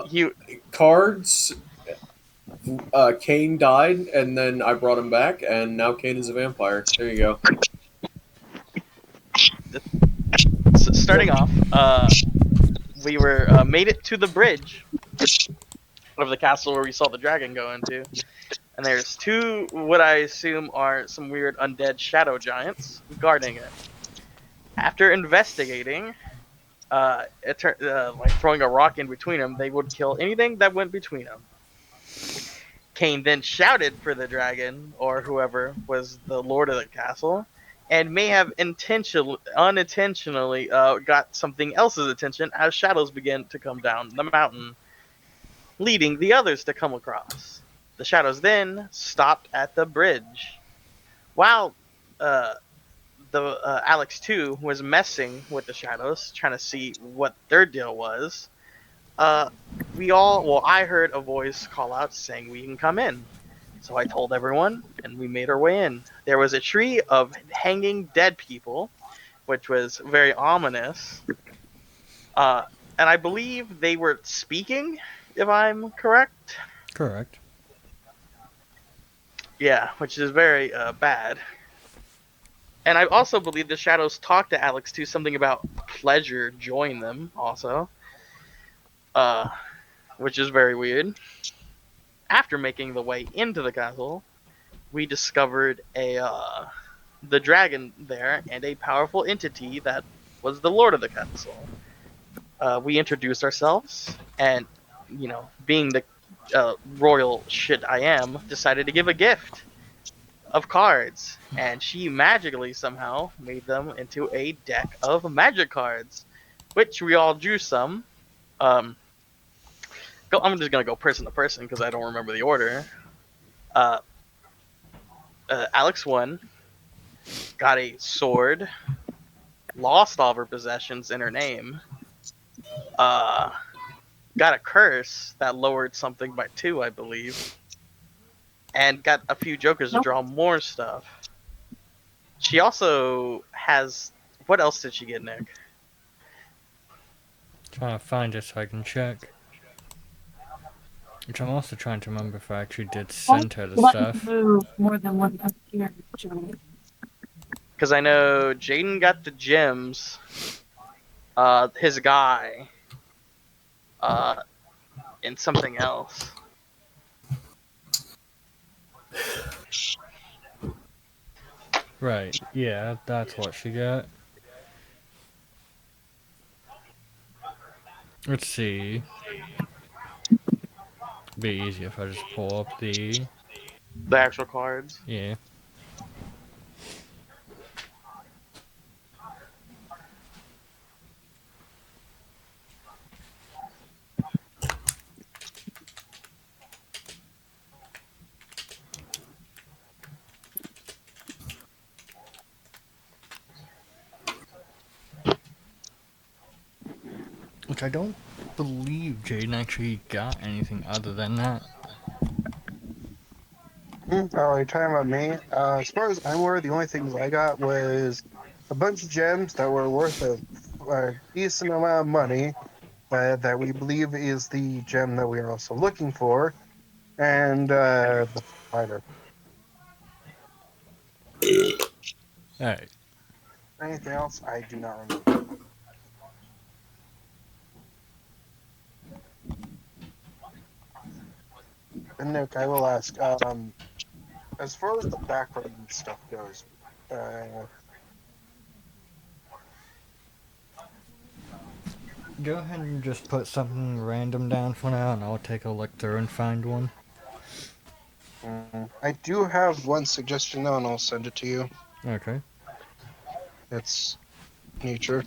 he cards. Kane died, and then I brought him back, and now Kane is a vampire. There you go. starting off. We were made it to the bridge of the castle where we saw the dragon go into, and there's two what I assume are some weird undead shadow giants guarding it. After investigating, like throwing a rock in between them, they would kill anything that went between them. Kane then shouted for the dragon or whoever was the lord of the castle, and may have unintentionally got something else's attention as shadows began to come down the mountain, leading the others to come across. The shadows then stopped at the bridge. While uh, the Alex 2 was messing with the shadows, trying to see what their deal was, uh, I heard a voice call out saying we can come in. So I told everyone, and we made our way in. There was a tree of hanging dead people, which was very ominous. Uh, and I believe they were speaking, if I'm correct. Correct. Yeah, which is very bad. And I also believe the shadows talked to Alex too, something about pleasure join them also, uh, which is very weird. After making the way into the castle, we discovered the dragon there and a powerful entity that was the lord of the castle. We introduced ourselves, and being the royal shit I am, decided to give a gift of cards, and she magically somehow made them into a deck of magic cards, which we all drew some. Um, I'm just gonna go person to person because I don't remember the order. Uh, Alex won, got a sword, lost all of her possessions in her name, uh, got a curse that lowered something by 2, I believe, and got a few jokers to draw more stuff. She also has. What else did she get, Nick? Trying to find it so I can check. Which I'm also trying to remember if I actually did send her the stuff. Move more than one here, Joey. Because I know Jaden got the gems. His guy. And something else. Right, yeah, that's what she got. Let's see. Be easy if I just pull up the actual cards. Yeah. Which I don't believe Jaden actually got anything other than that. Oh, you're talking about me? As far as I'm aware, the only things I got was a bunch of gems that were worth a decent amount of money that we believe is the gem that we are also looking for, and the spider. Alright. Anything else? I do not remember. And Nick, I will ask, as far as the background stuff goes, go ahead and just put something random down for now, and I'll take a look through and find one. I do have one suggestion though, and I'll send it to you. Okay. It's nature.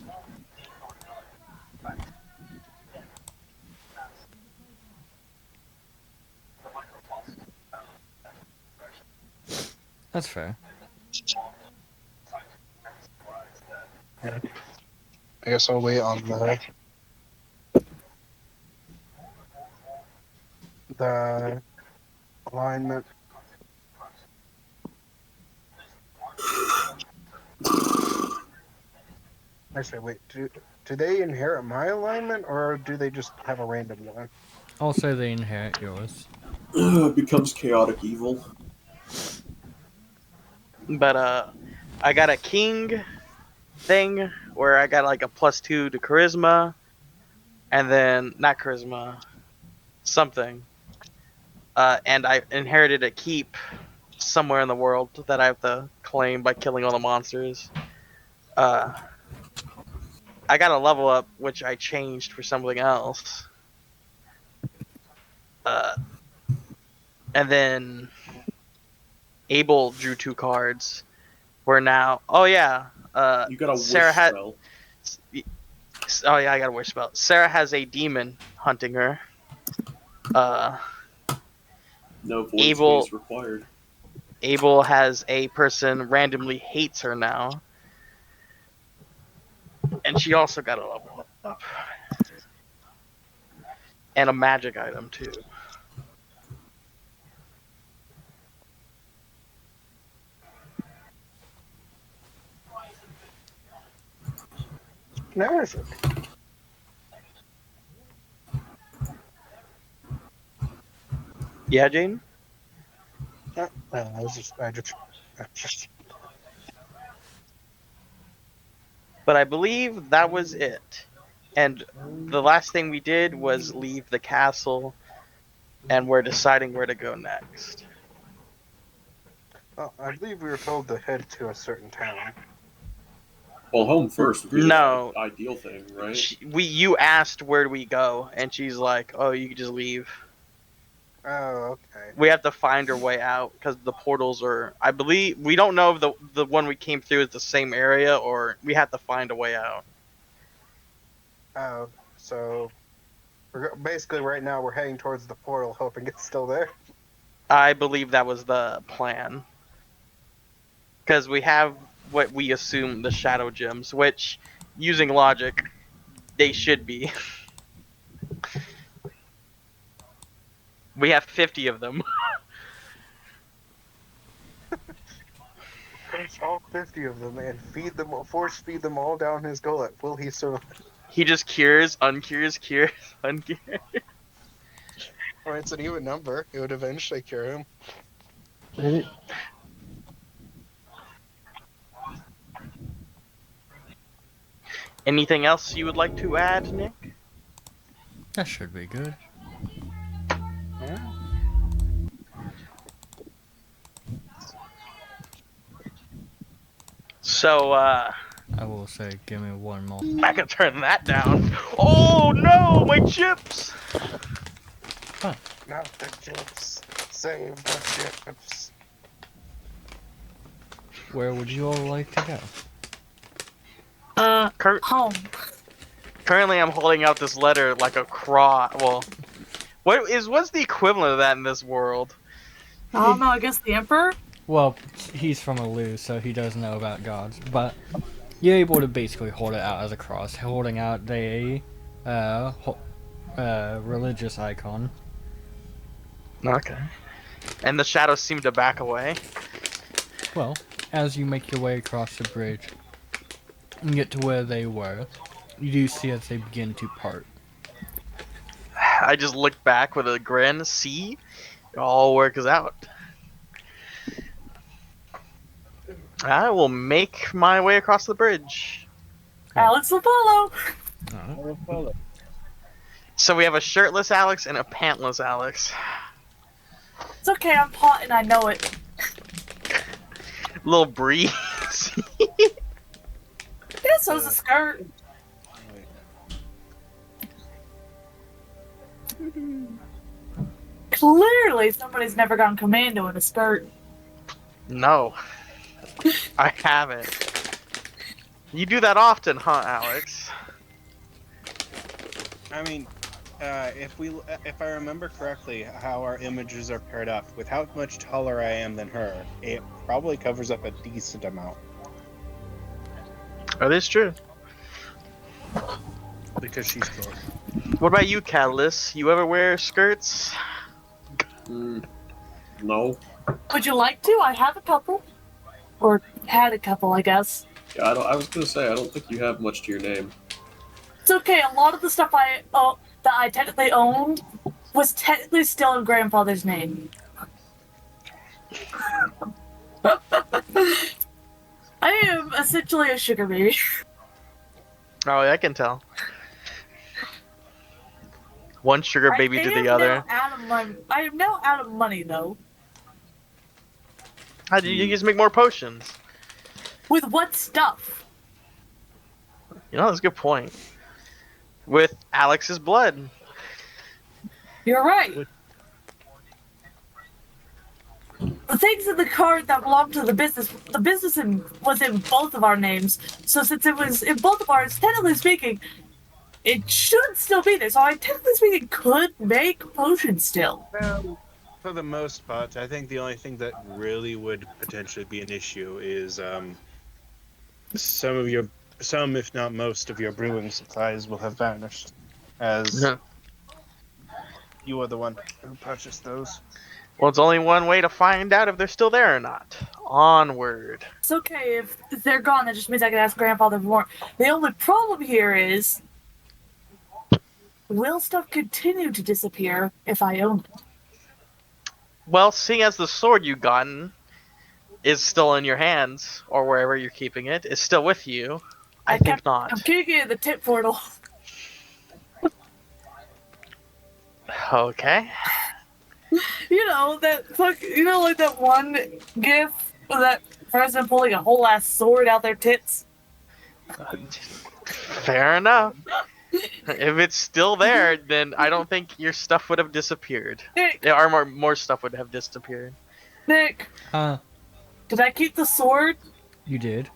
That's fair. I guess I'll wait on the alignment. Actually, wait. To do they inherit my alignment or do they just have a random one? I'll say they inherit yours. Becomes chaotic evil. But I got a king thing where I got like a +2 to charisma, and then not charisma, something. And I inherited a keep somewhere in the world that I have to claim by killing all the monsters. I got a level up, which I changed for something else. And then Abel drew 2 cards. We're now. Oh yeah. You got a Sarah wish had. spell. Oh yeah, I got a wish spell. Sarah has a demon hunting her. No void Abel- space required. Abel has a person randomly hates her now. And she also got a level up. And a magic item too. Never. Yeah, Jane? I just But I believe that was it. And the last thing we did was leave the castle, and we're deciding where to go next. Oh, I believe we were told to head to a certain town. Well, home first would be No. the ideal thing, right? You asked where do we go, and she's like, "Oh, you can just leave." Oh, okay. We have to find our way out because the portals are. I believe we don't know if the one we came through is the same area, or we have to find a way out. Oh, so basically right now we're heading towards the portal, hoping it's still there. I believe that was the plan. Because we have what we assume the shadow gems, which, using logic, they should be. We have 50 of them. There's all 50 of them and force feed them all down his gullet. Will he survive? He just cures, uncures, cures, uncures. Well, it's an even number. It would eventually cure him. Anything else you would like to add, Nick? That should be good. Yeah. So, I will say, give me one more. I can turn that down. Oh no, my chips! Not the chips. Save the chips. Where would you all like to go? Home. Currently, I'm holding out this letter like a cross. Well, what's the equivalent of that in this world? I don't know, I guess the Emperor? Well, he's from Elu, so he does know about gods. But you're able to basically hold it out as a cross, holding out a religious icon. Okay. And the shadows seem to back away. Well, as you make your way across the bridge and get to where they were, you do see as they begin to part. I just look back with a grin. See, it all works out. I will make my way across the bridge. Alex will follow. Alright. So we have a shirtless Alex and a pantless Alex. It's okay, I'm hot and I know it. Little breeze. Yeah, so's a skirt. Clearly, somebody's never gone commando in a skirt. No, I haven't. You do that often, huh, Alex? I mean, if I remember correctly, how our images are paired up, with how much taller I am than her, it probably covers up a decent amount. That is true. Because she's short. What about you, Catalyst? You ever wear skirts? No. Would you like to? I have a couple. Or had a couple, I guess. Yeah, I was gonna say, I don't think you have much to your name. It's okay. A lot of the stuff that I technically owned was technically still in grandfather's name. I am essentially a sugar baby. Oh, yeah, I can tell. One sugar baby I to am the other. now out of money. I am now out of money though. How do you just make more potions? With what stuff? You know, that's a good point. With Alex's blood. You're right. The things in the card that belonged to the business was in both of our names. So since it was in both of ours, technically speaking, it should still be there. So I technically speaking could make potions still. Well, for the most part, I think the only thing that really would potentially be an issue is some, if not most, of your brewing supplies will have vanished, as Yeah. you are the one who purchased those. Well, it's only one way to find out if they're still there or not. Onward. It's okay if they're gone. That just means I can ask grandfather for more. The only problem here is, will stuff continue to disappear if I own it? Well, seeing as the sword you've gotten is still in your hands, or wherever you're keeping it, is still with you, I think not. I'm kicking it in the tip portal. Okay. You know that like that one gif of that person pulling a whole ass sword out their tits. Fair enough. If it's still there, then I don't think your stuff would have disappeared. Nick, Yeah, or more stuff would have disappeared. Nick, did I keep the sword? You did.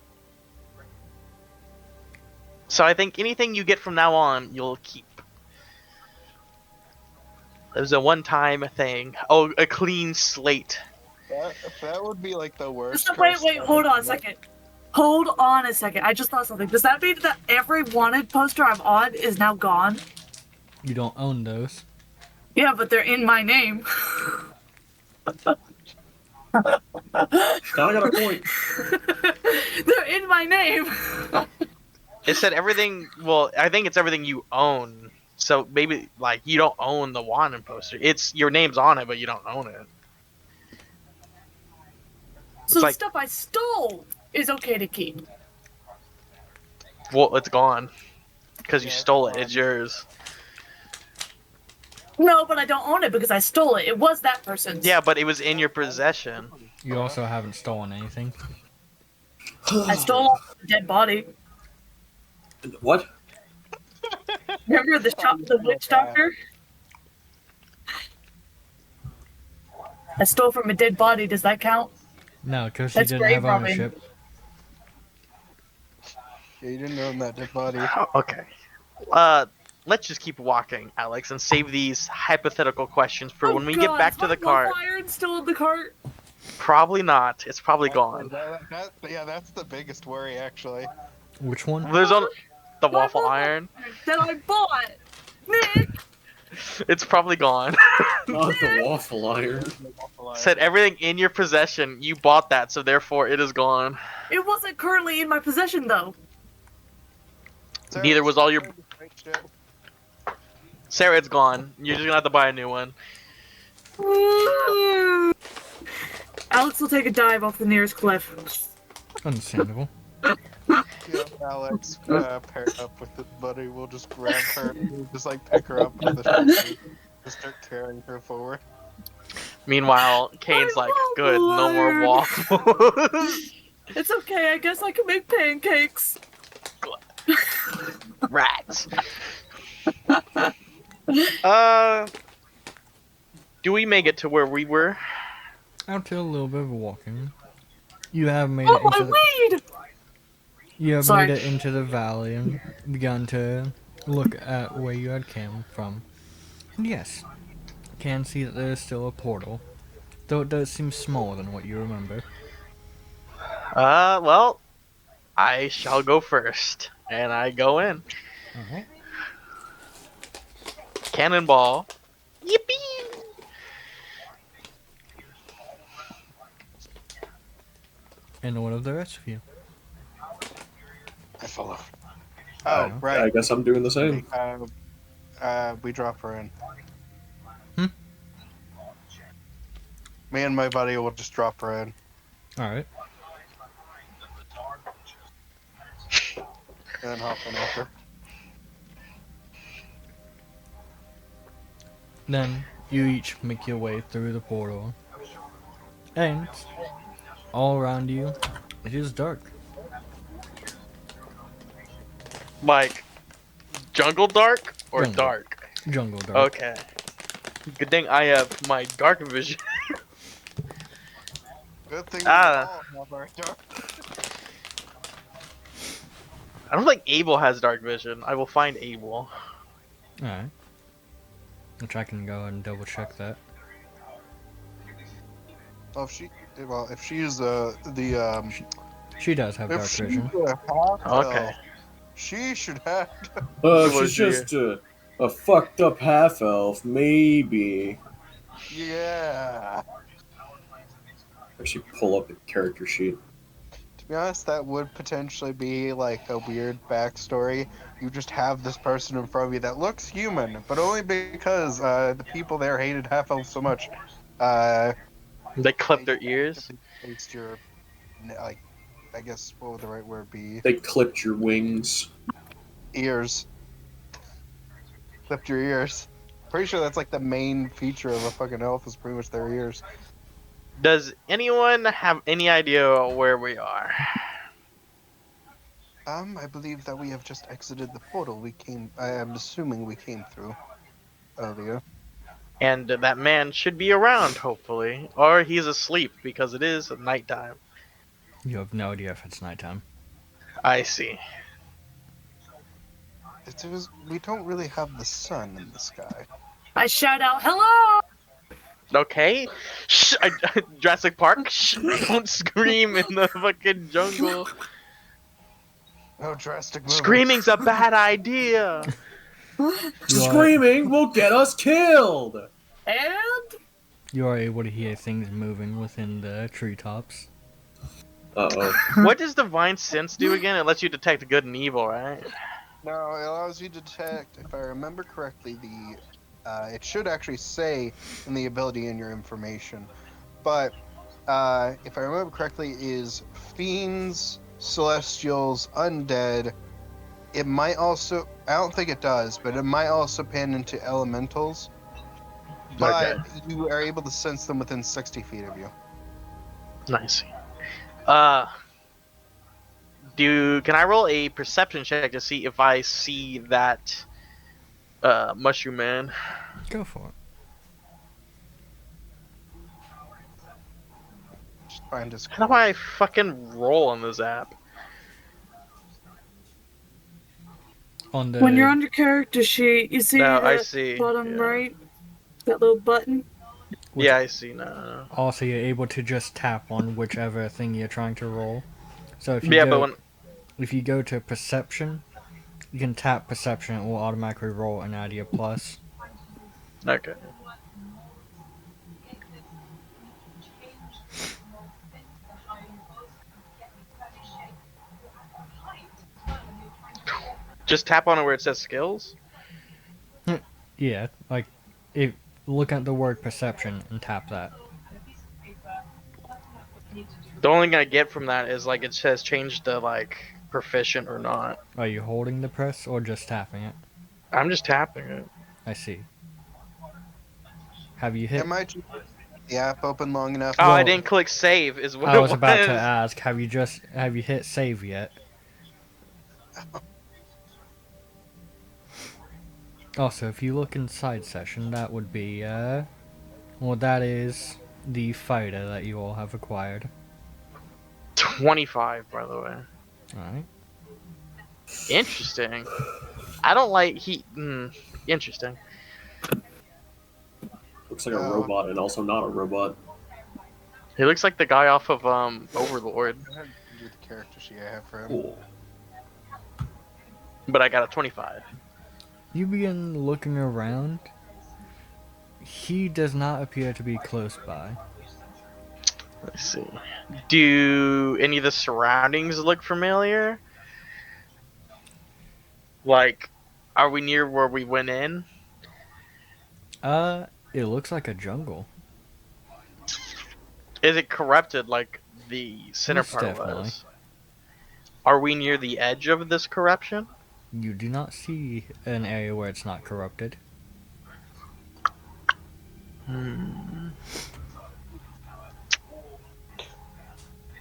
So I think anything you get from now on, you'll keep. It was a one-time thing. Oh, a clean slate. That would be like the worst. Wait, hold on a second. Hold on a second. I just thought something. Does that mean that every wanted poster I'm on is now gone? You don't own those. Yeah, but they're in my name. Now I got a point. They're in my name. It said everything. Well, I think it's everything you own. So maybe like you don't own the wanted poster. It's your name's on it, but you don't own it. So the like- stuff I stole is okay to keep. Well, it's gone because you Yeah, stole it's it. It's yours. No, but I don't own it because I stole it. It was that person's. Yeah, but it was in your possession. You also haven't stolen anything. I stole a dead body. What? Remember the witch doctor? I stole from a dead body. Does that count? No, because you That's didn't grave have robbing. ownership. Yeah, you didn't own that dead body. Oh, okay. Let's just keep walking, Alex, and save these hypothetical questions for when we get back to the cart. Is my iron still in the cart? Probably not. It's probably gone. That's the biggest worry, actually. Which one? There's on the My waffle waffle iron. That I bought. Nick, It's probably gone. Not the waffle iron. Said everything in your possession. You bought that, so therefore it is gone. it wasn't currently in my possession though. Neither was all your. Sarah, it's gone. You're just gonna have to buy a new one. Alex will take a dive off the nearest cliff. Understandable. Alex paired up with the buddy. We'll just grab her, just like pick her up with the shoulder, just start carrying her forward. Meanwhile, Kane's like, good, no more waffle waffles. It's okay. I guess I can make pancakes. Rats. Do we make it to where we were? After a little bit of walking, you have made Oh, it into my the, weed! you have Sorry. made it into the valley and begun to look at where you had come from. And yes, can see that there is still a portal, though it does seem smaller than what you remember. Well, I shall go first, and I go in. Alright. Cannonball. Yippee! And what of the rest of you? I follow. Oh, Yeah. right. I guess I'm doing the same. We drop her in. Hmm? Me and my buddy will just drop her in. Alright. And then hop in after. Then you each make your way through the portal. And all around you, it is dark. Like, jungle dark or Jungle. dark? Jungle dark. Okay. Good thing I have my dark vision. Good thing Ah. we all have our dark. I don't think Abel has dark vision. I will find Abel. Alright. Which I can go and double check that. Well, if she's the She does have dark if she's vision. a half Okay. elf, she should have. She's just a fucked up half elf, maybe. Yeah. Actually, pull up the character sheet. To be honest, that would potentially be like a weird backstory. You just have this person in front of you that looks human, but only because the people there hated half elves so much. They clip their ears. Placed your, like, I guess what would the right word be? They clipped your wings. Ears. Clipped your ears. Pretty sure that's like the main feature of a fucking elf is pretty much their ears. Does anyone have any idea where we are? I believe that we have just exited the portal I am assuming we came through earlier. And that man should be around, hopefully. Or he's asleep, because it is nighttime. You have no idea if it's nighttime. I see. We don't really have the sun in the sky. I shout out, "Hello!" Okay? Shh! Jurassic Park? Shh! Don't scream in the fucking jungle. No drastic movement. Screaming's a bad idea! You are, Screaming will get us killed! And you are able to hear things moving within the treetops. Uh-oh. What does Divine Sense do again? It lets you detect good and evil, right? No, it allows you to detect, if I remember correctly, it should actually say in the ability in your information. But, if I remember correctly, is fiends, celestials, undead. It might also, I don't think it does, but it might also pan into elementals. But you are able to sense them within 60 feet of you. Nice. Can I roll a perception check to see if I see that mushroom man? Go for it. Just find his. How do I fucking roll on this app? On the when you're on your character sheet, you see No, I the see. bottom Yeah. right, that little button. Which- Yeah, I see now. also, you're able to just tap on whichever thing you're trying to roll. So if you Yeah, go, but when if you go to perception, you can tap perception. It will automatically roll and add your plus. okay. Just tap on it where it says skills. Yeah, like if look at the word perception and tap that. The only thing I get from that is like it says change to like proficient or not. Are you holding the press or just tapping it? I'm just tapping it. I see. Have you hit? Am I just the app open long enough? Oh, I Well, didn't click save. Is what I it was about to ask. Have you hit save yet? Also, if you look inside session, that would be well, that is the fighter that you all have acquired. 25, by the way. All right. Interesting. I don't like interesting. Looks like a robot and also not a robot. He looks like the guy off of Overlord, Go ahead and do the character sheet I have for him. Cool. but I got a 25. You begin looking around. He does not appear to be close by. Let's see. Do any of the surroundings look familiar? Like, are we near where we went in? It looks like a jungle. Is it corrupted like the center Most part definitely. was? Are we near the edge of this corruption? You do not see an area where it's not corrupted.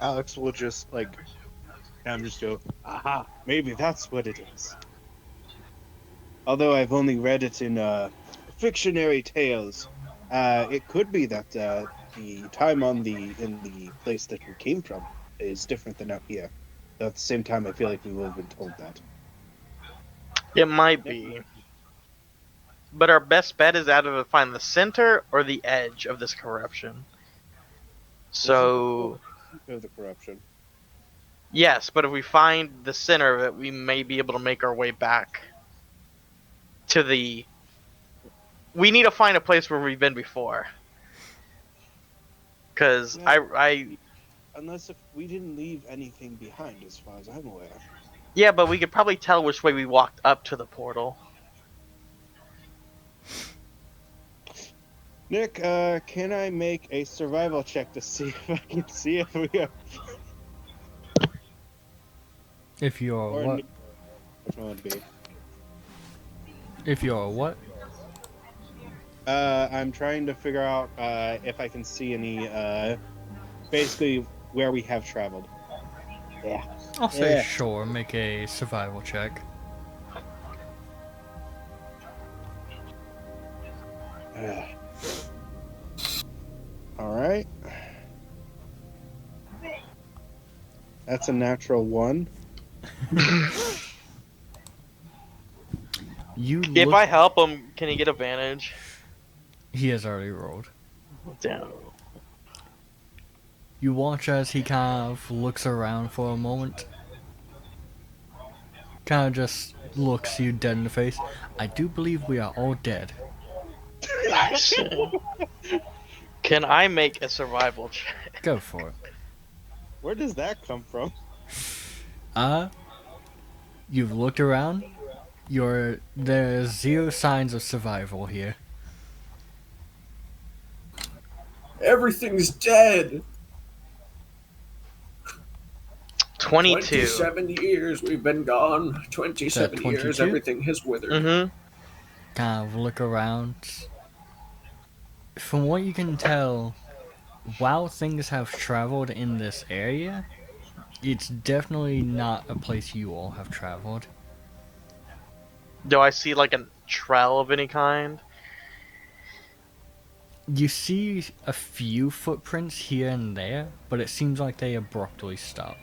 Alex will just go, aha, maybe that's what it is. Although I've only read it in fictionary tales, it could be that the time in the place that we came from is different than out here. Though at the same time, I feel like we will have been told that. It might be. But our best bet is either to find the center or the edge of this corruption. So, Of the corruption. yes, but if we find the center of it, we may be able to make our way back to the... We need to find a place where we've been before. Because I... Unless if we didn't leave anything behind, as far as I'm aware. Yeah, but we could probably tell which way we walked up to the portal. Nick, can I make a survival check to see if I can see if we are... If you're Or what? Nick- which one would it be? If you're what? I'm trying to figure out if I can see any, basically where we have traveled. Yeah. I'll say Yeah. sure. Make a survival check. All right. That's a natural 1. You If look- I help him, can he get advantage? He has already rolled. Damn. You watch as he kind of looks around for a moment. Kind of just looks you dead in the face. I do believe we are all dead. Can I make a survival check? Go for it. Where does that come from? You've looked around. There's 0 signs of survival here. Everything's dead. 22. 27 years we've been gone. 27 years, 22? everything has withered. Mm-hmm. Kind of look around. From what you can tell, while things have traveled in this area, it's definitely not a place you all have traveled. Do I see like a trail of any kind? You see a few footprints here and there, but it seems like they abruptly stop.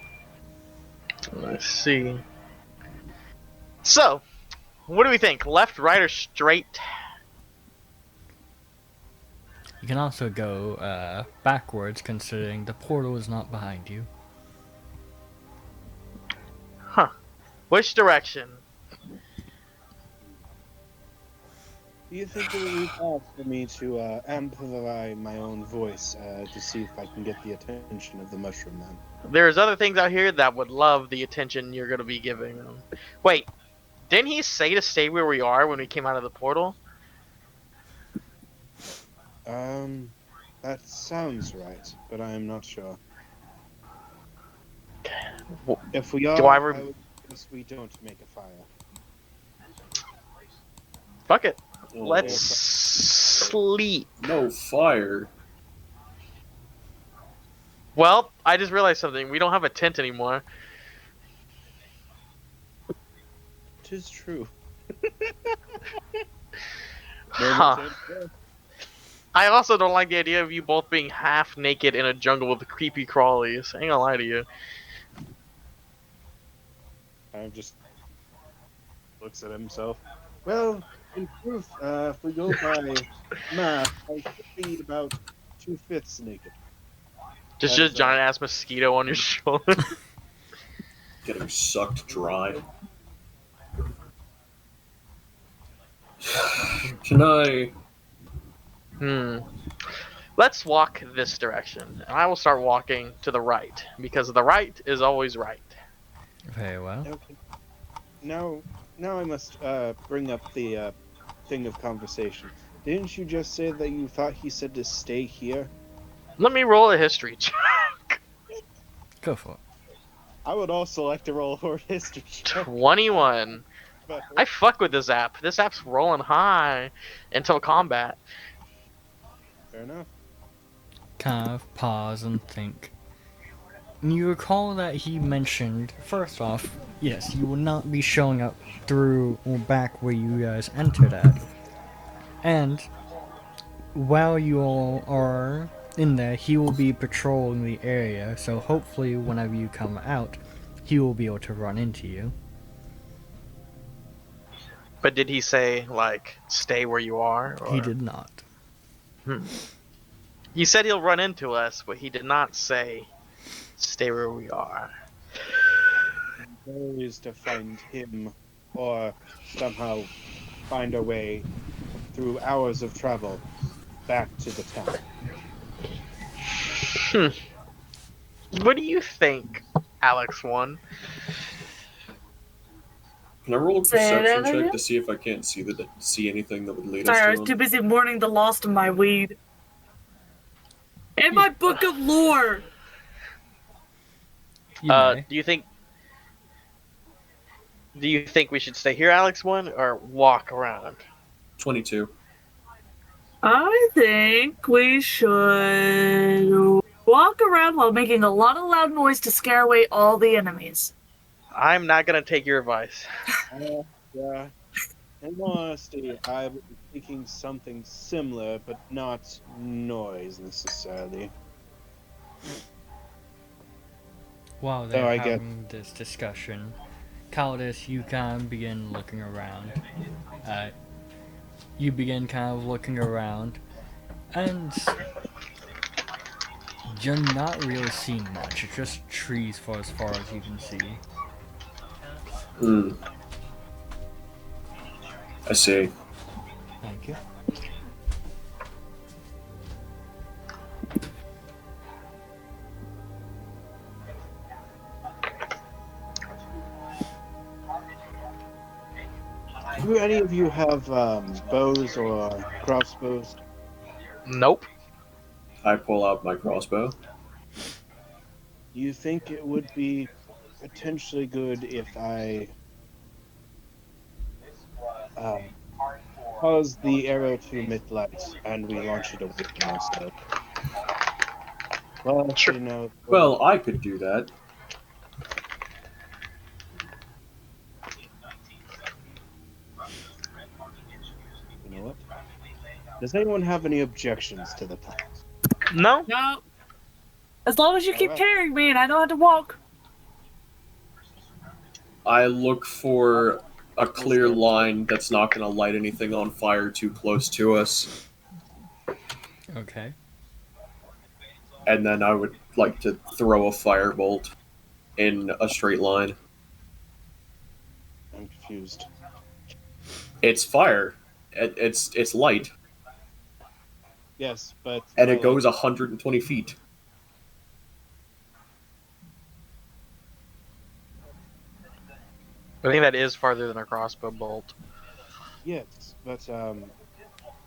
Let's see. So, what do we think? Left, right, or straight? You can also go backwards, considering the portal is not behind you. Huh. Which direction? Do you think it would be best for me to amplify my own voice to see if I can get the attention of the mushroom man? There's other things out here that would love the attention you're going to be giving them. Wait, didn't he say to stay where we are when we came out of the portal? That sounds right, but I am not sure. Wh- If we are, Do I I rem- would guess we don't make a fire. Fuck it. Oh, Let's sleep. No fire. Well, I just realized something. We don't have a tent anymore. Tis true. Huh. I also don't like the idea of you both being half naked in a jungle with creepy crawlies. I ain't gonna lie to you. I'm just looks at himself. Well, in truth, if we go by math, I should be about 2/5 naked. Just That's, giant ass mosquito on your shoulder. Getting sucked dry. Can I... Let's walk this direction. And I will start walking to the right. Because the right is always right. Very well. Okay. Now, now I must bring up the thing of conversation. Didn't you just say that you thought he said to stay here? Let me roll a history check. Go for it. I would also like to roll a horde history check. 21. But I fuck with this app. This app's rolling high until combat. fair enough. Kind of pause and think. You recall that he mentioned, first off, yes, you will not be showing up through or back where you guys entered at. And while you all are in there, he will be patrolling the area, so hopefully whenever you come out, he will be able to run into you. But did he say, like, stay where you are? Or... He did not. He said he'll run into us, but he did not say, stay where we are. The goal is to find him, or somehow find a way through hours of travel back to the town. What do you think, Alex 1? Can I roll a Say that perception check again? to see if I can't see anything that would lead Sorry, I us was to too him? busy mourning the loss of my weed. And my book of lore! You may. Do you think we should stay here, Alex 1, or walk around? 22. I think we should walk around while making a lot of loud noise to scare away all the enemies. I'm not gonna take your advice. Yeah. In all honesty, I'm thinking something similar, but not noise necessarily. While they're I get- having this discussion, Caldas, you kind of begin looking around. You begin kind of looking around, and you're not really seeing much. It's just trees for as far as you can see. Hmm. I see. Thank you. Do any of you have bows or crossbows? Nope. I pull out my crossbow. Do you think it would be potentially good if I cause the arrow to emit light and we launch it away from ourselves? Well, Sure. you know. Well, I could do that. You know what? Does anyone have any objections to the plan? No? No. As long as you keep Alright. carrying me and I know how to walk. I look for a clear line that's not going to light anything on fire too close to us, Okay. and then I would like to throw a firebolt in a straight line. I'm confused. It's fire. It's light, Yes, but and it goes 120 feet. I think that is farther than a crossbow bolt. Yes, but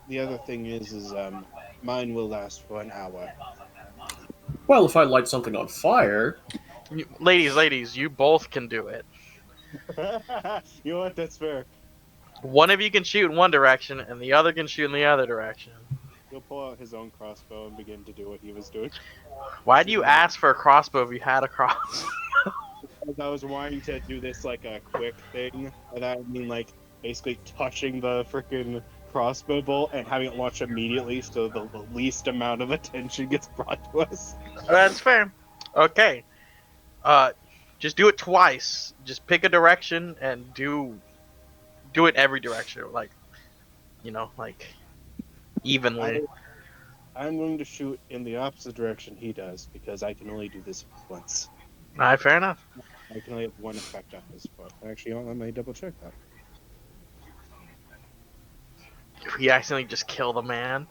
the other thing is mine will last for an hour. Well, if I light something on fire, Ladies, you both can do it. You know what? That's fair. One of you can shoot in one direction, and the other can shoot in the other direction. He'll pull out his own crossbow and begin to do what he was doing. Why do you ask for a crossbow if you had a crossbow? Because I was wanting to do this like a quick thing, and I mean like basically touching the freaking crossbow bolt and having it launch immediately, so the least amount of attention gets brought to us. That's fair. Okay. Just do it twice. Just pick a direction and do it every direction, like, like evenly. I'm going to shoot in the opposite direction he does because I can only do this once. Alright, fair enough. I can only have one effect on this part. Actually, let me double check that. We accidentally just kill the man.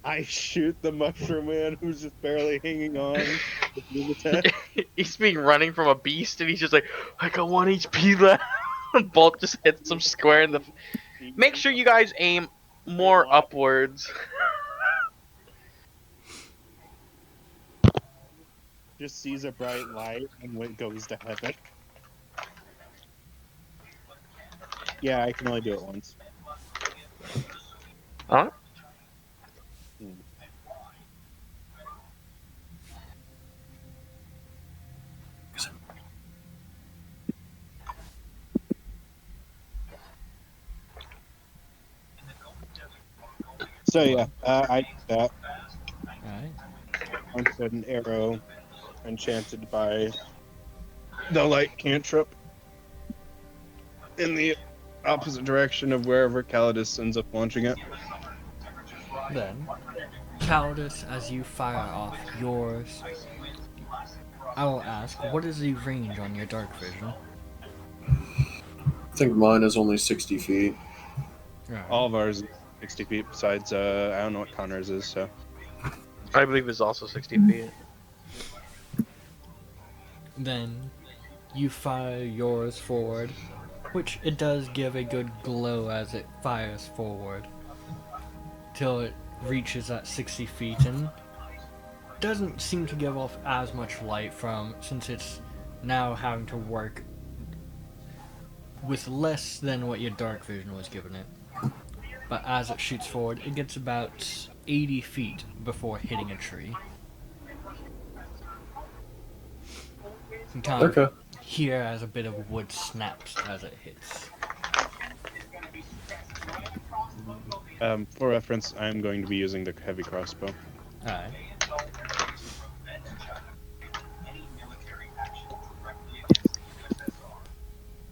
I shoot the mushroom man who's just barely hanging on. With Lumitech. He's been running from a beast, and he's just like, I got 1 HP left. Bolt just hits him square in the. Make sure you guys aim more upwards. Just sees a bright light and when goes to heaven. Yeah, I can only do it once. Huh? So yeah, I did that. Alright. Once an arrow enchanted by the light cantrip in the opposite direction of wherever Calidus ends up launching it. Then, Calidus, as you fire off yours, I will ask, what is the range on your dark vision? I think mine is only 60 feet. Right. All of ours is 60 feet besides, I don't know what Connor's is, so. I believe it's also 60 feet. Then, you fire yours forward, which it does give a good glow as it fires forward, till it reaches that 60 feet and doesn't seem to give off as much light since it's now having to work with less than what your dark vision was giving it. But as it shoots forward, it gets about 80 feet before hitting a tree. You can kind of Okay. hear as a bit of wood snaps as it hits. For reference, I'm going to be using the heavy crossbow. Alright.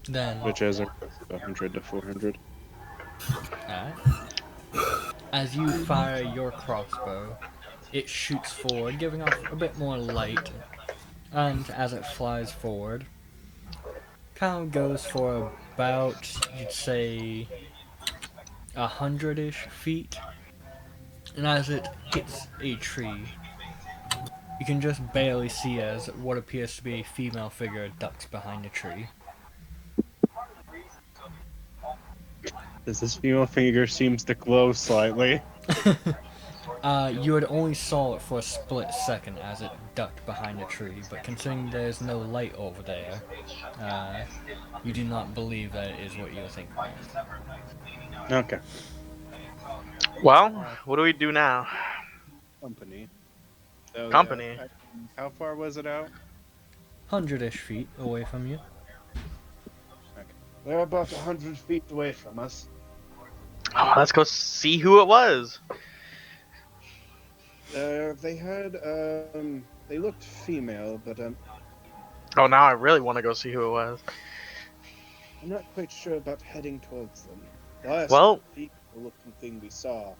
Then, Which has a 100 to 400. alright. As you fire your crossbow, it shoots forward, giving off a bit more light. And as it flies forward, kind of goes for about, you'd say, 100-ish feet. And as it hits a tree, you can just barely see as what appears to be a female figure ducks behind a tree. Does this female figure seems to glow slightly? You had only saw it for a split second as it ducked behind a tree, but considering there's no light over there, you do not believe that it is what you think it is. Okay. Well, what do we do now? Company. So, Company? How far was it out? 100-ish feet away from you. They're about 100 feet away from us. Oh, let's go see who it was. They had, they looked female, but Oh, now I really want to go see who it was. I'm not quite sure about heading towards them. The last Well- looking thing we saw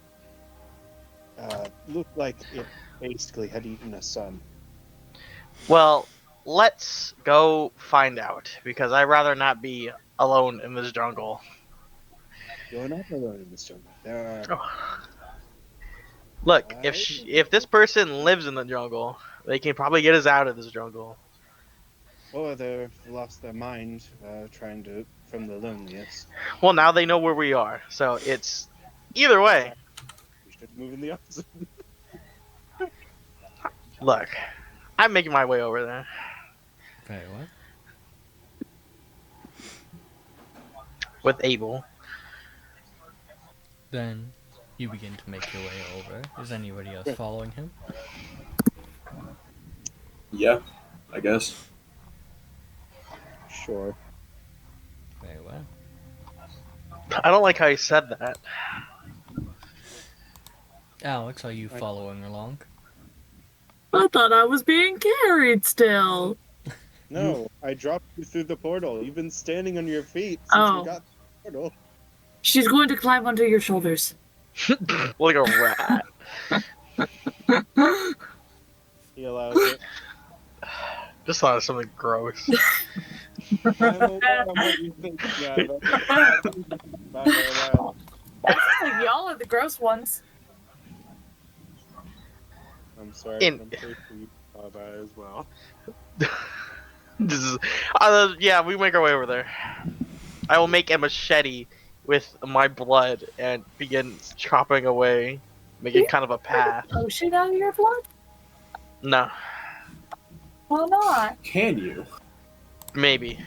looked like it basically had eaten a son. Well, let's go find out, because I'd rather not be alone in this jungle. You're not alone in this jungle. There are Look, if this person lives in the jungle, they can probably get us out of this jungle. or they've lost their mind trying to from the loneliest. Well, now they know where we are, so it's either way. We should move in the opposite. Look, I'm making my way over there. Very well. With Abel. Then you begin to make your way over. Is anybody else following him? Yeah, I guess. Sure. Very well. I don't like how you said that. Alex, are you following along? I thought I was being carried still. No, I dropped you through the portal. You've been standing on your feet since Oh. you got the portal. She's going to climb onto your shoulders. Like a rat. He allows it. Just thought of something gross. I'm aware of what you think, yeah, but I feel like y'all are the gross ones. I'm sorry. In- I'm pretty sure you saw that as well. This is, yeah, we make our way over there. I will make a machete with my blood and begin chopping away, making kind of a path. Potion out of your blood? No, Why not? Can you? maybe.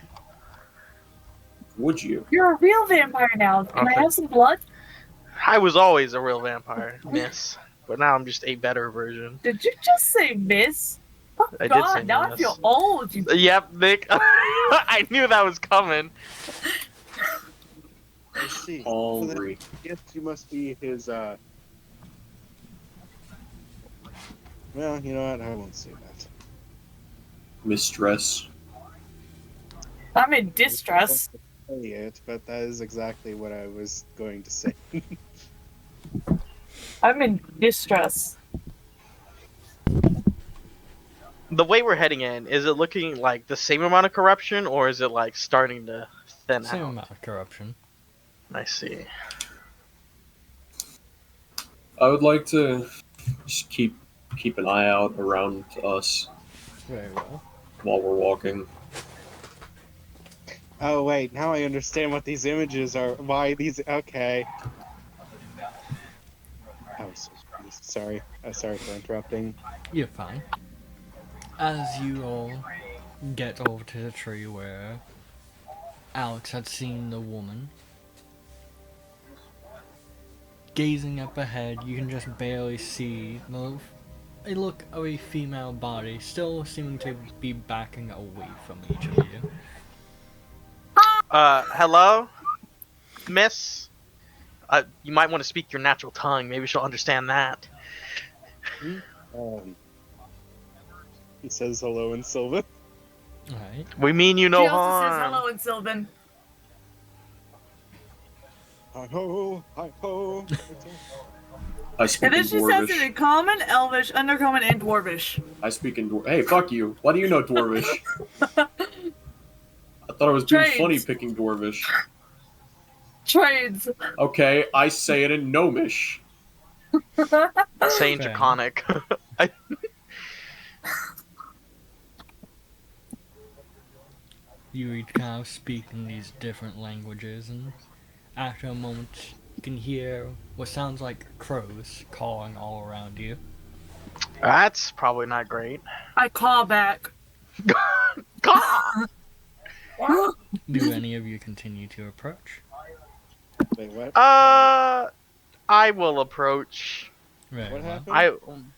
Would you? You're a real vampire now. Can Okay. I have some blood? I was always a real vampire, miss. But now I'm just a better version. Did you just say miss? Oh I did God, say now I miss. feel old. You Yep, Nick. I knew that was coming. I see. So then, Hungry. yes, you must be his. Well, you know what? I won't say that. Mistress. I'm in distress. Say it, but that is exactly what I was going to say. I'm in distress. The way we're heading in, is it looking like the same amount of corruption, or is it like starting to thin Same out? amount of corruption. I see. I would like to just keep an eye out around us Very well. while we're walking. Oh wait, now I understand what these images are. Why these? Okay. Oh, sorry. Sorry for interrupting. You're fine. As you all get over to the tree where Alex had seen the woman, gazing up ahead, you can just barely see a look of a female body, still seeming to be backing away from each of you. Hello? Miss? You might want to speak your natural tongue. Maybe she'll understand that. He says hello in Sylvan. Alright. We mean you She no also harm. says hello in Sylvan. Hi ho, hi ho. I speak And then in she says it Dwarvish. in Common, Elvish, Undercommon, and Dwarvish. I speak in Hey, fuck you. Why do you know Dwarvish? I thought I was being Trades. funny picking Dwarvish. Trades. Okay, I say it in Gnomish. Saying Fair. draconic. You each kind of speak in these different languages, and after a moment, you can hear what sounds like crows calling all around you. That's probably not great. I call back. God! Do any of you continue to approach? Wait, what? I will approach. Very What well. happened? I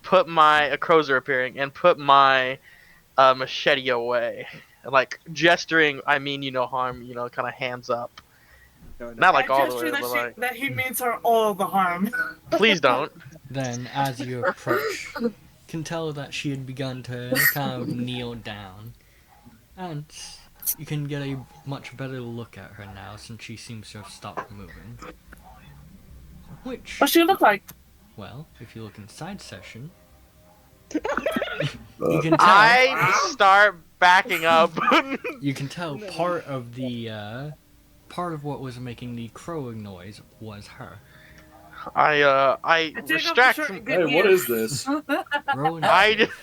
put my crows are appearing and put my machete away, like gesturing. I mean, you no harm. You know, kind of hands up. No, no. Not like I all the gesture way, that, but like, that he means her all the harm. please don't. Then, as you approach, you can tell that she had begun to kind of kneel down, and you can get a much better look at her now since she seems to have stopped moving. Which, What she look like? well, if you look inside session, Uh, you can tell. I start backing up. You can tell part of the part of what was making the crowing noise was her. I Take off the distract. shirt and Hey, get what ears. is this? Roll an I just.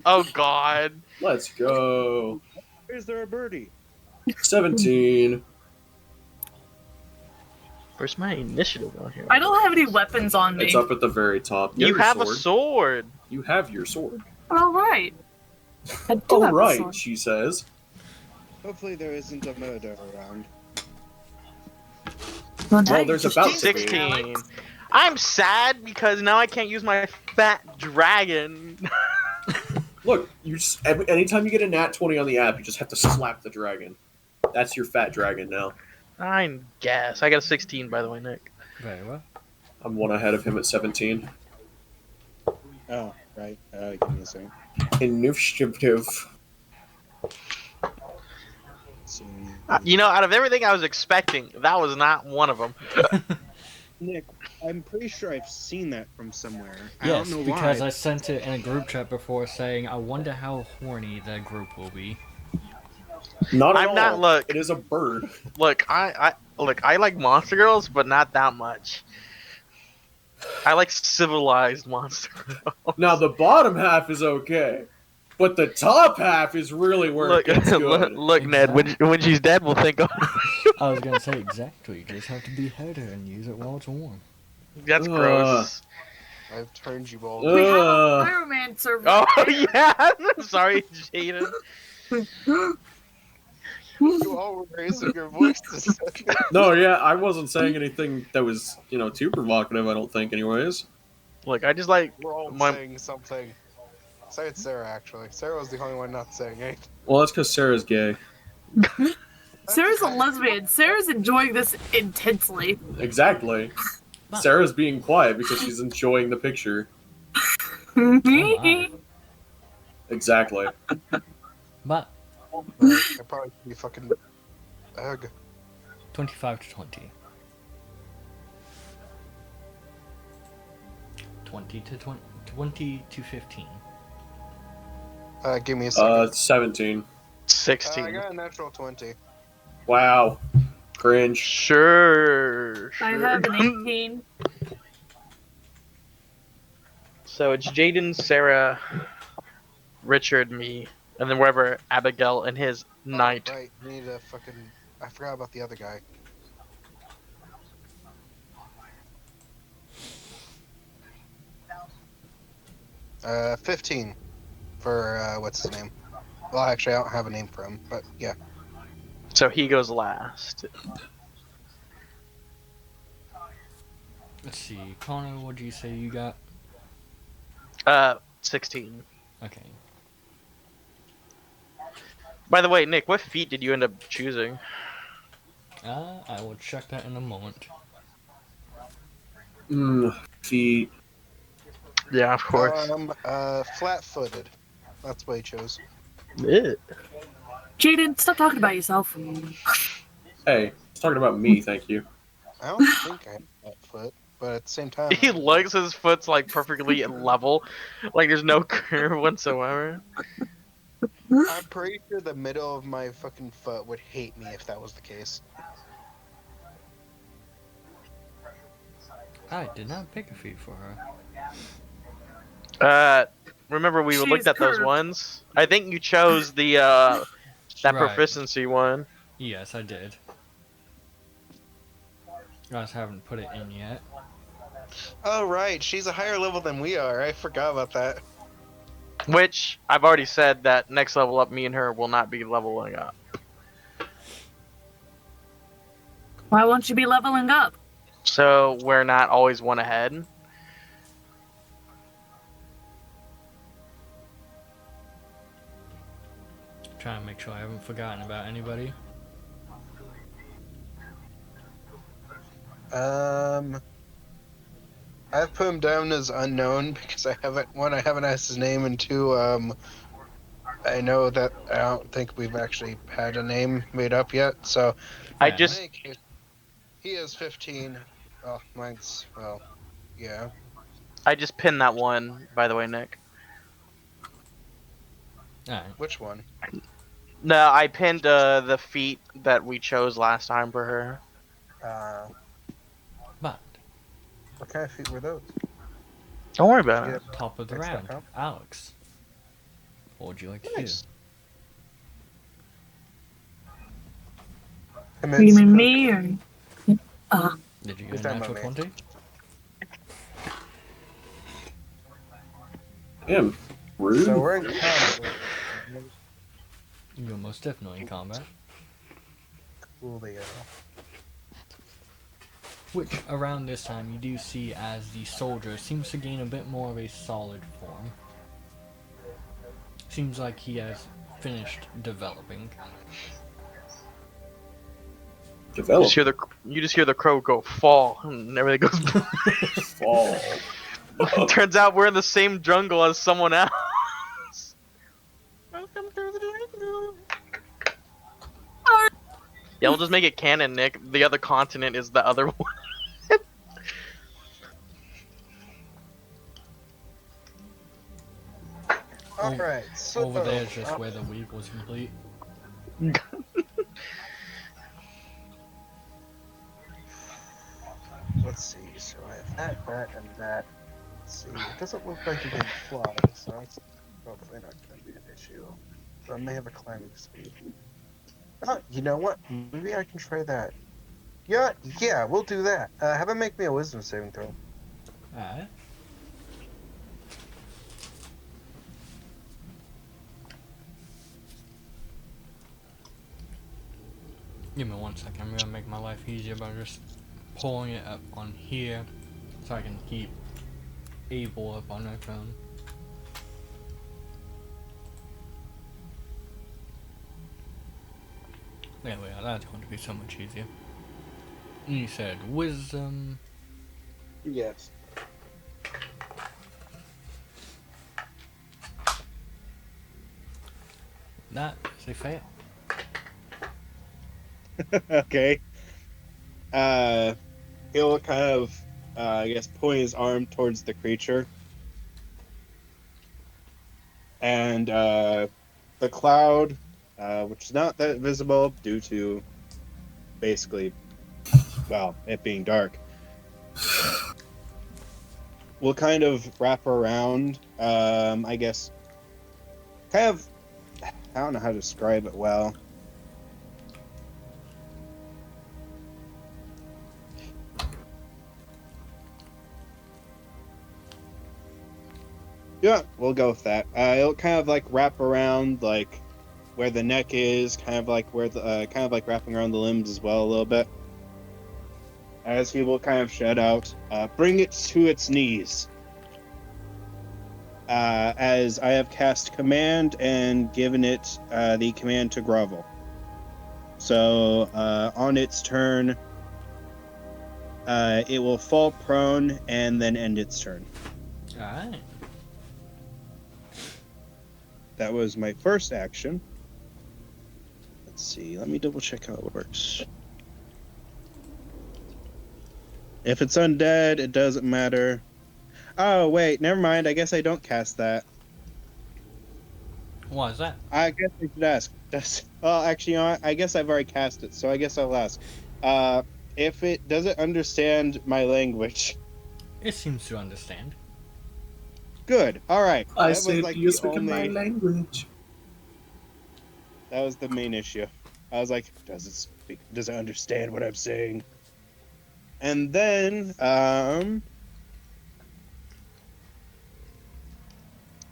Oh God. Let's go. Is there a birdie? 17. Where's my initiative on here? I don't have any weapons on me. It's up at the very top. You Get your have a sword. sword. You have your sword. All right. I do Oh, have a right, sword. she says. Hopefully there isn't a murder around. Well, now Well, you there's just about jinxed to me, be. 16. Alex. I'm sad because now I can't use my fat dragon. Look, anytime you get a nat 20 on the app, you just have to slap the dragon. That's your fat dragon now. I guess. I got a 16, by the way, Nick. very well. I'm one ahead of him at 17. Oh, right. Give me a second. Initiative. So, You know, out of everything I was expecting, that was not one of them. Nick, I'm pretty sure I've seen that from somewhere. I Yes, don't know because why. I sent it in a group chat before saying, I wonder how horny the group will be. Not at I'm all. not- look. It is a bird. Look, I like Monster Girls, but not that much. I like civilized monster. Now the bottom half is okay, but the top half is really where Look, it gets good. look, Ned. When she's dead, we'll think. I was gonna say exactly. Just have to behead her and use it while it's warm. That's gross. I've turned you all. We have a Uh, pyromancer. Oh right there. yeah. Sorry, Jaden. You all were raising your voices. no, yeah, I wasn't saying anything that was, too provocative. I don't think, anyways. Look, I just like We're all my. saying something. Besides Sarah, actually. Sarah was the only one not saying anything. Well, that's because Sarah's gay. Sarah's a lesbian. Sarah's enjoying this intensely. Exactly. Sarah's being quiet because she's enjoying the picture. Oh my. Exactly. But I probably should be fucking. Ugh. 25 to 20. 20 to 20. 20 to 15. Give me a second. 17. 16. I got a natural 20. Wow. Cringe. Sure. I have an 18. So it's Jaden, Sarah, Richard, me, and then wherever Abigail and his knight. Oh, right, we need a fucking. I forgot about the other guy. Uh, 15 for what's his name? Well, actually, I don't have a name for him, but yeah. So he goes last. Let's see. Connor, what do you say you got? 16. Okay. By the way, Nick, what feat did you end up choosing? I will check that in a moment. Feet. Yeah, of course. Flat-footed. That's what he chose. Jaden, stop talking about yourself. Hey, it's talking about me, thank you. I don't think I have that foot, but at the same time, He likes his foot's like perfectly level, like there's no curve whatsoever. I'm pretty sure the middle of my fucking foot would hate me if that was the case. I did not pick a feat for her. Remember we She's looked at those curved. ones? I think you chose the that Right. proficiency one. Yes, I did. I just haven't put it in yet. Oh right, she's a higher level than we are. I forgot about that. Which I've already said that next level up, me and her will not be leveling up. Why won't you be leveling up? So we're not always one ahead. Trying to make sure I haven't forgotten about anybody. I've put him down as unknown because I haven't asked his name, and two, I know that I don't think we've actually had a name made up yet. So I Yeah. just he is 15. Oh, mine's yeah. I just pinned that one, by the way, Nick. Alright. Which one? No, I pinned the feat that we chose last time for her. But, What kind of feet were those? Don't worry about Yeah. it. top of the Next round. up, Alex. What would you like to Nice. And You then mean me or? do? Did you He's get a talking natural about 20? Him. Rude. so we're in combat. You're most definitely in combat. Coolio. Which, around this time, you do see as the soldier seems to gain a bit more of a solid form. Seems like he has finished developing. Develop. You just hear the crow go fall, and everything goes. Fall. Turns out we're in the same jungle as someone else. Welcome to the jungle. Yeah, we'll just make it canon, Nick. The other continent is the other one. Alright, so Over there is just where the week was complete. let's see. So I have that that, and that. Let's see, it doesn't look like you can fly, so that's hopefully not going to be an issue. But I may have a climbing speed. Oh, you know what? Maybe I can try that. Yeah, we'll do that. Have it make me a wisdom saving throw. Alright. Give me 1 second. I'm gonna make my life easier by just pulling it up on here so I can keep Able up on my phone. There we are. That's going to be so much easier. And you said wisdom. Yes. That is a fail. Okay. He'll kind of, I guess, point his arm towards the creature. And the cloud, which is not that visible due to basically, well, it being dark, will kind of wrap around, I guess, kind of, I don't know how to describe it well. Yeah, we'll go with that. It'll kind of like wrap around like where the neck is, kind of like where the kind of like wrapping around the limbs as well a little bit. As he will kind of shout out, "Bring it to its knees." As I have cast command and given it the command to grovel. So on its turn, it will fall prone and then end its turn. Alright. That was my first action. Let's see. Let me double check how it works. If it's undead, it doesn't matter. Oh, wait. Never mind. I guess I don't cast that. Why is that? I guess I should ask. Well, actually, you know what? I guess I've already cast it, so I guess I'll ask. If it doesn't understand my language... It seems to understand. Good. All right. I That was, said like, you the speak in my only- language. That was the main issue. I was like, does it understand what I'm saying? And then,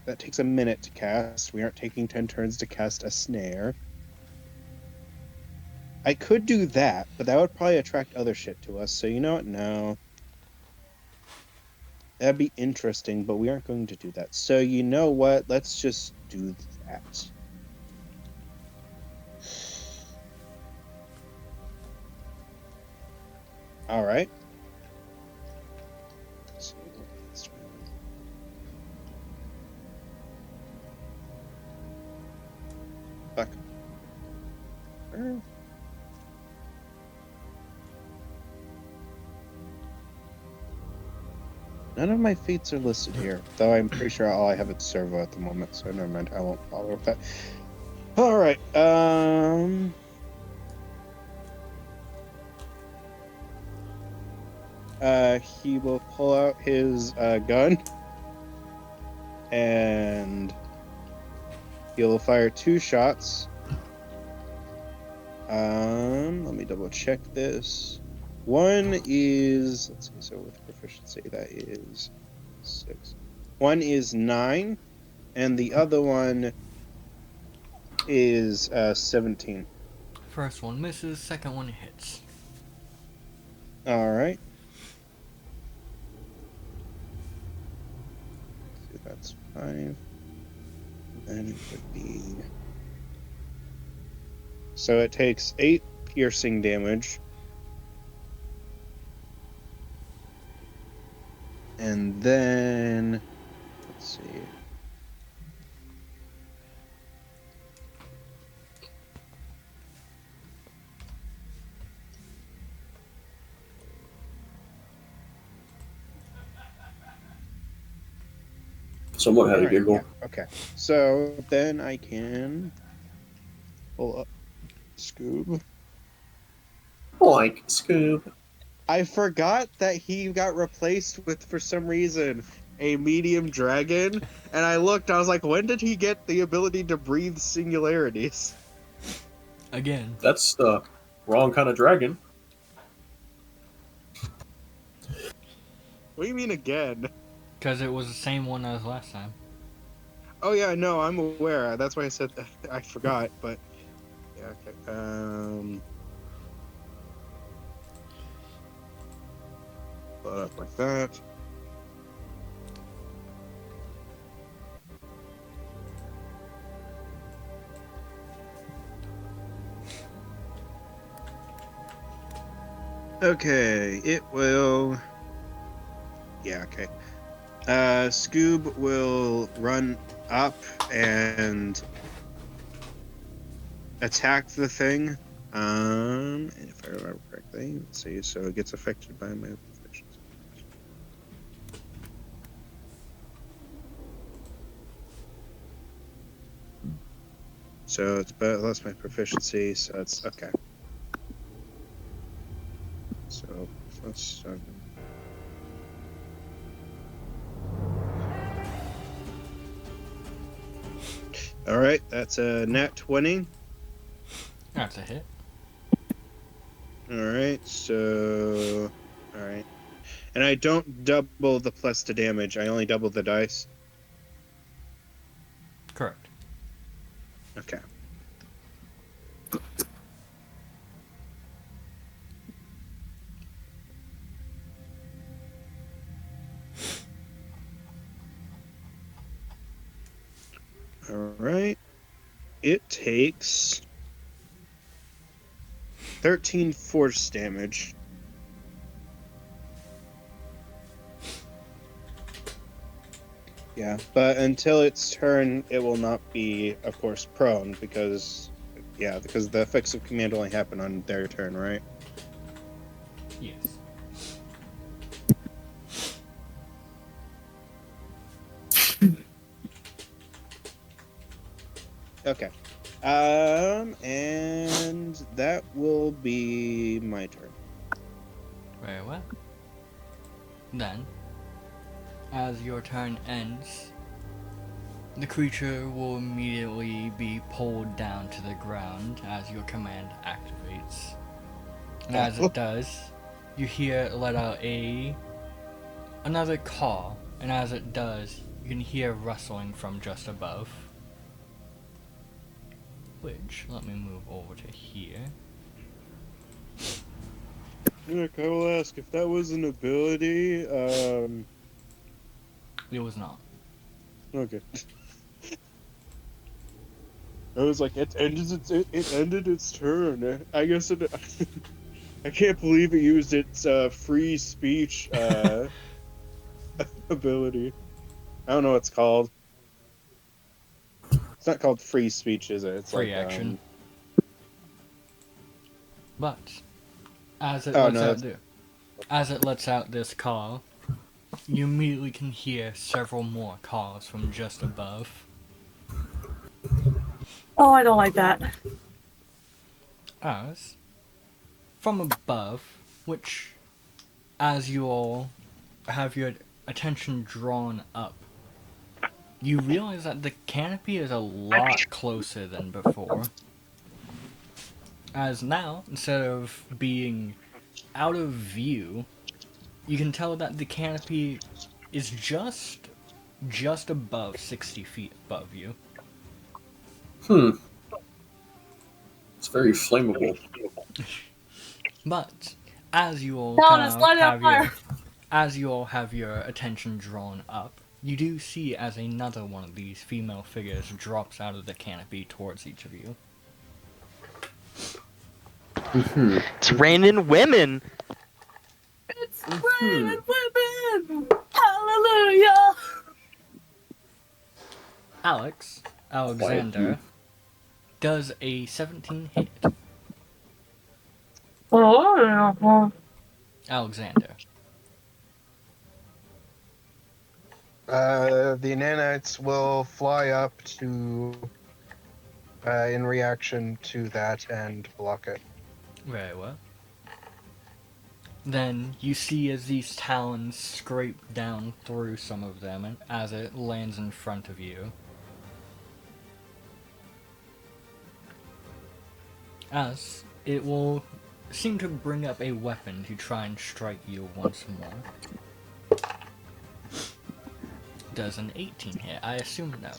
that takes a minute to cast. We aren't taking 10 turns to cast a snare. I could do that, but that would probably attract other shit to us. So you know what? No. That'd be interesting, but we aren't going to do that. So you know what? Let's just do that. All right. Let's see. Fuck. None of my feats are listed here, though I'm pretty sure all I have is servo at the moment, so never mind. I won't bother with that. All right. He will pull out his gun, and he'll fire 2 shots. Let me double check this. One is, let's see, so with proficiency, that is 6. One is 9, and the other one is 17. First one misses, second one hits. All right. So that's 5. Then it would be. So it takes 8 piercing damage. And then, let's see. Someone had a Alright, giggle. yeah, okay. So then I can pull up Scoob. Like Scoob. I forgot that he got replaced with, for some reason, a medium dragon, and I looked. I was like, when did he get the ability to breathe singularities? Again. That's the wrong kind of dragon. What do you mean again? Because it was the same one as last time. Oh yeah, no, I'm aware. That's why I said I forgot. But yeah, okay. Put up like that. Okay, it will. Yeah, okay. Scoob will run up and attack the thing. And if I remember correctly, let's see. So it gets affected by my proficiency. So it's less my proficiency, so it's okay. So plus 7. All right, that's a nat 20. That's a hit. All right, so all right, and I don't double the plus to damage. I only double the dice. Correct. Okay. All right. It takes 13 force damage. Yeah, but until its turn, it will not be, of course, prone because, yeah, because the effects of command only happen on their turn, right? Yes. Okay. And that will be my turn. Very well. Then, as your turn ends, the creature will immediately be pulled down to the ground as your command activates. And as it does, you hear it let out another call, and as it does, you can hear rustling from just above. Which, let me move over to here. Nick, I will ask if that was an ability. It was not. Okay. I was like, it ended its turn. I guess it. I can't believe it used its free speech ability. I don't know what it's called. It's not called free speech, is it? It's Free like action. But as it Oh, lets no, out as it lets out this call, you immediately can hear several more calls from just above. Oh, I don't like that. As from above, which as you all have your attention drawn up, you realize that the canopy is a lot closer than before. As now, instead of being out of view, you can tell that the canopy is just above 60 feet above you. It's very flammable. But as you all No, kind it's of lighting on have fire. as you all have your attention drawn up, you do see as another one of these female figures drops out of the canopy towards each of you. It's raining women. It's raining women! Hallelujah! Alexander, does a 17 hit. Oh, Alexander. The nanites will fly up to, in reaction to that, and block it. Very well. Then you see as these talons scrape down through some of them and as it lands in front of you. As it will seem to bring up a weapon to try and strike you once more. Does an 18 hit? I assume no.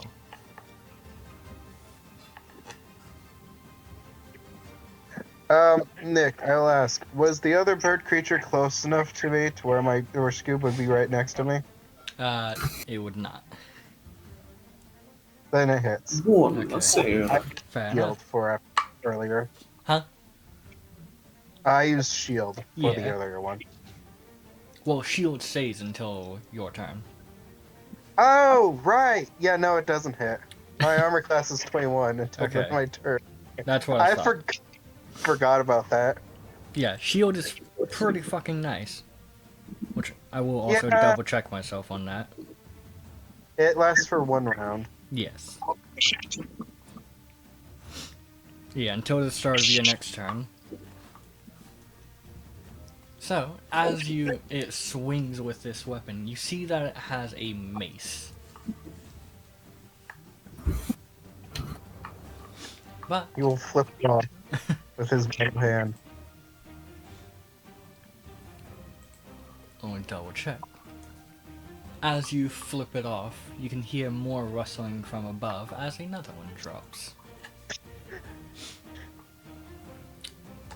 Nick, I'll ask, was the other bird creature close enough to me to where Scoop would be right next to me? It would not. Then it hits. One, Okay. let's see. Fair Shield enough. for earlier. Huh? I used shield for the Yeah. earlier one. Well, shield stays until your turn. Oh, right. Yeah, no, it doesn't hit. My armor class is 21 until Okay. my turn. That's what I I thought. forgot about that. Yeah, shield is pretty fucking nice. Which I will also Yeah. double check myself on that. It lasts for 1 round. Yes. Yeah, until the start of your next turn. So, as it swings with this weapon, you see that it has a mace. But He will flip it off with his bow hand. let me double check. As you flip it off, you can hear more rustling from above as another one drops.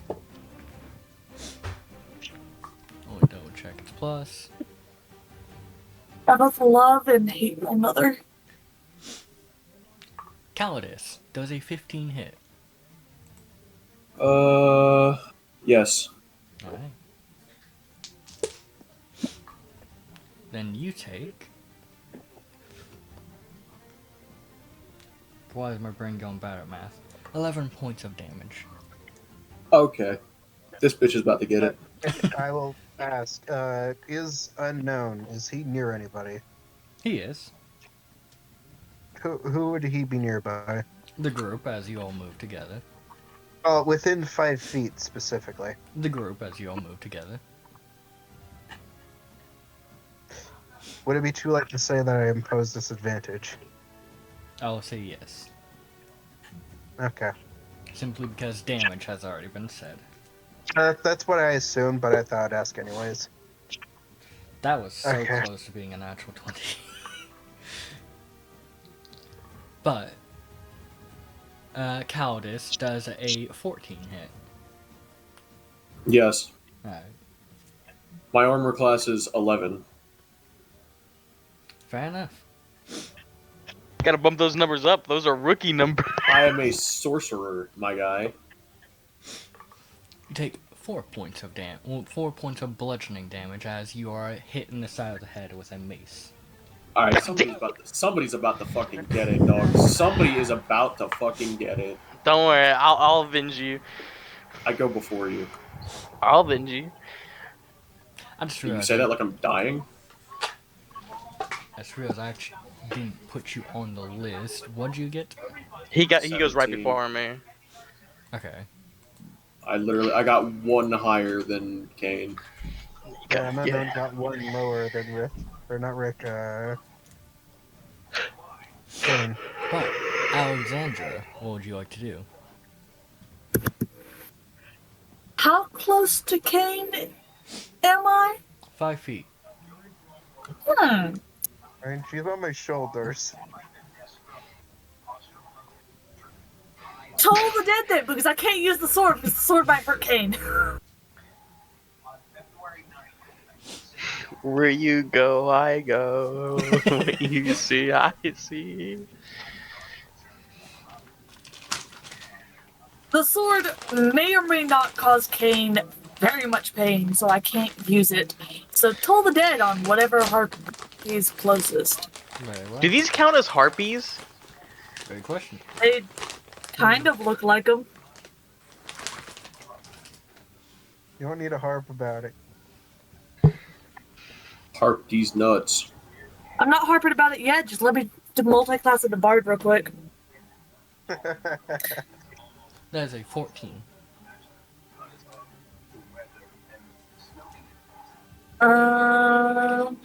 Let me double check its plus. I both love and hate my mother. Calidus does a 15 hit. Yes. Alright. Then you take. Why is my brain going bad at math? 11 points of damage. Okay. This bitch is about to get it. I will ask, is unknown, is he near anybody? He is. Who would he be nearby? The group as you all move together. Oh, within 5 feet specifically. The group as you all move together. Would it be too late to say that I impose disadvantage? I'll say yes. Okay. Simply because damage has already been said. That's what I assumed, but I thought I'd ask anyways. That was so Okay. close to being a natural 20. But, Calidus does a 14 hit. Yes. Alright, My armor class is 11. fair enough. Gotta bump those numbers up. Those are rookie numbers. I am a sorcerer, my guy. You take 4 points of 4 points of bludgeoning damage as you are hit in the side of the head with a mace. Alright, somebody's about to fucking get it, dog. Somebody is about to fucking get it. Don't worry, I'll avenge you. I go before you. I'll avenge you. I just You realized, say that like I'm dying? I actually didn't put you on the list. What'd you get? He goes right 17. before me. Okay. I got 1 higher than Kane. Yeah, and then I got 1 lower than Rick. Or not Rick, Kane. But, Alexandra, what would you like to do? How close to Kane am I? 5 feet. Hmm. I mean, she's on my shoulders. Toll the dead then, because I can't use the sword because the sword might hurt Kane. Where you go, I go. What you see, I see. The sword may or may not cause Kane very much pain, so I can't use it. So toll the dead on whatever heart is closest. Very well. Do these count as harpies? Good question. They kind of look like them. You don't need a harp about it. Harp these nuts. I'm not harping about it yet. Just let me do multi-class into Bard real quick. That is a 14. Um.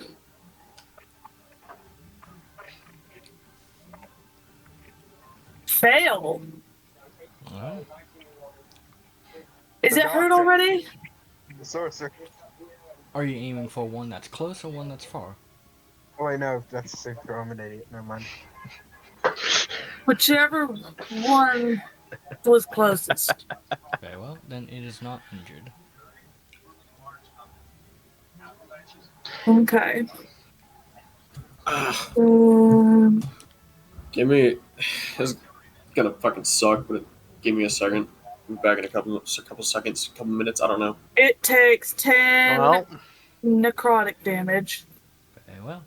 Fail. Alright. Is The it hurt doctor. already? The sorcerer. Are you aiming for one that's close or one that's far? Oh, wait, no, that's the same throw. I'm an idiot. Never mind. Whichever one was closest. Very well, then it is not injured. Okay. Ah, Um, give me. It's gonna fucking suck, but give me a second. I'll be back in a couple seconds, couple minutes. I don't know. it takes 10 Well, necrotic damage. Very well.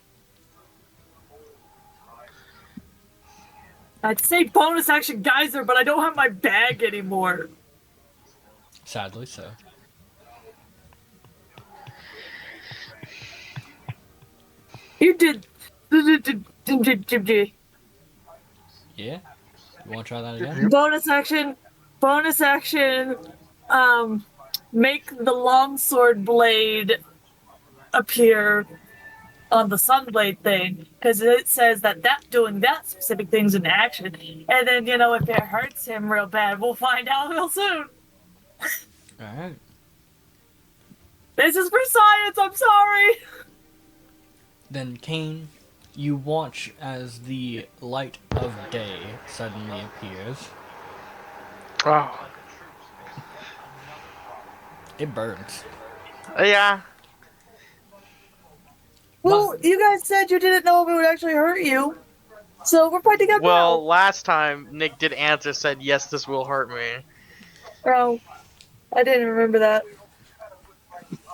I'd say bonus action geyser, but I don't have my bag anymore. Sadly so. You did. Yeah? You want to try that again? Bonus action, make the longsword blade appear on the sunblade thing, because it says that doing that specific thing's an action. And then, if it hurts him real bad, we'll find out real soon. Alright. This is for science, I'm sorry. Then, Kane, you watch as the light of day suddenly appears. oh, It burns. yeah. Well, you guys said you didn't know if it would actually hurt you. So we're fighting up Well, last time Nick did answer, said yes, this will hurt me. now. Oh, I didn't remember that.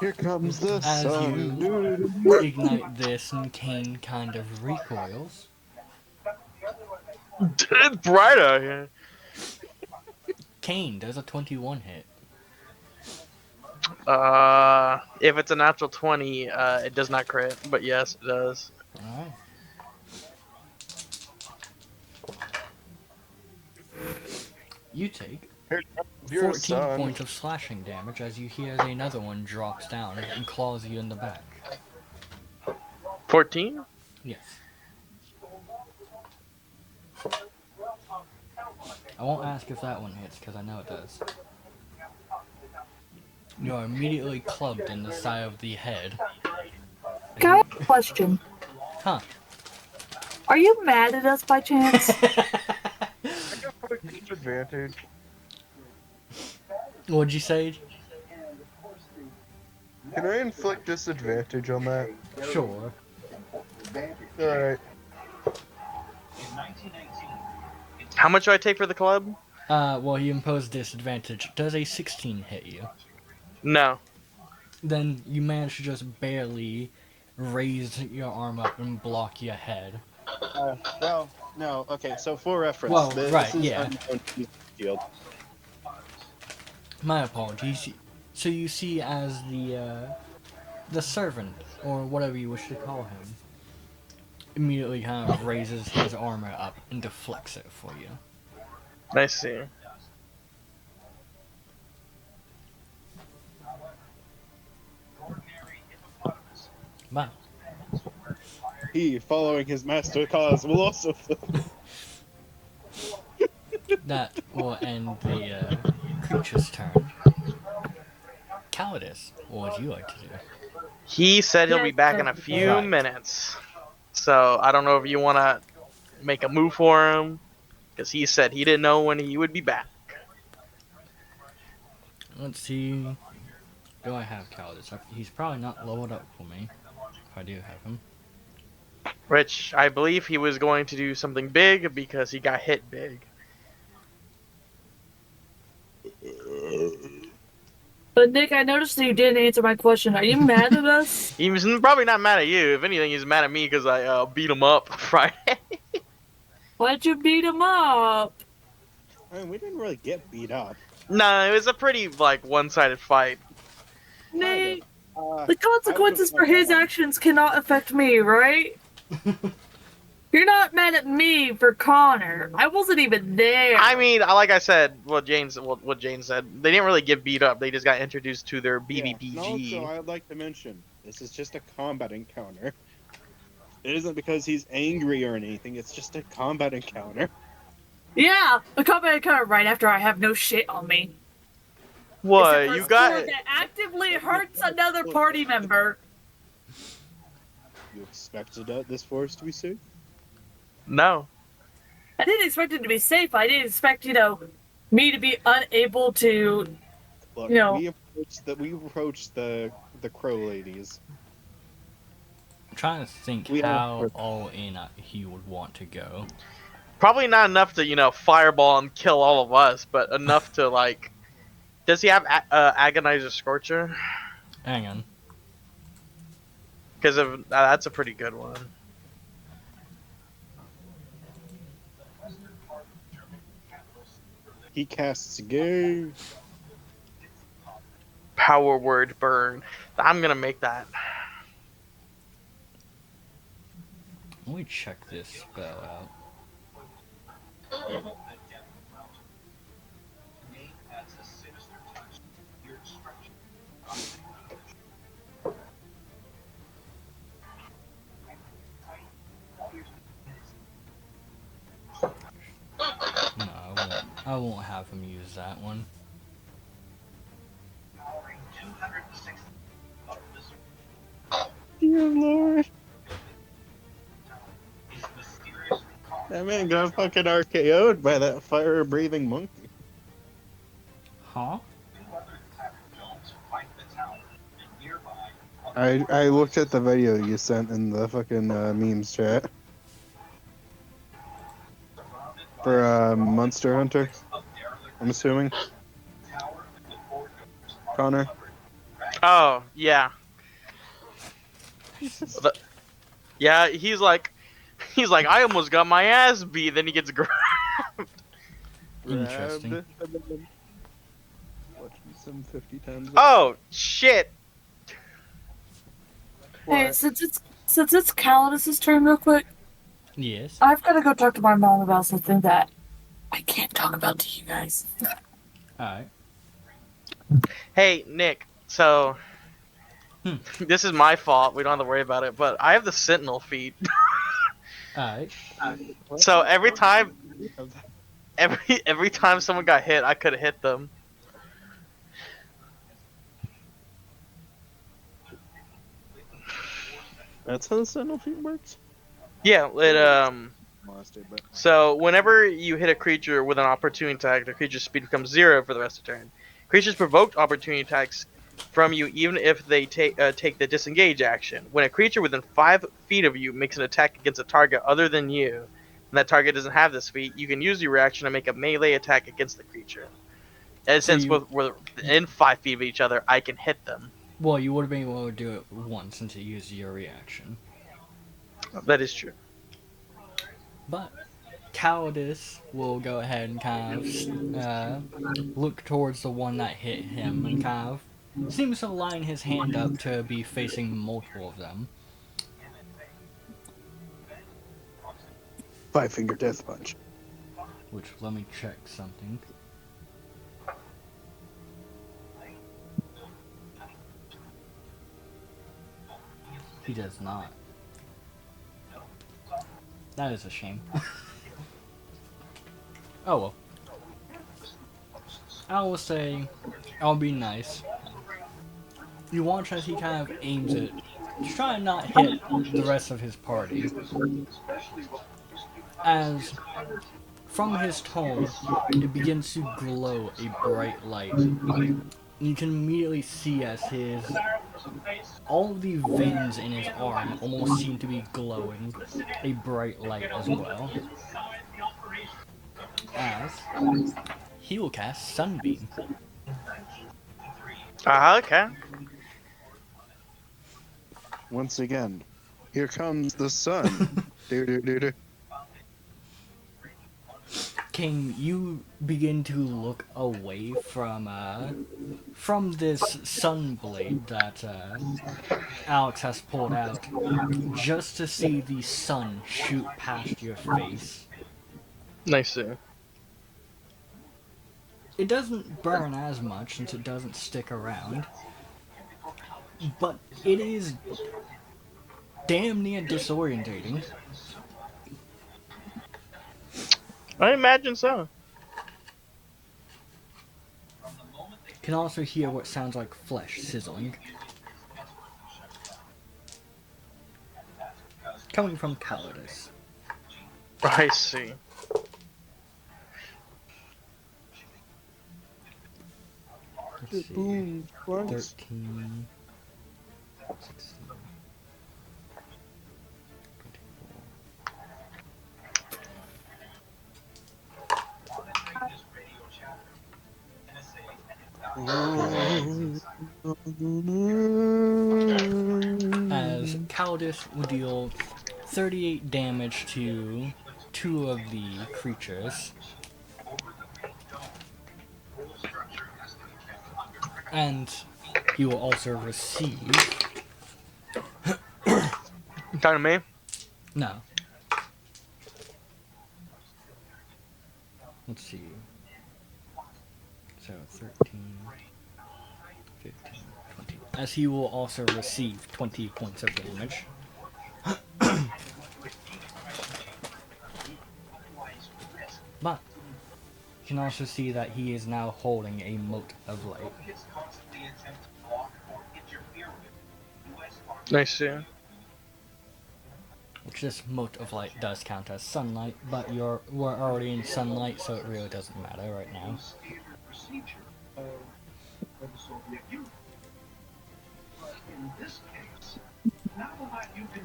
Here comes the As sun. you ignite this and Kane kind of recoils. It's bright out here. Kane does a 21 hit. If it's a natural 20, it does not crit, but yes, it does. Alright. You take Here comes your 14 son. points of slashing damage as you hear as another one drops down and claws you in the back. 14? Yes. I won't ask if that one hits because I know it does. You are immediately clubbed in the side of the head. Can I have a question? Huh. Are you mad at us by chance? Disadvantage. What'd you say? Can I inflict disadvantage on that? Sure. Alright. How much do I take for the club? Well, he imposed disadvantage. Does a 16 hit you? No. Then you manage to just barely raise your arm up and block your head. Well, no. Okay, so for reference, Well, this right, is yeah. unknown to the field. My apologies. So you see as the servant, or whatever you wish to call him, immediately kind of raises his armor up and deflects it for you. I see. Wow. He, following his master cause, will also. That will end the creature's turn. Cowardice, what would you like to do? He said he'll be back in a few Right. minutes. So I don't know if you want to make a move for him, because he said he didn't know when he would be back. Let's see. Do I have cowardice? He's probably not leveled up for me. If I do have him. Which I believe he was going to do something big because he got hit big. But Nick, I noticed that you didn't answer my question. Are you mad at us? He was probably not mad at you. If anything, he's mad at me because I beat him up Friday. Why'd you beat him up? I mean, we didn't really get beat up. No, it was a pretty one-sided fight. Nick, Uh, the consequences for his actions cannot affect me, right? You're not mad at me for Connor. I wasn't even there. I mean, like I said, what Jane said, they didn't really get beat up. They just got introduced to their yeah. BBPG. And also, I'd like to mention This is just a combat encounter. It isn't because he's angry or anything. It's just a combat encounter. Yeah, a combat encounter right after I have no shit on me. What? Except for You a got sword that actively hurts another party member. You expected this forest to be safe? no. I didn't expect it to be safe. I didn't expect, me to be unable to. Look, You know- we approached the crow ladies. I'm trying to think We how are- all in he would want to go. Probably not enough to, fireball and kill all of us, but enough to, like... Does he have Agonizer Scorcher? Hang on. Because that's a pretty good one. He casts gay. Power word burn. I'm gonna make that. Let me check this spell out. No, I won't have him use that one. Dear Lord. That man got fucking RKO'd by that fire-breathing monkey. Huh? I looked at the video you sent in the fucking memes chat. For Monster Hunter, I'm assuming. Connor? Oh, yeah. Yeah, he's like, I almost got my ass beat. Then he gets grabbed. Interesting. Grabbed and then watched some 50 times. Oh shit! Hey, since it's Calidus's turn, real quick, Yes. I've got to go talk to my mom about something that I can't talk about to you guys. Alright. Hey Nick, so this is my fault. We don't have to worry about it. But I have the Sentinel feat. Alright. So every time someone got hit, I could have hit them. That's how the Sentinel feat works? Yeah, it Lost it, but So whenever you hit a creature with an opportunity attack, the creature's speed becomes 0 for the rest of the turn. Creatures provoked opportunity attacks from you even if they take the disengage action. When a creature within 5 feet of you makes an attack against a target other than you, and that target doesn't have this feat, you can use your reaction to make a melee attack against the creature. And So since you- we're in 5 feet of each other, I can hit them. Well, you would have been able to do it once since you used your reaction. That is true. But Calidus will go ahead and kind of look towards the one that hit him and kind of seems to line his hand up to be facing multiple of them. 5-finger death punch. Which, let me check something. He does not. That is a shame. Oh well. I will say, I'll be nice. You watch as he kind of aims it, try and not hit the rest of his party. As from his tone, it begins to glow a bright light. You can immediately see as all of the veins in his arm almost seem to be glowing a bright light as well. As he will cast Sunbeam. Okay. Once again, here comes the sun. Do. King, you begin to look away from this sunblade that Alex has pulled out, just to see the sun shoot past your face. Nice sir. It doesn't burn as much since it doesn't stick around, but it is damn near disorientating. I imagine so. You can also hear what sounds like flesh sizzling. Coming from cowardice. I see. Let's see. Boom. What? 13. 16. 24. As Cowardice will deal 38 damage to 2 of the creatures. And he will also receive... You talking to me? No. Let's see. So 13, 15, 20. As he will also receive 20 points of damage. But you can also see that he is now holding a mote of light. Nice, yeah. Which this mote of light does count as sunlight, but we're already in sunlight, so it really doesn't matter right now.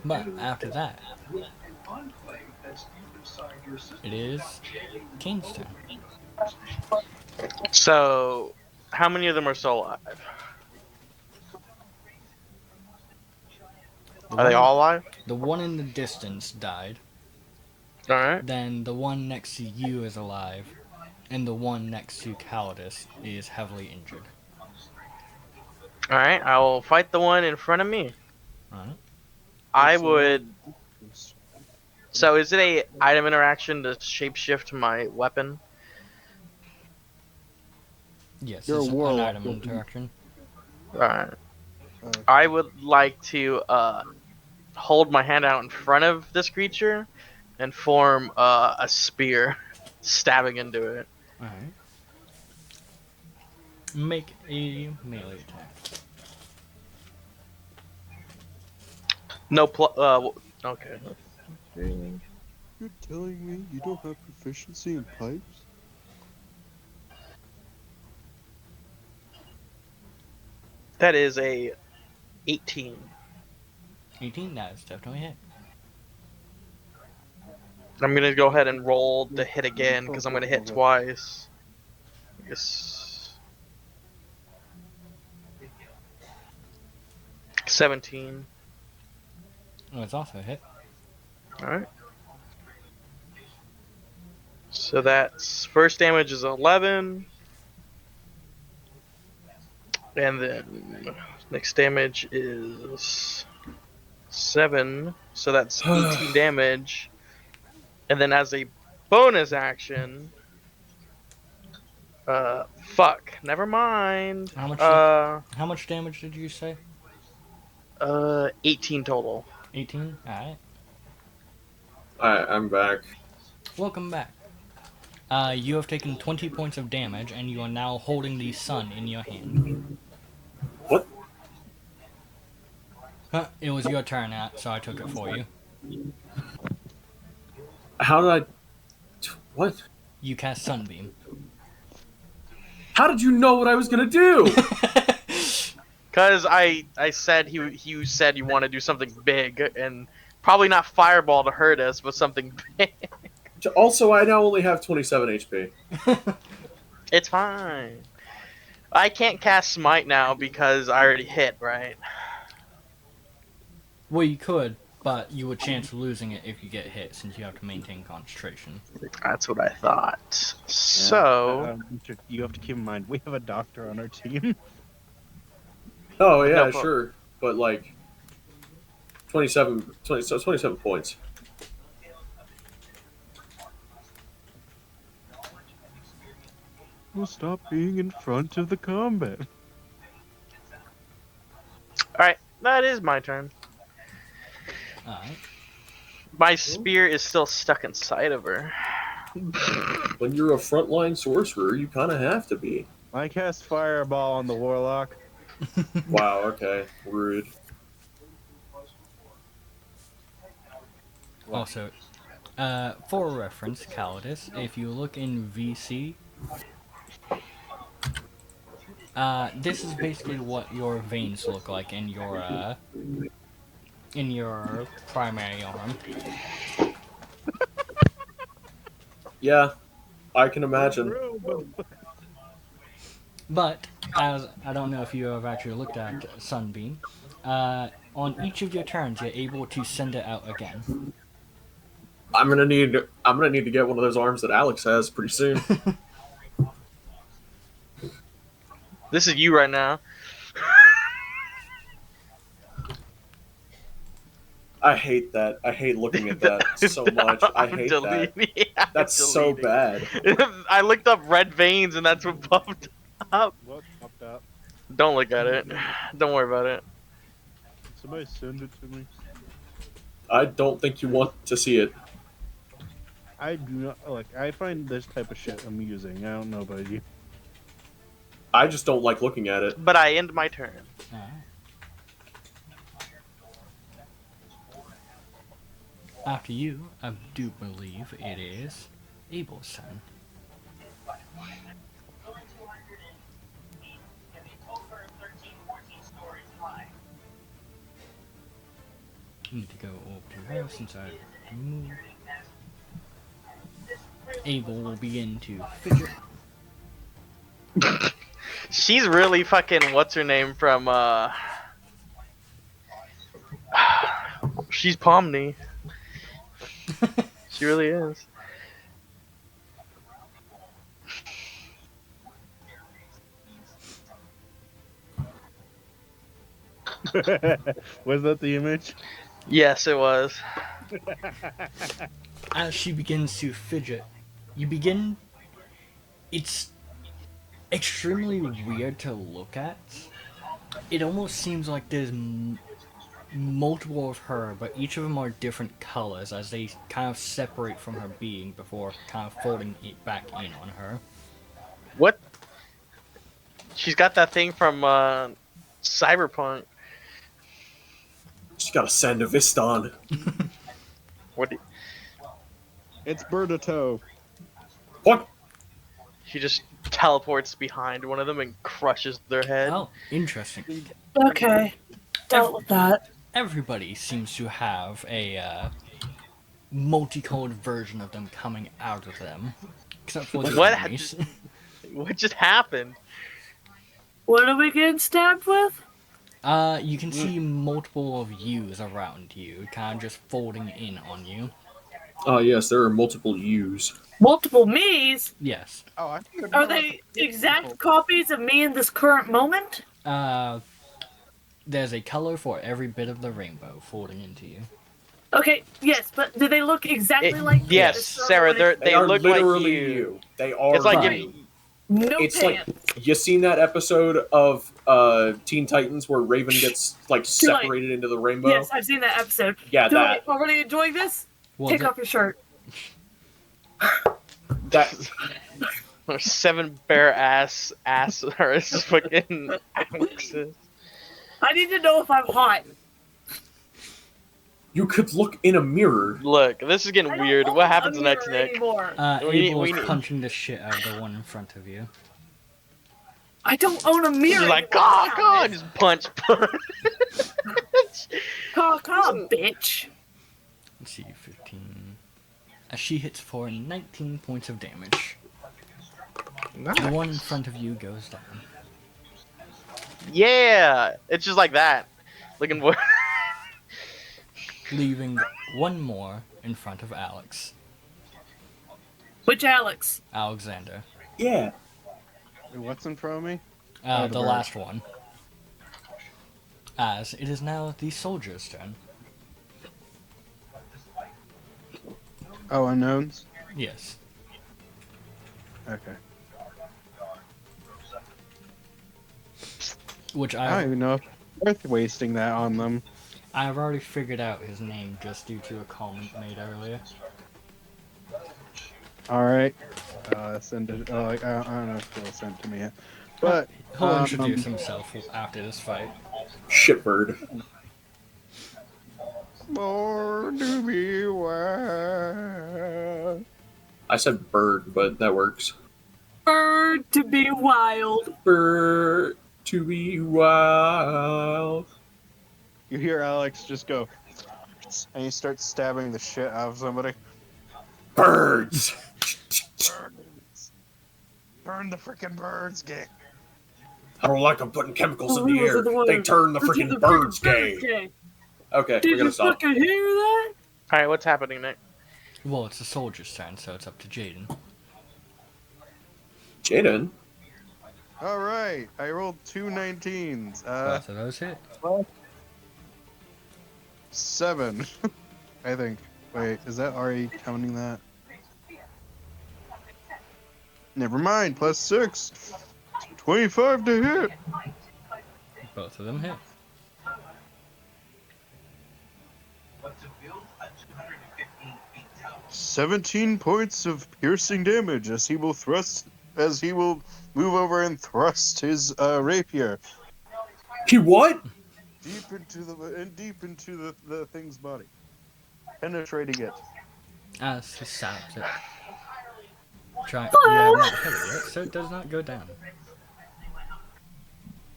But after that, it is Kane's turn. So, how many of them are still alive? Are they all alive? The one in the distance died. Alright. Then the one next to you is alive. And the one next to Cowardice is heavily injured. Alright, I will fight the one in front of me. Alright. I would... So is it a item interaction to shapeshift my weapon? Yes, You're it's a an warlock, item don't you? interaction. Alright. Okay. I would like to hold my hand out in front of this creature and form a spear stabbing into it. Alright. Make a melee attack. No okay. You're telling me you don't have proficiency in pipes? That is a 18. 18? That is definitely a hit. I'm gonna go ahead and roll the hit again because I'm gonna hit twice. I guess 17. Oh, it's also a hit. Alright. So that's first damage is 11. And then next damage is 7. So that's 18 damage. And then as a bonus action, fuck, never mind. How much damage did you say? 18 total. 18? Alright. Alright, I'm back. Welcome back. You have taken 20 points of damage, and you are now holding the sun in your hand. What? Huh, it was your turn, so I took it for you. How did I... What? You cast Sunbeam. How did you know what I was gonna do? Cause I said you said you want to do something big and probably not fireball to hurt us, but something big. Also, I now only have 27 HP. It's fine. I can't cast smite now because I already hit, right? Well, you could, but you would chance losing it if you get hit, since you have to maintain concentration. That's what I thought. So You have to keep in mind, we have a doctor on our team. Oh, yeah, No, but- sure. But, like, 27 points. We'll stop being in front of the combat. Alright, That is my turn. Alright. My spear is still stuck inside of her. When you're a frontline sorcerer, you kind of have to be. I cast Fireball on the Warlock. Wow, okay. Rude. Also, for reference, Calidus, if you look in VC, this is basically what your veins look like in your primary arm. Yeah, I can imagine. But, as I don't know if you have actually looked at Sunbeam, on each of your turns, you're able to send it out again. I'm gonna need to get one of those arms that Alex has pretty soon. This is you right now. I hate that. I hate looking at that so much. I hate that. Yeah, That's so bad. I looked up red veins and that's what popped up. What popped up? Don't look at it. Don't worry about it. Somebody send it to me. I don't think you want to see it. I do not like. I find this type of shit amusing. I don't know about you. I just don't like looking at it. But I end my turn. Alright. After you, I do believe it is Abel's turn. Need to go over to her since I moved. Abel will begin to fidget. She's really fucking what's her name from she's Pomni. She really is. Was that the image? Yes, it was. As she begins to fidget, you begin. It's extremely weird to look at. It almost seems like there's multiple of her, but each of them are different colors as they kind of separate from her being before kind of folding it back in on her. What? She's got that thing from Cyberpunk. She's got a Sandevistan. What? Do It's Bertato. What? she just teleports behind one of them and crushes their head. Oh, interesting. Okay. Dealt with that. Everybody seems to have a multicolored version of them coming out of them. Except for the What? enemies. What just happened? What are we getting stabbed with? You can see multiple of yous around you, kind of just folding in on you. Oh yes, there are multiple U's. Multiple me's? Yes. Oh, I think Are they exact copies of me in this current moment? There's a color for every bit of the rainbow folding into you. Okay, yes, but do they look exactly like me? Yes, Sarah, they are look like literally you. They are. It's like you. No It's chance. like you seen that episode of Teen Titans where Raven gets like separated into the rainbow. Yes, I've seen that episode. Yeah, Do that. I already enjoying this? Well, Take the- off your shirt. That. Seven bare ass or it's fucking Alex's. I need to know if I'm hot. You could look in a mirror. Look, this is getting I don't weird. own What a happens mirror next, Nick? anymore. Abel we is need- punching the shit out of the one in front of you. I don't own a mirror. She's like, anymore. God, God, just punch. Caw, bitch. Let's see, 15. As she hits for 19 points of damage. The one in front of you goes down. Yeah, it's just like that. Looking for. Leaving one more in front of Alex. Which Alex? Alexander. Yeah. What's in front of me? The the bird. last one. As it is now the soldier's turn. Oh, unknowns. Yes. Okay. Which I don't even know. worth wasting that on them. I've already figured out his name just due to a comment made earlier. All right, send it. Oh, I don't know if he'll send it to me yet, but He'll introduce himself after this fight. Shitbird. More to be wild. I said bird, but that works. Bird to be wild. Bird to be wild. You hear Alex just go, and he starts stabbing the shit out of somebody. Birds. Birds. Burn the freaking birds, gay. I don't like them putting chemicals in the Who was air. the one- They turn the freaking birds gay. Okay, Did we're gonna you stop. fucking hear that? All right, what's happening, Nick? Well, it's the soldier's turn, so it's up to Jaden. Jaden. All right, I rolled 2 19s. Both of those hit. 7, I think. Wait, is that already counting that? Never mind. Plus 6, 25 to hit. Both of them hit. feet. 17 points of piercing damage as he will move over and thrust his rapier He what? deep into the thing's body, penetrating it. As he stabs it. You have not hit it yet, so it does not go down.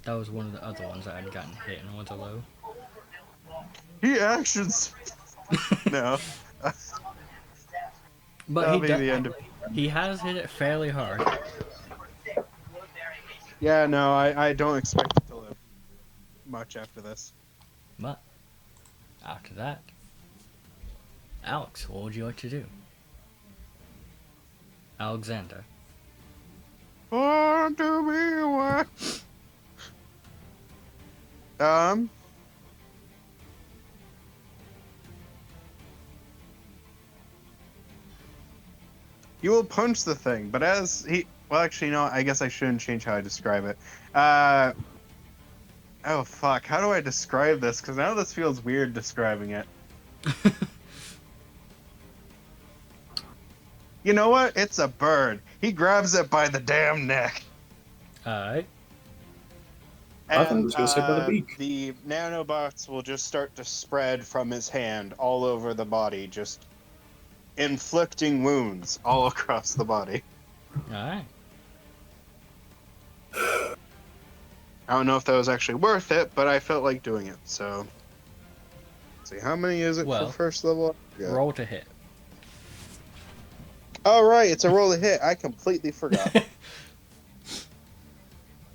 That was one of the other ones that had gotten hit and was a low. He actions. No. But That'll be the end of. he has hit it fairly hard. Yeah, no, I don't expect it to live much after this. But after that, Alex, what would you like to do? Alexander. Oh, to be what? He will punch the thing, but as he... Well, actually, no, I guess I shouldn't change how I describe it. Oh, fuck. How do I describe this? Because now this feels weird describing it. You know what? It's a bird. He grabs it by the damn neck. Alright. I thought he was gonna say by the beak. The nanobots will just start to spread from his hand all over the body, just inflicting wounds all across the body. Alright. I don't know if that was actually worth it, but I felt like doing it, so... Let's see, how many is it Well, for first level? Yeah. Roll to hit. All right, it's a roll to hit. I completely forgot.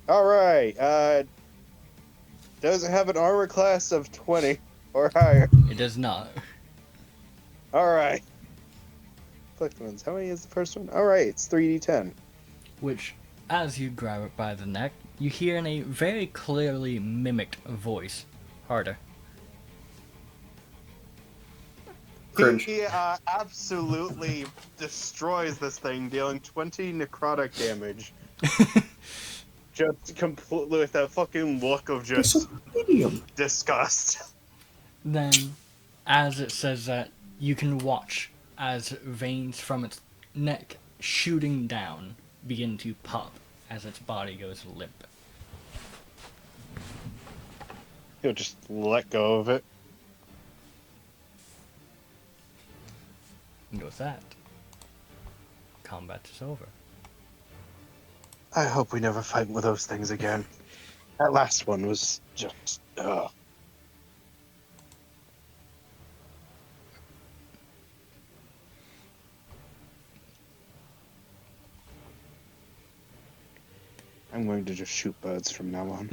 All right. Does it have an armor class of 20 or higher? It does not. All right. Inflict wounds. How many is the first one? All right, it's 3d10. Which, as you grab it by the neck, you hear in a very clearly mimicked voice. Harder. Cringe. He absolutely destroys this thing, dealing 20 necrotic damage. Just completely with that fucking look of It's just a medium. disgust. Then, as it says that, you can watch as veins from its neck shooting down begin to pop as its body goes limp. He'll just let go of it. And with that, combat is over. I hope we never fight with those things again. That last one was just... ugh. I'm going to just shoot birds from now on.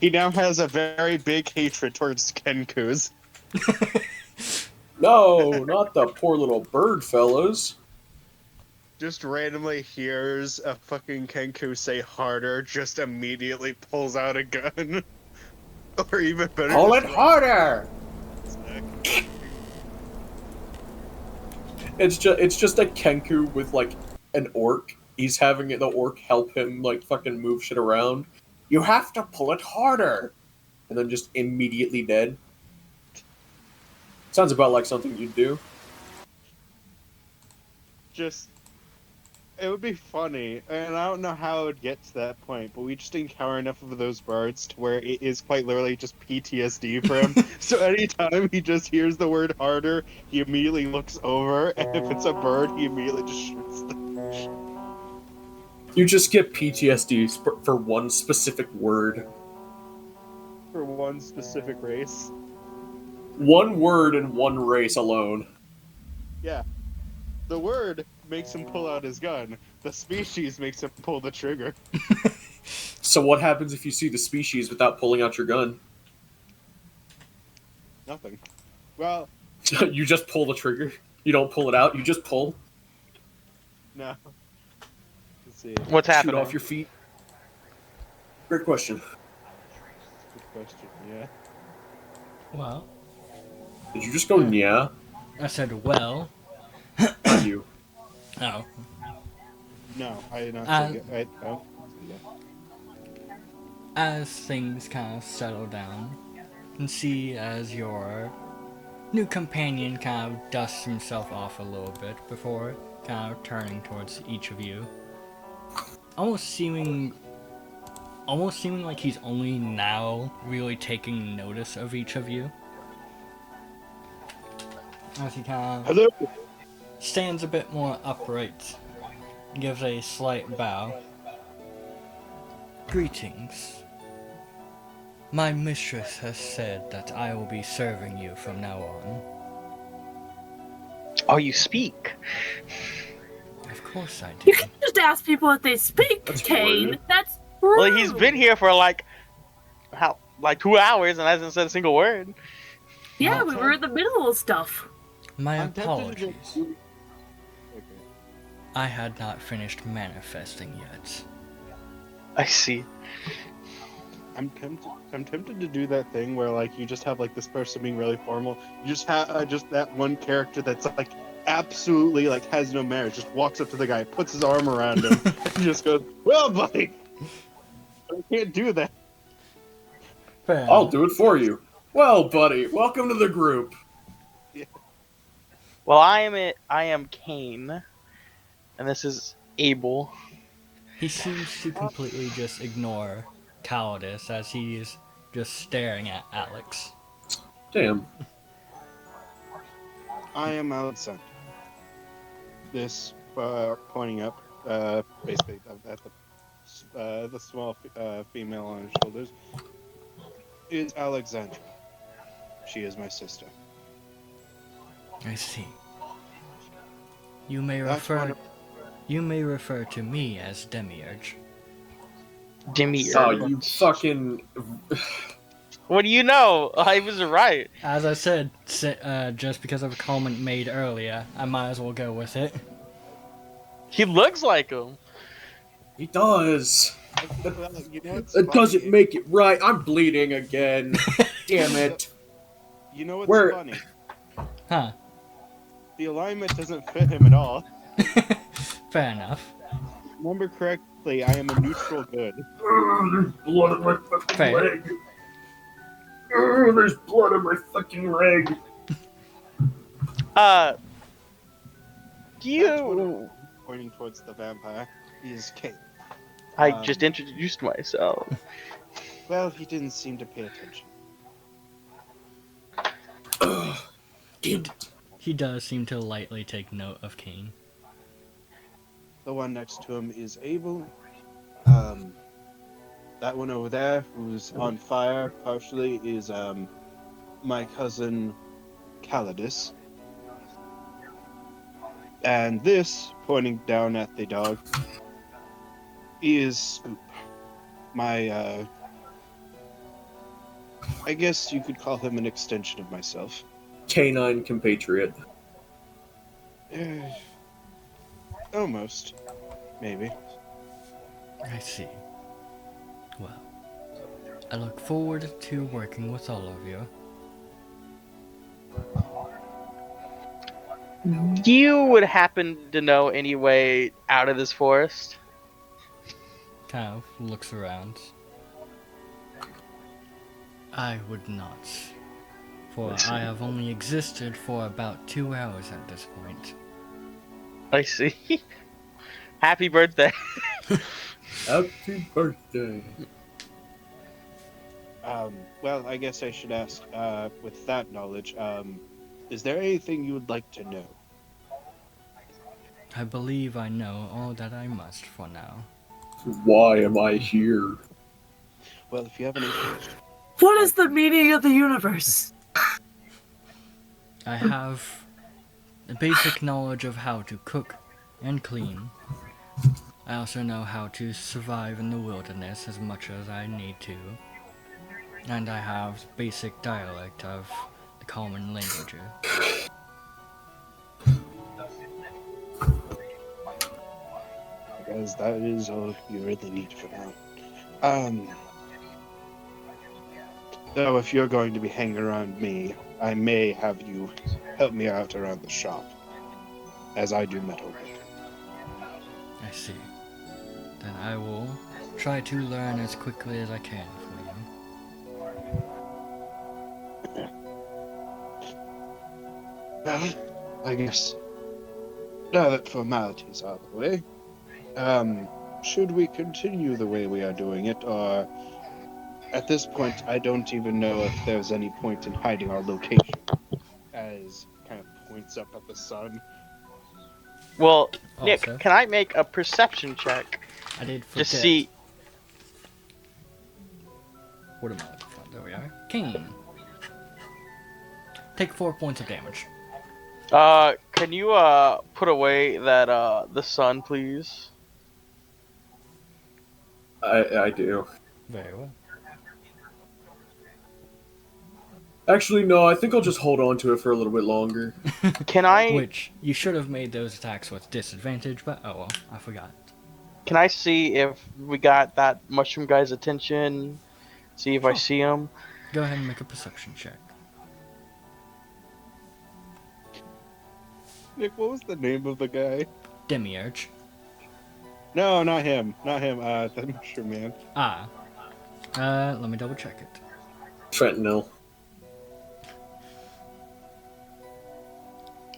He now has a very big hatred towards Kenkus. No, not the poor little bird fellows. Just randomly hears a fucking Kenku say harder, just immediately pulls out a gun. Or even better, Call it just harder. It's just a Kenku with like an orc he's having the orc help him like fucking move shit around. You have to pull it harder, and then just immediately dead. Sounds about like something you'd do. Just, it would be funny, and I don't know how it would get to that point, but we just encounter enough of those birds to where it is quite literally just PTSD for him. So anytime he just hears the word harder, he immediately looks over, and if it's a bird, he immediately just shoots them. You just get PTSD for one specific word. For one specific race. One word and one race alone. Yeah. The word makes him pull out his gun. The species makes him pull the trigger. So what happens if you see the species without pulling out your gun? Nothing. Well, You just pull the trigger. You don't pull it out. You just pull. no. Let's see. What's Shoot happening? off your feet. Great question. Good question. Yeah. Well, Did you just go yeah? I said, well. Not you. Oh. No, I did not Um, say it. Oh. Yeah. As things kind of settle down, you can see as your new companion kind of dusts himself off a little bit before kind of turning towards each of you. Almost seeming like he's only now really taking notice of each of you. As he kind of Hello. stands a bit more upright, gives a slight bow. Greetings. My mistress has said that I will be serving you from now on. Oh, you speak. Of course I You do. can just ask people if they speak, That's Kane. rude. That's rude. Well, he's been here for like 2 hours and hasn't said a single word. Yeah, we were in the middle of stuff. My I'm tempted to apologies. do- Okay. I had not finished manifesting yet. I see. I'm tempted to do that thing where like you just have like this person being really formal. You just have just that one character that's like absolutely like has no manners. Just walks up to the guy, puts his arm around him, and just goes, "Well, buddy, I can't do that." Fair I'll enough. do it for you. Well, buddy, welcome to the group. Well, I am Kane, and this is Abel. He seems to completely just ignore Calidus as he's just staring at Alex. Damn. I am Alexander. This pointing up, basically at the small female on his shoulders, is Alexandra. She is my sister. I see. You may That's refer to me as Demiurge. Demiurge. Oh, you fucking. What do you know? I was right. As I said, just because of a comment made earlier, I might as well go with it. He looks like him. He does. Well, you know what's It doesn't funny? make it right. I'm bleeding again. Damn it. You know what's Where- funny? Huh. The alignment doesn't fit him at all. Fair enough. Remember correctly, I am a neutral good. There's blood on my fucking Fair. leg. There's blood on my fucking leg. You. Pointing towards the vampire is Kate. I Um, just introduced myself. Well, he didn't seem to pay attention. Ugh. Damn it. He does seem to lightly take note of Kane. The one next to him is Abel. That one over there, who's on fire partially, is my cousin Calidus. And this, pointing down at the dog, is Scoop. My, I guess you could call him an extension of myself. Canine compatriot. Almost. Maybe. I see. Well, I look forward to working with all of you. You would happen to know any way out of this forest? Kind of looks around. I would not. For I have only existed for about 2 hours at this point. I see. Happy birthday. Happy birthday. Well, I guess I should ask, with that knowledge, is there anything you would like to know? I believe I know all that I must for now. Why am I here? Well, if you have any questions. What is the meaning of the universe? I have the basic knowledge of how to cook and clean. I also know how to survive in the wilderness as much as I need to. And I have basic dialect of the common languages. Because that is all you really need for now. Though if you're going to be hanging around me, I may have you help me out around the shop, as I do metalwork. I see. Then I will try to learn as quickly as I can for you. Well, I guess now that formalities are out of the way, should we continue the way we are doing it, or at this point I don't even know if there's any point in hiding our location, as kind of points up at the sun. Well, Nick, Also, can I make a perception check? I did forget. Just see. What am I looking for? There we are. Kane. Take 4 points of damage. Can you put away that the sun, please? I do. Very well. Actually, no, I think I'll just hold on to it for a little bit longer. Can I Which, you should have made those attacks with disadvantage, but oh well, I forgot. can I see if we got that mushroom guy's attention? See if I see him. Go ahead and make a perception check. Nick, what was the name of the guy? Demiurge. No, not him. Not him. The mushroom man. Ah. Let me double check it. Fentanyl.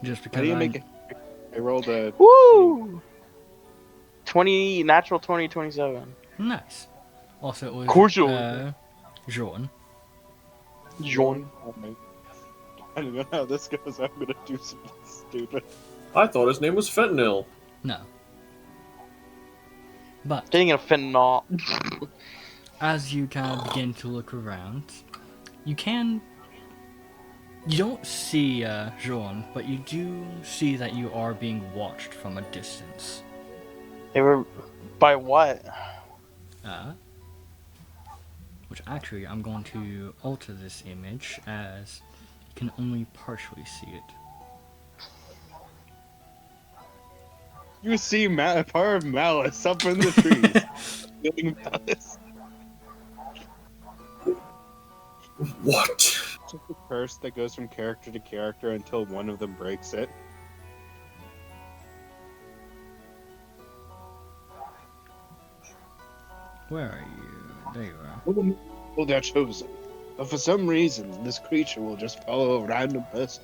Just How because do you I make it? I rolled a. Woo! 20 natural 27. Nice. Also, it was Cordial. Jean. John. I don't know how this goes. I'm gonna do something stupid. I thought his name was Fentanyl. No. But Getting a fentanyl. as you kind of begin to look around, you don't see Jean, but you do see that you are being watched from a distance. They were by what? Which actually I'm going to alter this image as you can only partially see it. You see part of Malice up in the trees. Feeling Malice. What? It's like a curse that goes from character to character until one of them breaks it. Where are you? There you are. Well, they're chosen. But for some reason, this creature will just follow a random person.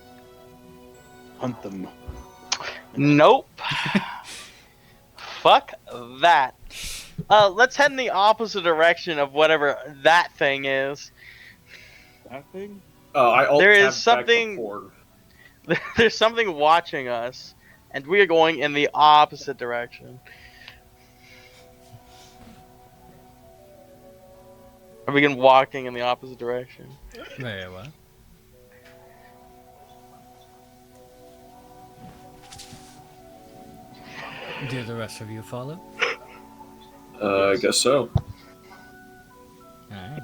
Hunt them. Nope. Fuck that. Let's head in the opposite direction of whatever that thing is. That thing? I alt There is tabbed back something- before. There's something watching us, and we are going in the opposite direction. I begin walking in the opposite direction. Very well. Do the rest of you follow? I guess so. Alright.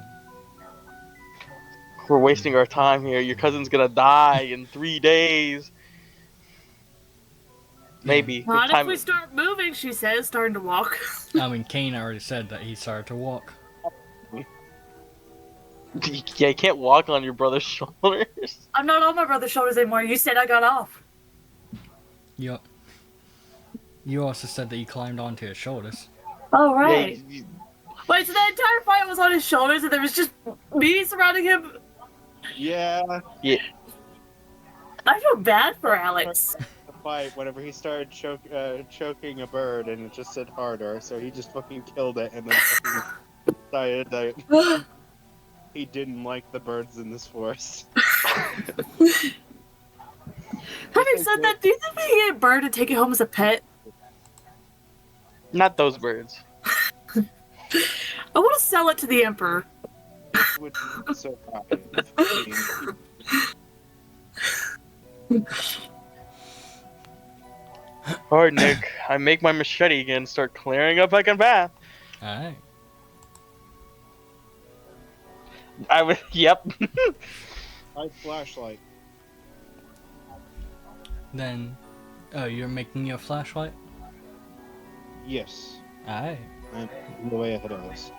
We're wasting our time here. Your cousin's gonna die in 3 days. Maybe. Not Time- if we start moving, she says, starting to walk. I mean, Kane already said that he started to walk. Yeah, you can't walk on your brother's shoulders. I'm not on my brother's shoulders anymore. You said I got off. Yup. You also said that you climbed onto his shoulders. Oh, Yeah, right. Wait, so the entire fight was on his shoulders and there was just me surrounding him? Yeah, I feel bad for Alex. the fight whenever he started choking a bird and it just said harder, so he just fucking killed it and then fucking decided that he didn't like the birds in this forest. Having said that, do you think we can get a bird and take it home as a pet? not those birds. I want to sell it to the Emperor. Would be so happy. I mean, Alright, Nick. I make my machete again, start clearing up like a path. Alright. I would. Yep. my flashlight. Then, oh, you're making your flashlight? Yes, Alright. I'm the way ahead of us.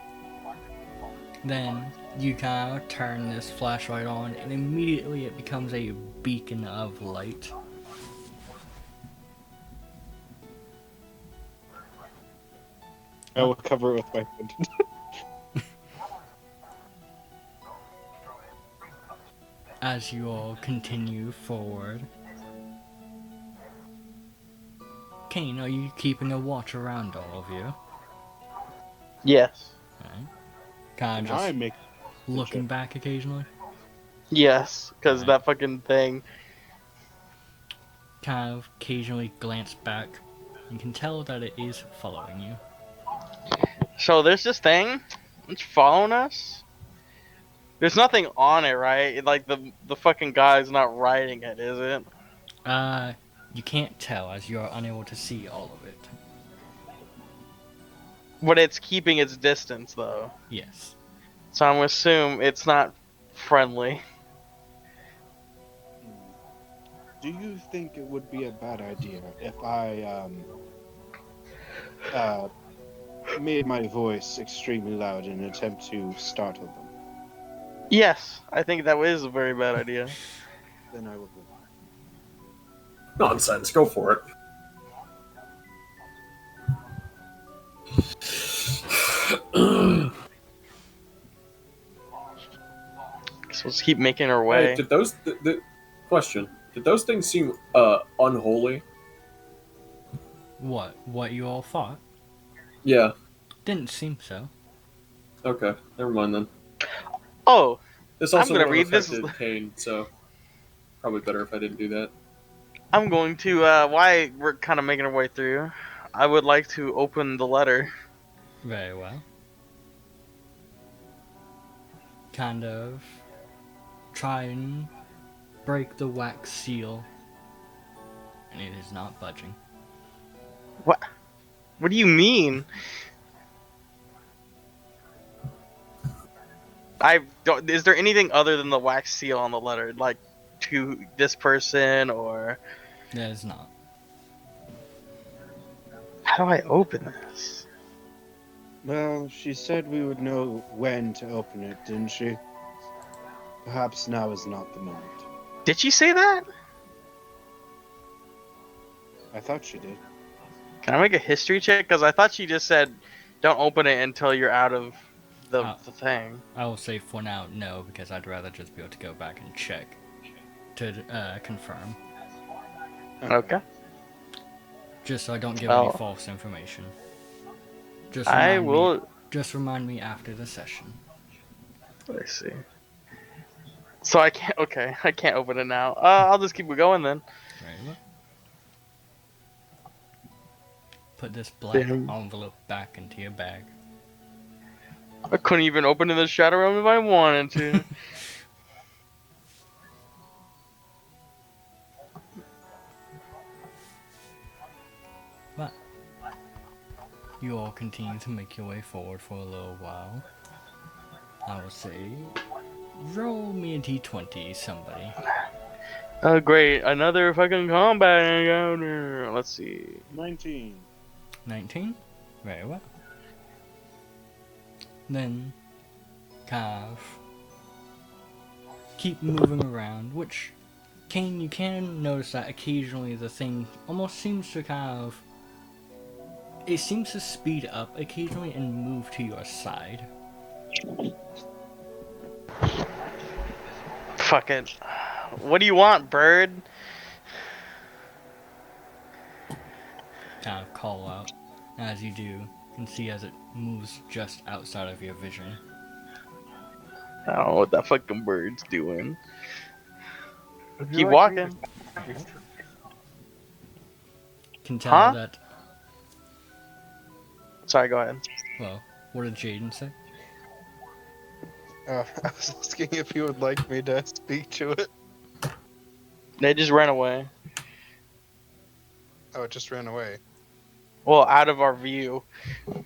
Then you kind of turn this flashlight on, and immediately it becomes a beacon of light. I will cover it with my hood. As you all continue forward. Kane, are you keeping a watch around all of you? Yes. Right. Kind And of I just make looking back occasionally. Yes, because Right. that fucking thing. Kind of occasionally glance back. You can tell that it is following you. So there's this thing. It's following us. There's nothing on it, right? Like the fucking guy's not riding it, is it? You can't tell as you are unable to see all of it. But it's keeping its distance though. Yes. So I'm gonna assume it's not friendly. Do you think it would be a bad idea if I made my voice extremely loud in an attempt to startle them? Yes, I think that is a very bad idea. Then I will go. Nonsense. Go for it. So let's keep making our Hey, way. did those the question? Did those things seem unholy? What you all thought? Yeah. Didn't seem so. Okay. Never mind then. Oh, This I'm also gonna would have read this- affected Kane, so probably better if I didn't do that. I'm going to. Why we're kind of making our way through. I would like to open the letter. Very well. Kind of try and break the wax seal, and it is not budging. What do you mean? I don't. Is there anything other than the wax seal on the letter, like to this person, or That is not. how do I open this? Well, she said we would know when to open it, didn't she? Perhaps now is not the moment. Did she say that? I thought she did. Can I make a history check? Because I thought she just said, "Don't open it until you're out of the thing." I will say for now no, because I'd rather just be able to go back and check to confirm, Okay. just so I don't give Oh. any false information. Just I remind me- will. Just remind me after the session. Let's see. So I can't. Okay, I can't open it now. I'll just keep it going then. Very well. Put this black Damn. envelope back into your bag. I couldn't even open in the shadow realm if I wanted to. But you all continue to make your way forward for a little while. I will say, roll me a d20, somebody. Oh great, another fucking combat encounter. Let's see. 19. 19? Very well. Then, kind of keep moving around, which Kane, you can notice that occasionally the thing almost seems to kind of... It seems to speed up occasionally and move to your side. Fuck it. What do you want, bird? Kind of call out. As you do, you can see as it moves just outside of your vision. I don't know what that fucking bird's doing. Would you Keep like me walking. Can tell Huh? that... Sorry, go ahead. Well, what did Jaden say? I was asking if you would like me to speak to it. They just ran away. Oh, it just ran away. Well, out of our view. Oh,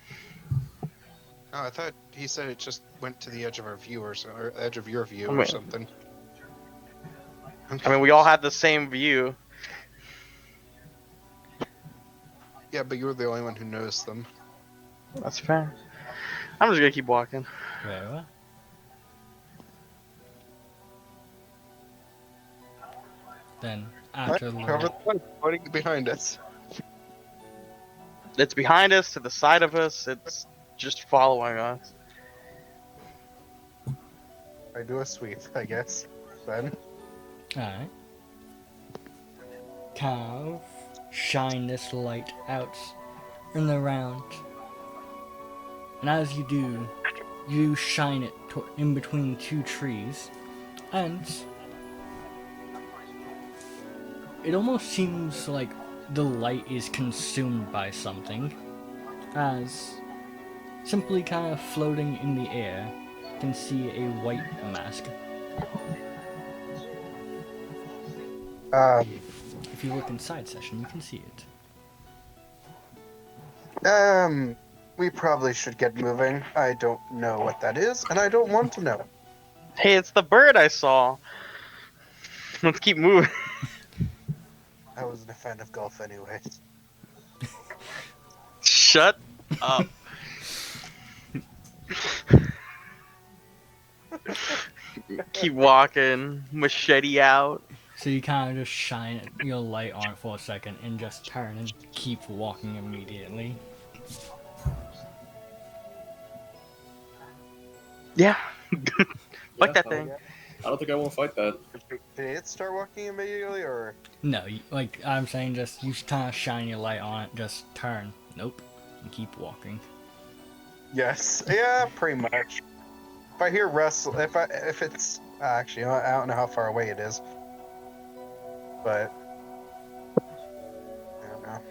I thought he said it just went to the edge of our view or edge of your view I or mean- something. I mean, we all had the same view. Yeah, but you were the only one who noticed them. That's fair. I'm just gonna keep walking. Very well. Then, after a Cover little... the light, pointing behind us. It's behind us, to the side of us. It's just following us. I do a sweep, I guess. Then. Alright. Kind of shine this light out in the round. And as you do, you shine it in between two trees. And it almost seems like the light is consumed by something. As simply kind of floating in the air, you can see a white mask. If you look inside session, you can see it. We probably should get moving. I don't know what that is, and I don't want to know. Hey, it's the bird I saw. Let's keep moving. I wasn't a fan of golf anyway. Shut up. Keep walking. Machete out. So you kind of just shine your light on it for a second and just turn and keep walking immediately. Yeah. Fuck Yeah, that thing. I don't think I want to fight that. Did it start walking immediately, or? No, like I'm saying, just you kind of shine your light on it, just turn. Nope. And keep walking. Yes. Yeah, pretty much. If I hear rustle, if it's actually, I don't know how far away it is, but I don't know.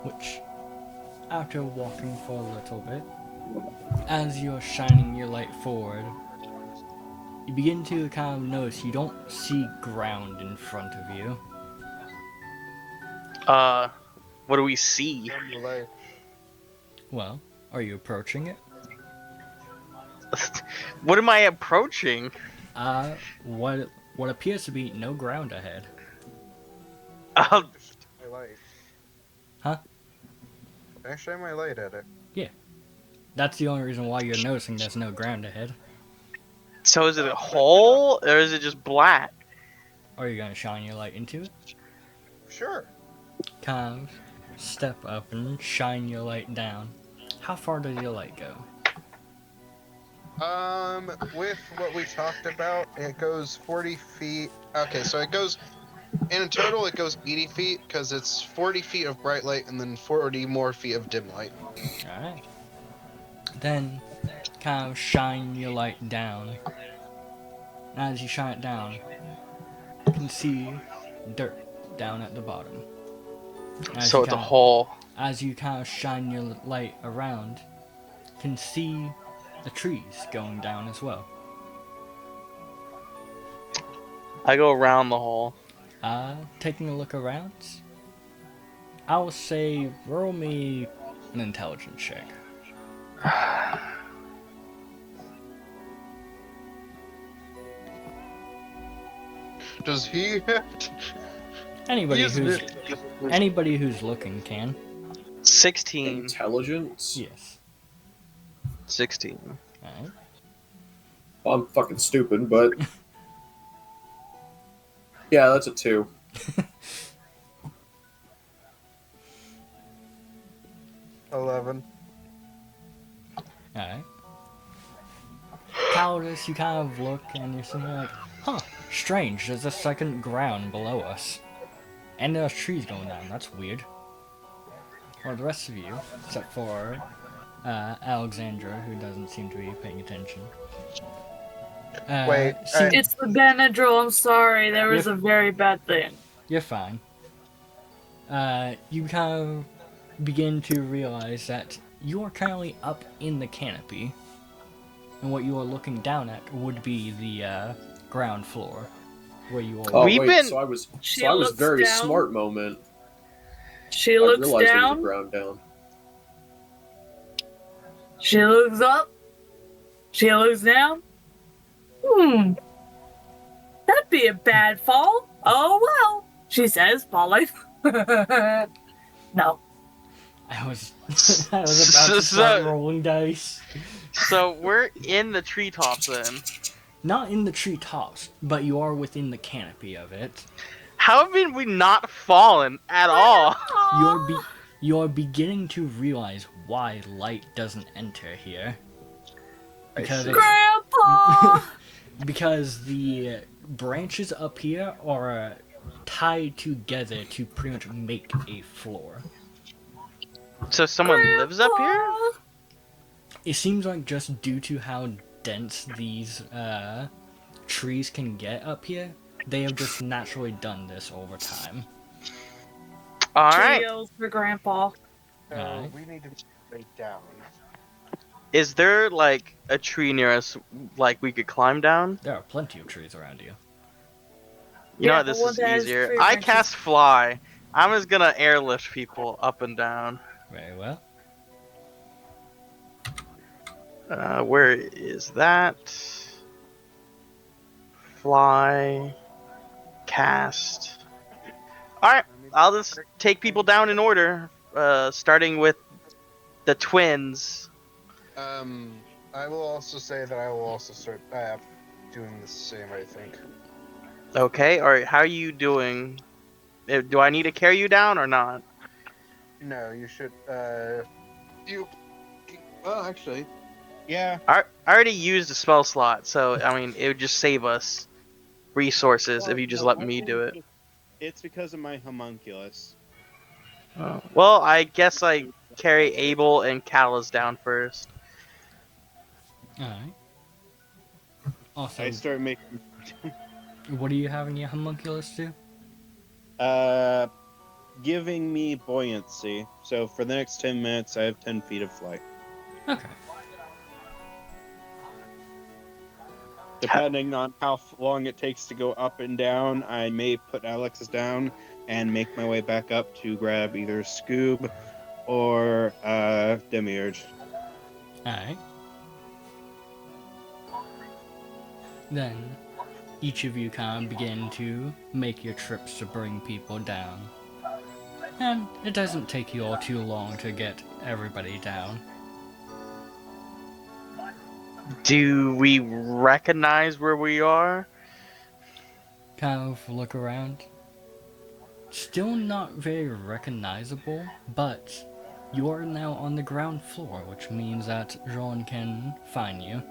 Which, after walking for a little bit, as you're shining your light forward, you begin to kind of notice you don't see ground in front of you. What do we see? Well, are you approaching it? What am I approaching? What appears to be no ground ahead. My light. Huh? Can I shine my light at it? That's the only reason why you're noticing there's no ground ahead. So is it a hole or is it just black? Are you gonna shine your light into it? Sure. Kind of step up and shine your light down. How far does your light go? With what we talked about, it goes 40 feet. Okay, so it goes, in total, it goes 80 feet, because it's 40 feet of bright light and then 40 more feet of dim light. Alright. Then, kind of shine your light down. And as you shine it down, you can see dirt down at the bottom. As So you it's a kinda- hole. As you kind of shine your light around, you can see the trees going down as well. I go around the hole. Taking a look around, I will say roll me an intelligence check. Does he have to? Anybody who's looking can. 16. Intelligence? Yes. 16. Alright. Well, I'm fucking stupid, but yeah, that's a 2. $11. Alright. Calidus, you kind of look and you're sitting there like, huh, strange, there's a second ground below us. And there's trees going down, that's weird. Well, the rest of you, except for Alexandra, who doesn't seem to be paying attention. Wait, see, It's the Benadryl. I'm sorry. There was a very bad thing. you're fine. You kind of begin to realize that you are currently up in the canopy, and what you are looking down at would be the ground floor, where you are. Oh We've wait, been- so I was She looks very down. smart moment. She I looks realized there was a down. ground down. She looks up. She looks down. That'd be a bad fall. Oh well, she says, falling. No. I was about to start rolling dice. So we're in the treetops then. Not in the treetops, but you are within the canopy of it. How have we not fallen at all? You're beginning to realize why light doesn't enter here. Because of, Grandpa. because the branches up here are tied together to pretty much make a floor. So someone lives up here? It seems like just due to how dense these trees can get up here, they have just naturally done this over time. All right. Cheerios for Grandpa. So Alright. we need to break down. Is there like a tree near us, like we could climb down? There are plenty of trees around you. You know Yeah, what? the This one is that has easier. tree I branches. cast fly. I'm just gonna airlift people up and down. Very well. Where is that? Fly. Cast. Alright, I'll just take people down in order. Starting with the twins. I will also say that I will also start doing the same, I think. Okay, alright, how are you doing? Do I need to carry you down or not? No, you should, You. Well, actually, yeah. I already used a spell slot, so I mean, it would just save us resources if you just let me do it. It's because of my homunculus. Well, I guess I carry Abel and Callus down first. Alright. Also, I start making. what are you having your homunculus do? Giving me buoyancy. So for the next 10 minutes, I have 10 feet of flight. Okay. Depending on how long it takes to go up and down, I may put Alexis down and make my way back up to grab either Scoob or Demiurge. Alright. Then, each of you kind of begin to make your trips to bring people down. And it doesn't take you all too long to get everybody down. Do we recognize where we are? Kind of look around. Still not very recognizable, but you are now on the ground floor, which means that Jean can find you.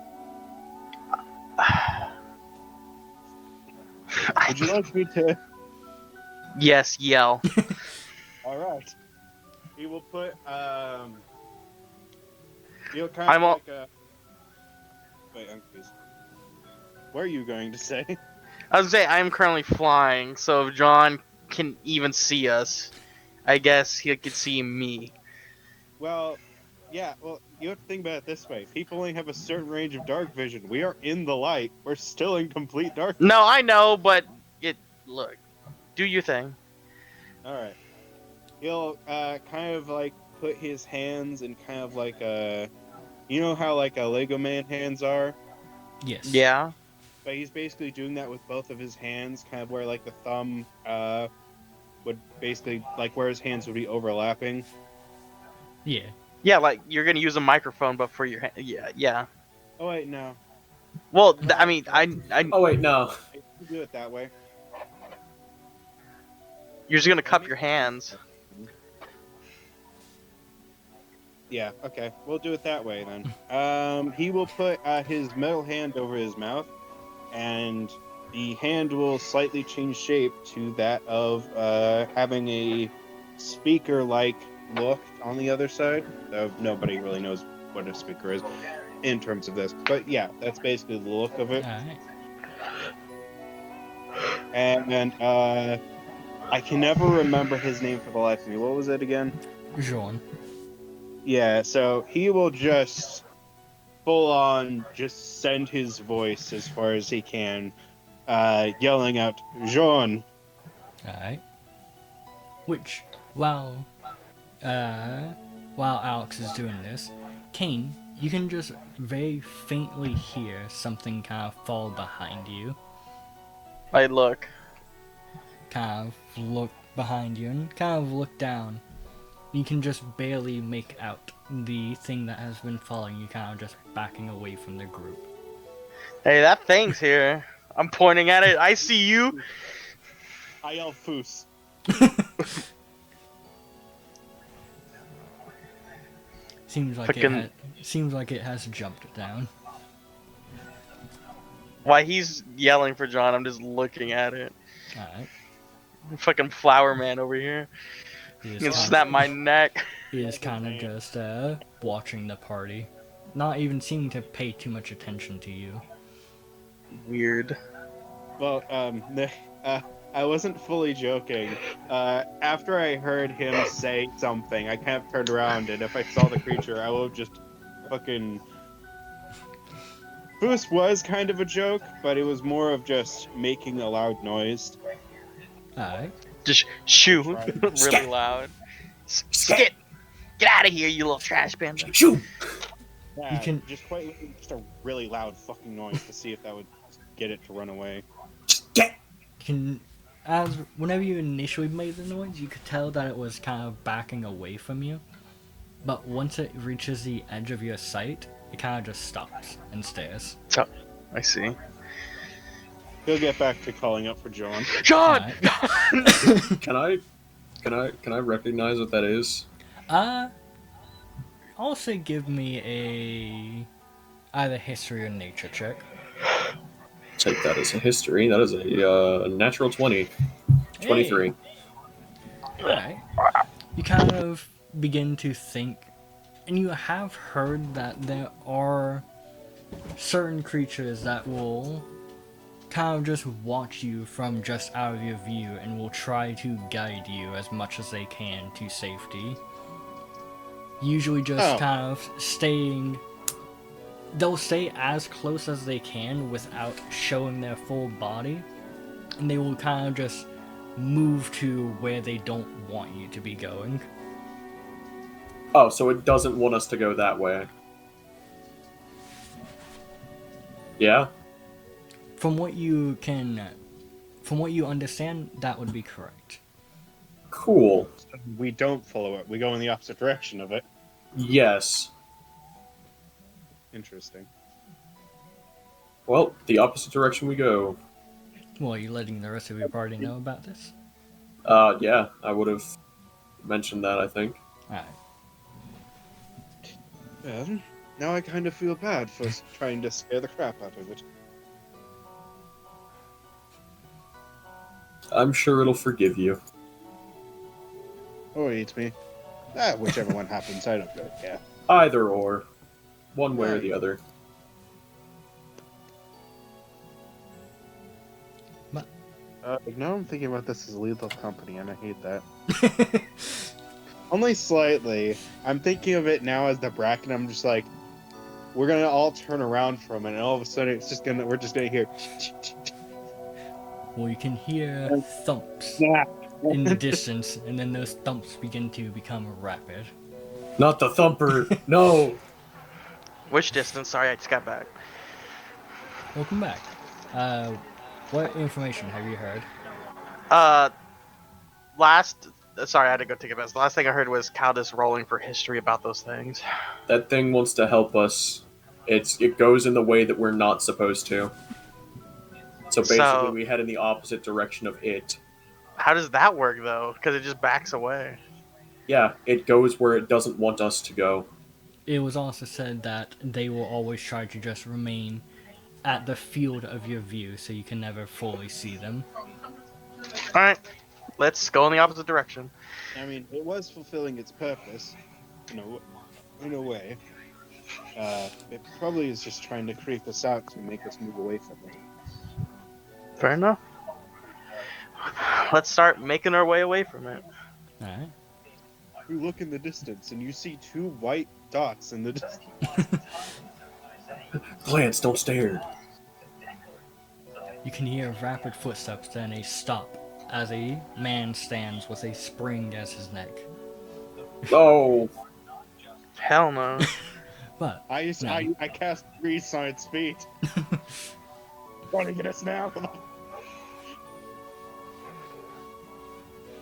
Would you like me to? Yes, yell. All right. He will put He'll kind I'm of all- like a. Wait, I'm confused. What are you going to say? I was gonna say I'm currently flying, so if John can even see us, I guess he could see me. Well, yeah. Well, you have to think about it this way: people only have a certain range of dark vision. We are in the light. We're still in complete darkness. No, I know, but look, do your thing. All right. He'll kind of like put his hands in kind of like a, you know how like a Lego man hands are, Yes. Yeah. but he's basically doing that with both of his hands, kind of where like the thumb would basically like where his hands would be overlapping. Yeah. Yeah, like you're gonna use a microphone, but for your hand. Yeah, yeah. Oh wait, no. Well, I mean, I Oh wait, no. We'll do it that way. you're just gonna cup your hands. Yeah, okay. We'll do it that way then. He will put his metal hand over his mouth, and the hand will slightly change shape to that of having a speaker-like look on the other side. Though nobody really knows what a speaker is in terms of this. But yeah, that's basically the look of it. Alright. And then I can never remember his name for the life of me. What was it again? Jean. Yeah, so he will just full on just send his voice as far as he can, yelling out, Jean! Alright. Which, while Alex is doing this, Kane, you can just very faintly hear something kind of fall behind you. I look. Kind of look behind you and kind of look down. You can just barely make out the thing that has been following you, kind of just backing away from the group. Hey, that thing's here. I'm pointing at it. I see you. I yell Foos. Seems like it has jumped down. While he's yelling for John, I'm just looking at it. Alright. Fucking flower man over here. He You can is snap my neck. kind of just watching the party, not even seeming to pay too much attention to you. Weird. Well, I wasn't fully joking. After I heard him say something, I kind of turned around, and if I saw the creature, I would have just fucking... Foos was kind of a joke, but it was more of just making a loud noise. Alright. Just shoo Right. really loud. Skit! Get out of here, you little trash panda. Shoo! Yeah, You can- just a really loud fucking noise to see if that would get it to run away. Whenever you initially made the noise, you could tell that it was kind of backing away from you. But once it reaches the edge of your sight, it kind of just stops and stares. I see. He'll get back to calling up for John. John! Alright. Can I recognize what that is? Also give me either history or nature check. Take that as a history. That is a natural 20. 23. Alright. You kind of begin to think, and you have heard that there are certain creatures that will kind of just watch you from just out of your view and will try to guide you as much as they can to safety. Usually just kind of they'll stay as close as they can without showing their full body, and they will kind of just move to where they don't want you to be going. Oh, so it doesn't want us to go that way. Yeah? From what you understand, that would be correct. Cool. We don't follow it. We go in the opposite direction of it. Yes. Interesting. Well, the opposite direction we go. Well, are you letting the rest of your party know about this? Yeah, I would have mentioned that, I think. Alright. Yeah, now I kind of feel bad for trying to scare the crap out of it. I'm sure it'll forgive you. Or eat me. Whichever one happens, I don't really care. Either or. One way or the other. Now I'm thinking about this as lethal company, and I hate that. Only slightly. I'm thinking of it now as the bracket. I'm just like, we're gonna all turn around from it, and all of a sudden we're just gonna hear. Well, you can hear thumps in the distance, and then those thumps begin to become rapid. Not the thumper! No! Which distance? Sorry, I just got back. Welcome back. What information have you heard? Sorry, I had to go take a piss. The last thing I heard was Caldus rolling for history about those things. That thing wants to help us It goes in the way that we're not supposed to. So basically, So- we head in the opposite direction of it. How does that work though? Because it just backs away. Yeah, it goes where it doesn't want us to go. It was also said that they will always try to just remain at the field of your view so you can never fully see them. All right, let's go in the opposite direction. I mean, it was fulfilling its purpose, in a way. It probably is just trying to creep us out to make us move away from it. Fair enough. Let's start making our way away from it. Alright. You look in the distance and you see two white dots in the distance. Glance, don't stare. You can hear rapid footsteps, then a stop as a man stands with a spring as his neck. Oh, Hell no. But I cast freeze on its feet. Want to get us now?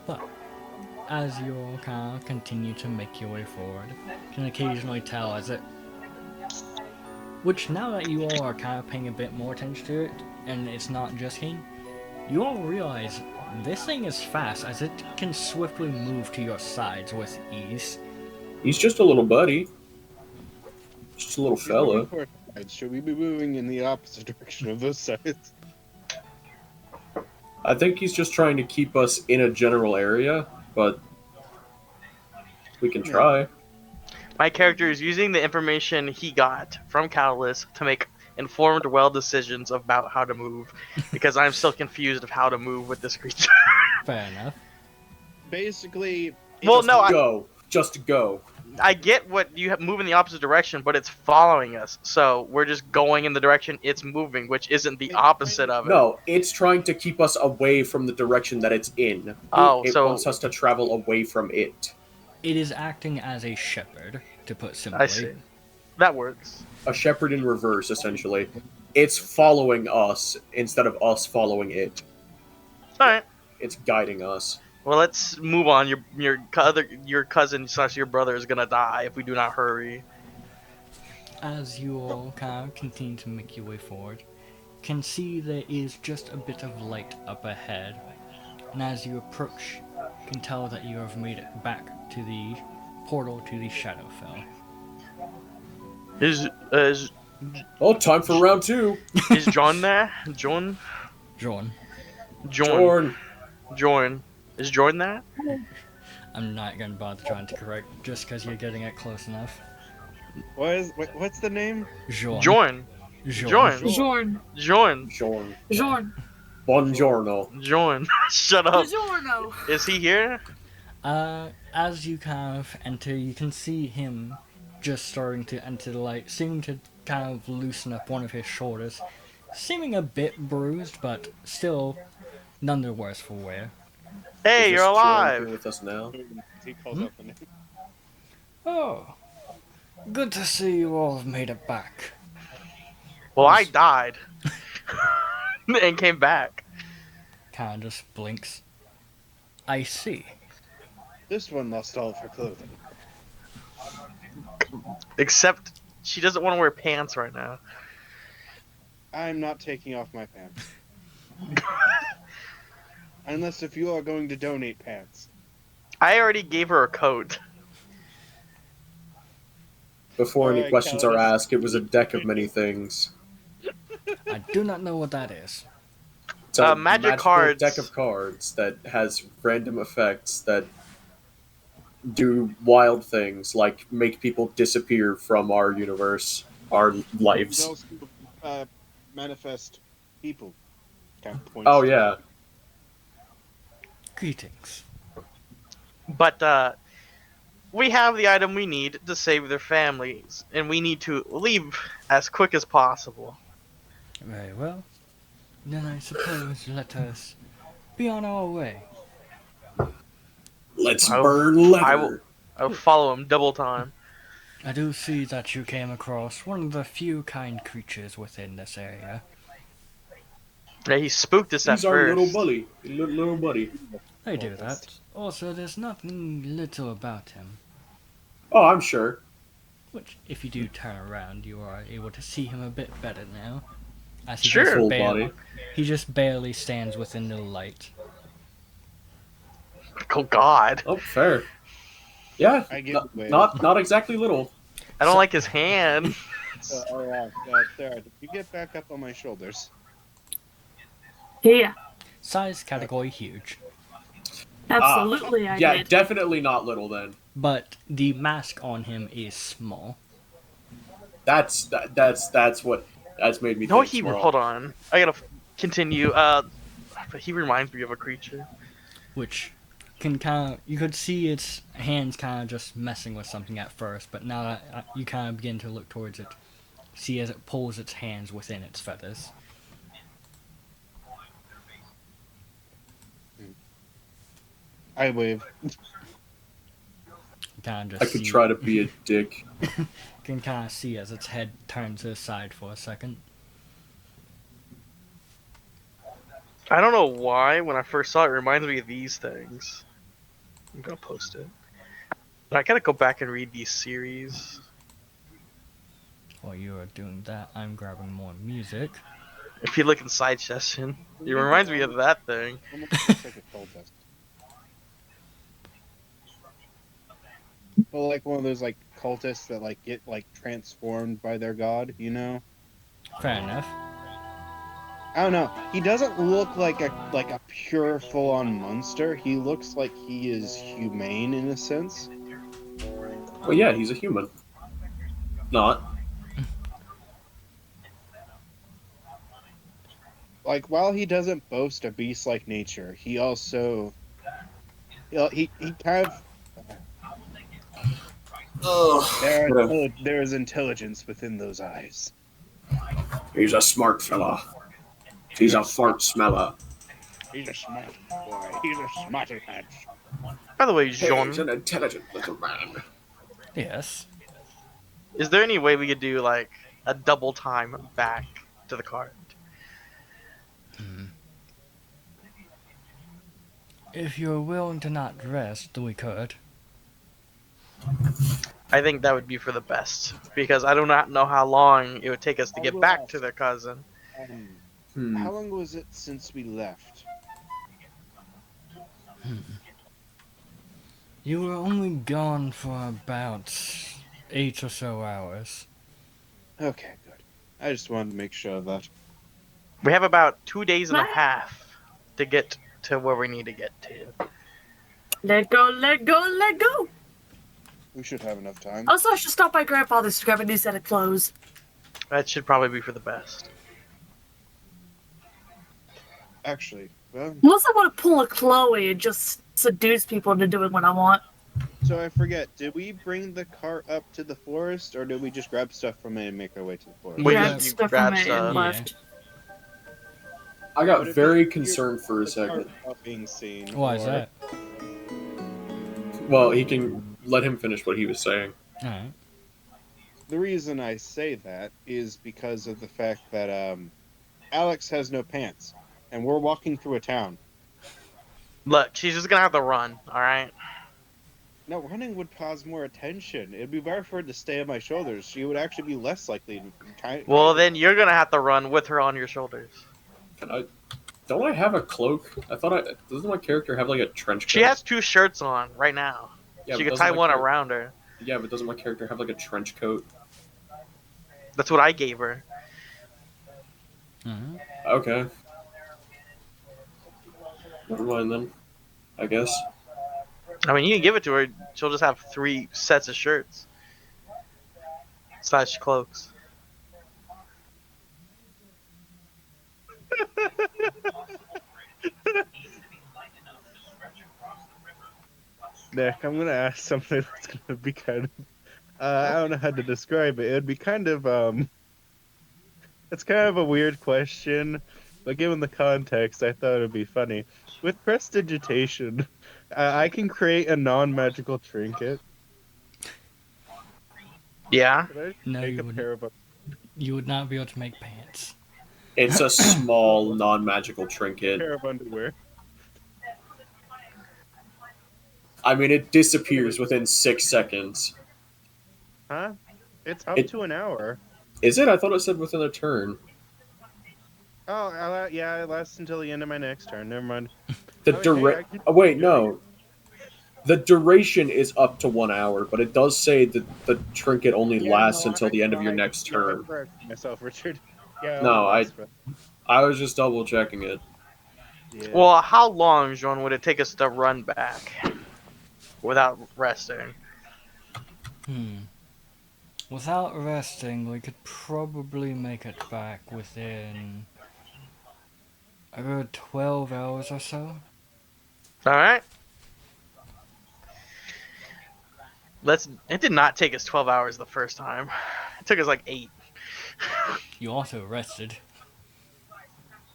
But as you all kind of continue to make your way forward, you can occasionally tell as it. Which now that you all are kind of paying a bit more attention to it, and it's not just him, you all realize this thing is fast as it can swiftly move to your sides with ease. he's just a little buddy. Just a little fella. Should we be moving in the opposite direction of those sides? I think he's just trying to keep us in a general area, but we can try. My character is using the information he got from Catalyst to make informed, well decisions about how to move, because I'm still confused of how to move with this creature. Fair enough. Basically, Well, no, Just go. I get what you have, move in the opposite direction, but it's following us, so we're just going in the direction it's moving, which isn't the opposite of it. No, it's trying to keep us away from the direction that it's in. Oh, It so wants us to travel away from it. It is acting as a shepherd, to put simply. I see. That works. A shepherd in reverse, essentially. It's following us instead of us following it. All right. It's guiding us. Well, let's move on. Your cousin / your brother is gonna die if we do not hurry. As you all kind of continue to make your way forward, can see there is just a bit of light up ahead, and as you approach, can tell that you have made it back to the portal to the Shadowfell. Is Oh, time for round 2. is John there? John. Jorn. Is Jordan there? I'm not gonna bother trying to correct just because you're getting it close enough. what's the name? Jorn. Jorn. Jorn. Jorn. Jorn. Jorn. Jorn. Buongiorno. Jorn. Shut up. Giorno. Is he here? As you kind of enter, you can see him just starting to enter the light, seeming to kind of loosen up one of his shoulders, seeming a bit bruised, but still none the worse for wear. Hey, Is you're this Jorn alive. here with us now? He calls out the name. Oh, good to see you all have made it back. Well, I died and came back. Kind of just blinks. I see. This one lost all of her clothing. Except she doesn't want to wear pants right now. I'm not taking off my pants. Unless if you are going to donate pants. I already gave her a coat. Before any Alright, questions are Calvin. asked, it was a deck of many things. I do not know what that is. It's a magic magical cards. deck of cards that has random effects that do wild things, like make people disappear from our universe, our lives. Those who, manifest people. Kind of points Oh to- yeah. Greetings. But we have the item we need to save their families, and we need to leave as quick as possible. Very well. Then I suppose let us be on our way. Let's I will- burn leather. I will- I'll follow him double time. I do see that you came across one of the few kind creatures within this area. Yeah, he spooked us at He's our first. little buddy. Little buddy. They do that. Also, there's nothing little about him. Oh, I'm sure. Which, if you do turn around, you are able to see him a bit better now. As Sure. just Full barely, body. he just barely stands within the light. Oh God, Oh, fair. Yeah, I give not, away. not exactly little. I don't So- like his hand. Sarah, you get back up on my shoulders. Yeah, Size category huge. absolutely, I Yeah, did. definitely not little then. But the mask on him is small. That's what that's made me No, think small. hold on. I gotta continue. But he reminds me of a creature. Which can kind of, you could see its hands kind of just messing with something at first, but now that you kind of begin to look towards it, see as it pulls its hands within its feathers. I wave. Kind of I just could see, try to be a dick. can kind of see as its head turns to the side for a second. I don't know why. When I first saw it, it reminds me of these things. I'm gonna post it. But I gotta go back and read these series. While you are doing that, I'm grabbing more music. If you look in side session, it reminds me of that thing. Almost looks like a cultist. Well, like one of those like cultists that like get like transformed by their god, you know? Fair enough. I don't know. He doesn't look like a pure full-on monster. He looks like he is humane in a sense. Well, yeah, he's a human. Not. Like while he doesn't boast a beast-like nature, he also he kind of there is intelligence within those eyes. He's a smart fella. He's a fart smeller. He's a smart boy. He's a smarty pants. By the way, He's Jean, an intelligent little man. Yes. is there any way we could do like a double time back to the card? If you're willing to not rest, we could. I think that would be for the best because I do not know how long it would take us to get back to their cousin. How long was it since we left? You were only gone for about 8 or so hours. Okay, good. I just wanted to make sure of that. We have about 2 days and a half to get to where we need to get to. Let go, let go, let go. We should have enough time. Also, I should stop by grandfather's to grab a new set of clothes. That should probably be for the best. Actually, well, Unless I want to pull a Chloe and just seduce people into doing what I want. so I forget. Did we bring the cart up to the forest, or did we just grab stuff from it and make our way to the forest? We Grabbed just- you stuff grabbed from it stuff. and Yeah. left. I got But if very you're- concerned for a the cart second. not being seen. Why is or- that? Well, he can let him finish what he was saying. Alright. The reason I say that is because of the fact that Alex has no pants, and we're walking through a town. Look, she's just gonna have to run, alright? No, running would cause more attention. It'd be better for her to stay on my shoulders. She would actually be less likely to Well, then you're gonna have to run with her on your shoulders. Don't I have a cloak? Doesn't my character have like a trench coat? She has 2 shirts on right now. Yeah, She but could doesn't tie my one char- around her. Yeah, but doesn't my character have like a trench coat? That's what I gave her. Mhm. Okay. Never mind then. I guess. I mean, you can give it to her. She'll just have 3 sets of shirts. / cloaks. Nick, I'm gonna ask something that's gonna be kind of I don't know how to describe it. It'd be kind of it's kind of a weird question, but given the context, I thought it'd be funny. With prestidigitation, I can create a non-magical trinket. Yeah? Could I No, make you a wouldn't. pair of You would not be able to make pants. It's a small non-magical trinket. pair of underwear? I mean, it disappears within 6 seconds. Huh? It's up It- to an hour. Is it? I thought it said within a turn. Oh, yeah, it lasts until the end of my next turn. Never mind. The I mean, dura- hey, I could- Oh, wait, no. The duration is up to 1 hour, but it does say that the trinket only Yeah, lasts no, until the end of your next no, I turn. corrected myself, Richard. Yeah, it No, only lasts for- I was just double checking it. yeah. Well, how long, John, would it take us to run back without resting? Without resting, we could probably make it back within a good 12 hours or so. All right. It did not take us 12 hours the first time. It took us like 8. You also rested.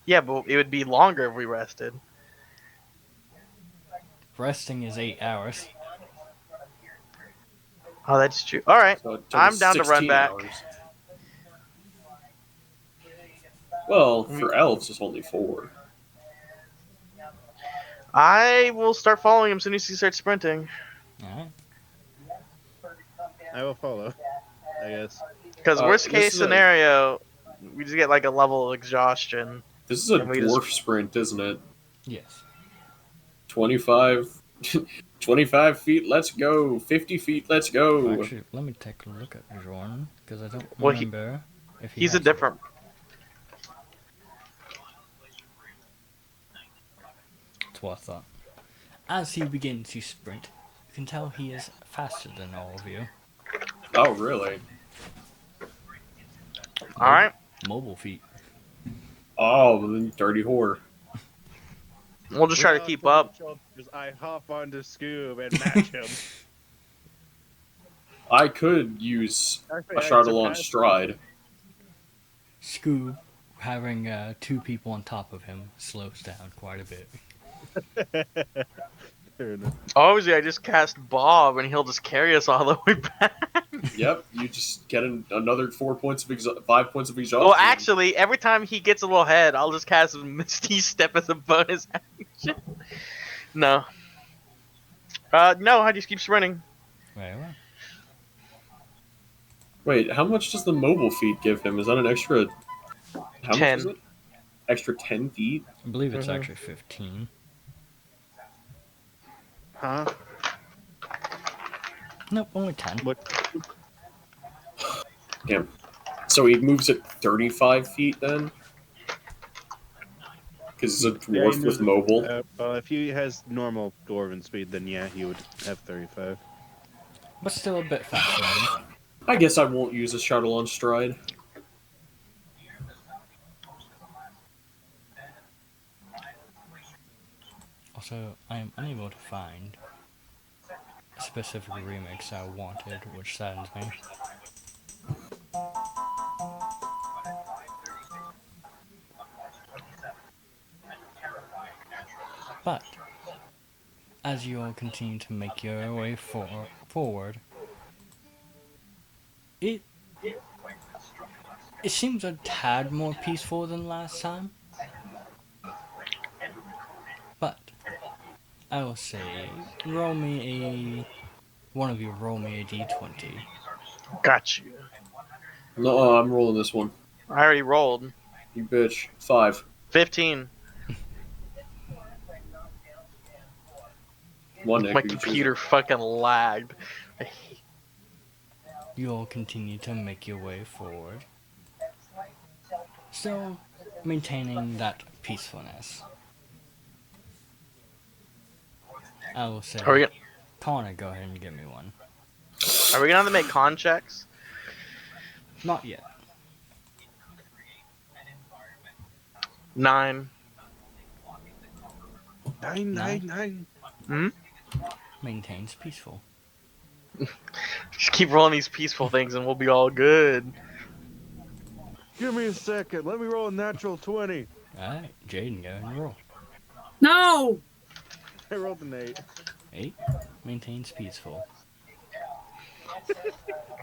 Yeah, but it would be longer if we rested. Resting is 8 hours. Oh, that's true. All right. So it took I'm us down to run 16 back. hours. Well, for elves, it's only 4. I will start following him as soon as he starts sprinting. Alright. I will follow, I guess. Because worst this case is a- scenario, we just get like a level of exhaustion. This is a And we just- dwarf sprint, isn't it? Yes. 25, 25 feet, let's go. 50 feet, let's go. Actually, let me take a look at Jordan, because I don't Well, remember if he He's a has different. That's what I thought. As he begins to sprint, you can tell he is faster than all of you. Oh, really? All right. Mobile feet. Oh, then dirty whore. We'll just try to Without keep further up. shoulders, I hop onto Scoob and match him. I could use Actually, a I Chardalon surpassed- stride. Scoob, having 2 people on top of him, slows down quite a bit. Fair enough. Obviously, I just cast Bob, and he'll just carry us all the way back. Yep, you just get another 5 points of exhaustion. Well, actually, every time he gets a little head, I'll just cast Misty Step as a bonus action. No. No, I just keep sprinting. Very well. Wait, how much does the mobile feet give him? Is that an extra? How 10. much is it? Extra 10 feet? I believe it's Mhm. actually 15. Huh? Nope, only 10. What? Damn. So he moves at 35 feet then? Because he's a Yeah, dwarf he with moves- mobile. Well, if he has normal dwarven speed, then yeah, he would have 35. But still a bit faster than me. I guess I won't use a Chardalon stride. Also, I am unable to find a specific remix I wanted, which saddens me. But, as you all continue to make your way forward, it seems a tad more peaceful than last time. But, I will say, one of you roll me a d20. Got you. No, I'm rolling this one. I already rolled. You bitch. 5. 15. One Nick, My you can choose computer fucking lagged. You all continue to make your way forward, still maintaining that peacefulness. I will say, Are we Connor, go ahead and give me one. gonna have to make con checks? Not yet. 9. 999. Maintains peaceful. Just keep rolling these peaceful things, and we'll be all good. Give me a second. Let me roll a natural 20. Alright, Jaden, go ahead and roll. No! I rolled an 8. 8 maintains peaceful.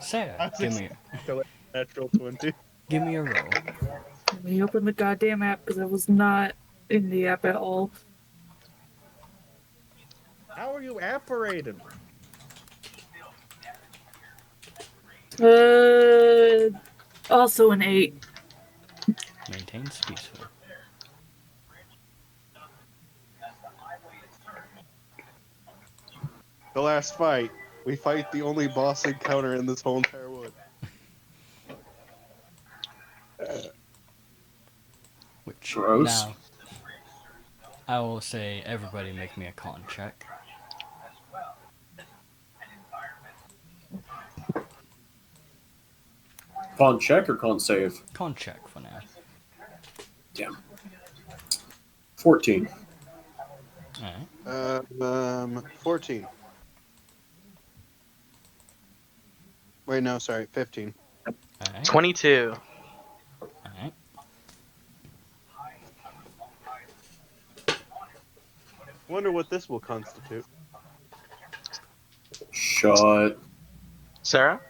Sarah, Natural 20. give me a roll. Let me open the goddamn app because I was not in the app at all. How are you apparated? Also an 8. Maintains peaceful. The last fight, we fight the only boss encounter in this whole entire wood. Which Gross. now I will say everybody make me a con check. Con check or con save? Con check for now. Damn. 14. Alright. 14. Wait, no, sorry, 15. Alright. 22. Alright. Wonder what this will constitute. Shut. Sarah?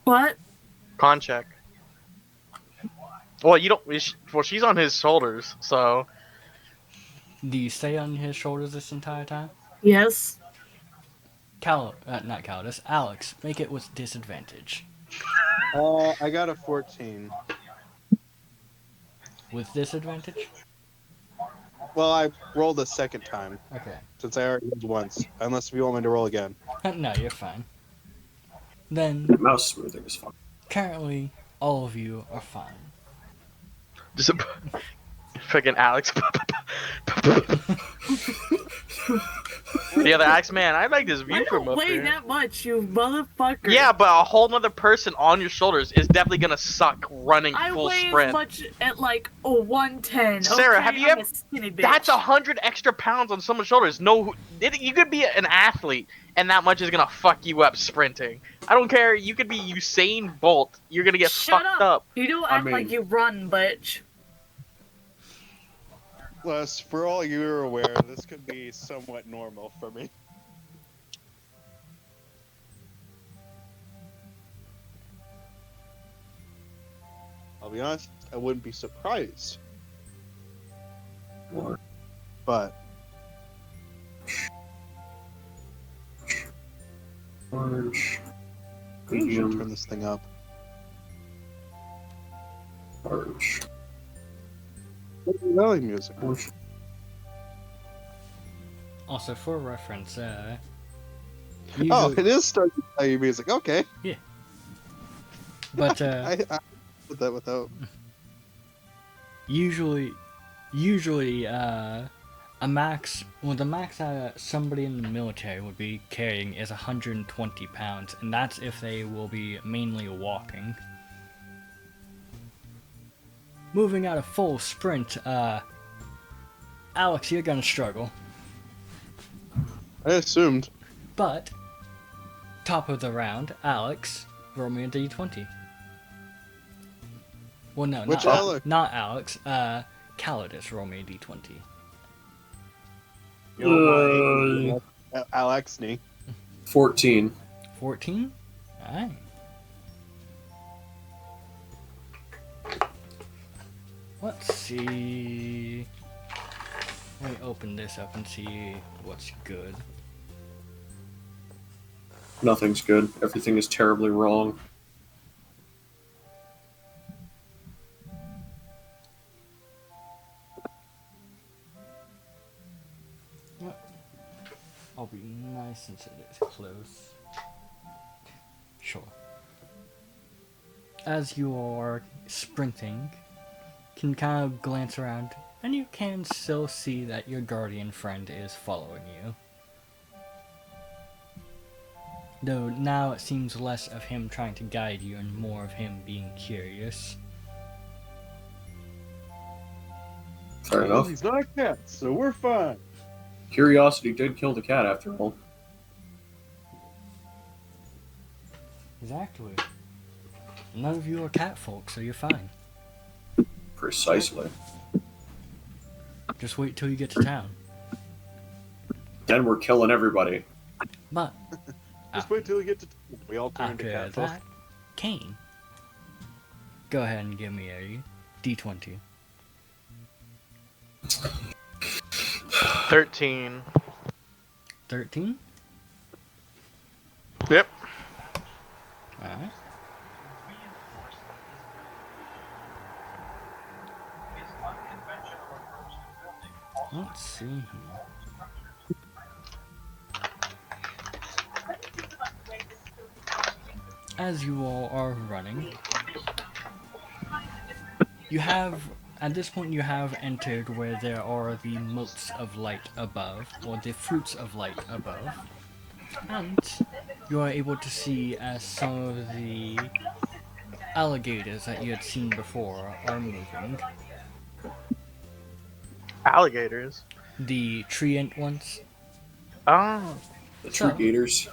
What? Con check. Well, you don't. Well, she's on his shoulders, so. Do you stay on his shoulders this entire time? Yes. Not Calidus. Alex, make it with disadvantage. I got a 14. With disadvantage? Well, I rolled a second time, Okay. since I already rolled once. Unless you want me to roll again. No, you're fine. Then, Mouse smoothing is fun. currently, all of you are fine. Just a. Freaking Alex. The other Alex, man, I like this I view from don't up weigh here. that much, you motherfucker. Yeah, but a whole nother person on your shoulders is definitely gonna suck running I full weigh sprint. as much at like a 110. Sarah, okay? have you I'm ever- a skinny bitch. That's 100 extra pounds on someone's shoulders. No, you could be an athlete, and that much is gonna fuck you up sprinting. I don't care. You could be Usain Bolt. You're gonna get Shut fucked up. up. You don't I act like mean- you run, bitch. Plus, for all you're aware, this could be somewhat normal for me. I'll be honest, I wouldn't be surprised, What? but Large. I should turn Medium. this thing up. Large. Valley music. Large. Also, for reference, Oh, usually, it is starting to play music. Okay, but I put that without. usually, the max somebody in the military would be carrying is 120 pounds, and that's if they will be mainly walking. Moving at a full sprint, Alex, you're gonna struggle. I assumed. But, top of the round, Alex, roll me a d20. Well, no, Which not Alex? Not Alex. Calidus, roll me a d20. Alexney. 14. 14? Alright. Let's see. Let me open this up and see what's good. Nothing's good. Everything is terribly wrong. I'll be nice since it is close. Sure. As you are sprinting, you can kind of glance around, and you can still see that your guardian friend is following you. Though now it seems less of him trying to guide you and more of him being curious. Fair enough. He's not a cat, so we're fine. Curiosity did kill the cat after all. Exactly. None of you are catfolk, so you're fine. Precisely. Just wait till you get to town. Then we're killing everybody. But Just wait till we get to. We all turn into after cat folk. that, Kane, go ahead and give me a d20. 13. 13? Yep. Alright. Let's see here. As you all are running, you have, at this point you have entered where there are the motes of light above, or the fruits of light above, and you are able to see as some of the alligators that you had seen before are moving. Alligators. The treant ones. Oh. The So- true gators.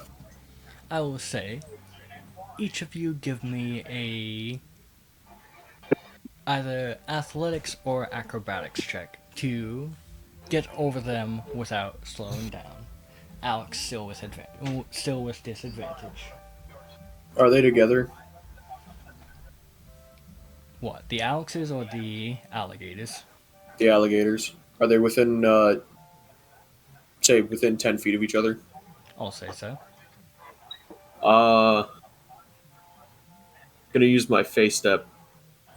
I will say, each of you give me a either athletics or acrobatics check to get over them without slowing down. Alex still with disadvantage. Are they together? What, the Alexes or the alligators? The alligators. Are they within, say, within 10 feet of each other? I'll say so. Gonna use my face step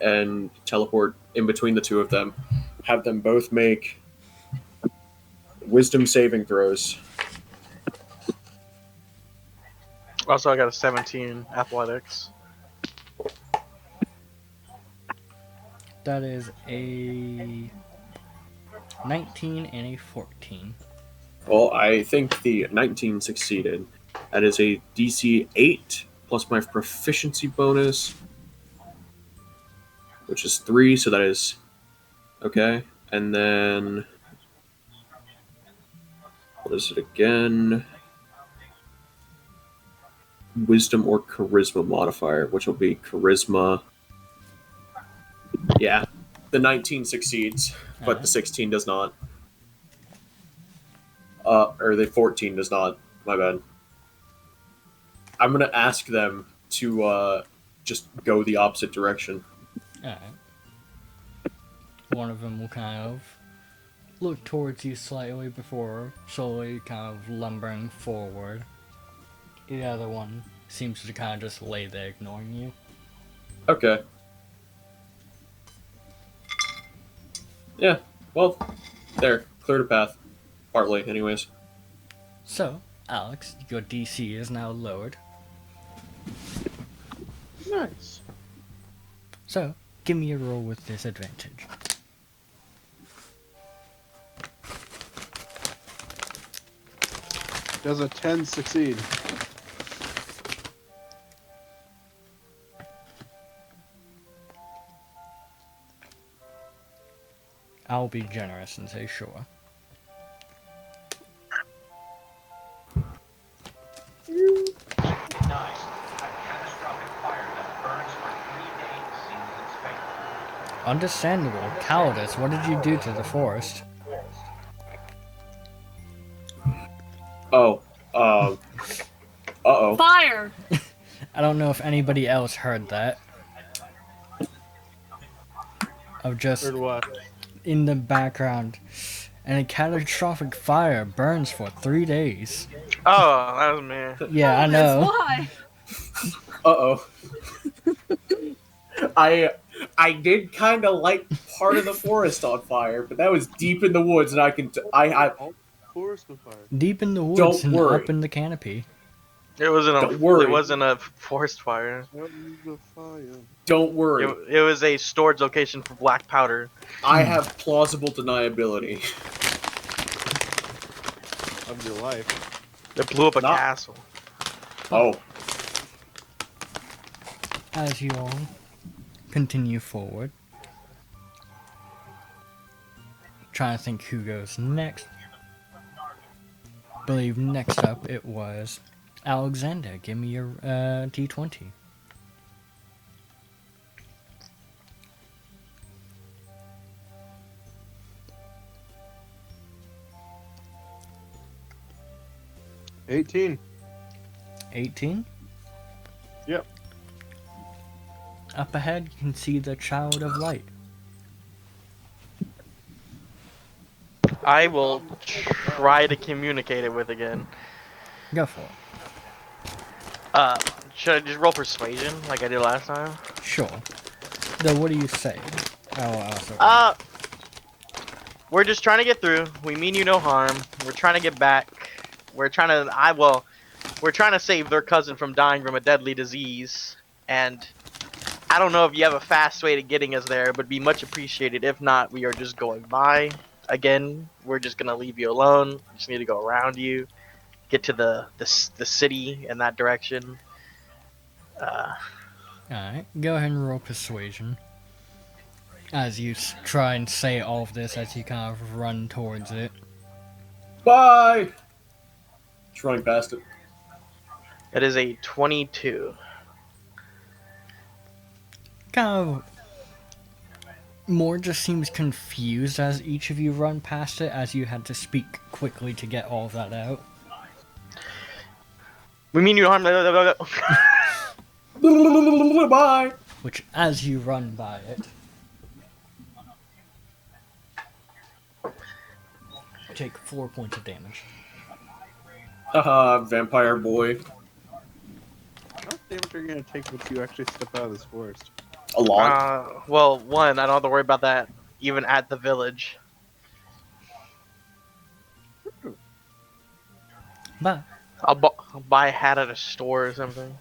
and teleport in between the two of them. Have them both make wisdom saving throws. Also, I got a 17 athletics. That is a 19 and a 14. Well, I think the 19 succeeded. That is a DC 8 plus my proficiency bonus, which is 3, so that is okay. And then what is it again? Wisdom or charisma modifier, which will be charisma. Yeah, the 19 succeeds, but Alright. the 16 does not. Or the 14 does not. My bad. I'm gonna ask them to just go the opposite direction. Alright. One of them will kind of look towards you slightly before slowly kind of lumbering forward. The other one seems to kind of just lay there ignoring you. Okay. Yeah. Well, there. Cleared a path. Partly, anyways. So, Alex, your DC is now lowered. Nice. So, give me a roll with disadvantage. Does a 10 succeed? I'll be generous and say sure. Understandable. Cowardice, what did you do to the forest? Oh. Uh-oh. Fire! I don't know if anybody else heard that. Of just Or what? in the background. And a catastrophic fire burns for 3 days. Oh, that was me. Yeah, I know. Why? Uh-oh. I did kind of light part of the forest on fire, but that was deep in the woods, and I Forest on fire. Deep in the woods Don't and worry. up in the canopy. It wasn't a. Don't worry. It wasn't a forest fire. What is the fire? don't worry. It was a storage location for black powder. I have plausible deniability. Of your life. It blew up a Not- castle. Oh, As you all continue forward. Trying to think who goes next. Believe next up it was Alexander. Give me your D20. $18. 18. Yep. Up ahead, you can see the Child of Light. I will try to communicate it with again. Go for it. Should I just roll persuasion like I did last time? Sure. Though, what do you say? Also. We're just trying to get through. We mean you no harm. We're trying to get back. We're trying to save their cousin from dying from a deadly disease. And I don't know if you have a fast way to getting us there, but be much appreciated. If not, we are just going by. Again, we're just gonna leave you alone. We just need to go around you, get to the city in that direction. Alright, go ahead and roll persuasion. As you try and say all of this as you kind of run towards it. Bye! Just running past it. It is a 22. Kind of more just seems confused as each of you run past it, as you had to speak quickly to get all of that out. We mean you no harm. Bye! Which, as you run by it, take 4 points of damage. Haha, vampire boy. How much damage are you gonna take once you actually step out of this forest? A lot. Well, one, I don't have to worry about that even at the village. But I'll buy a hat at a store or something.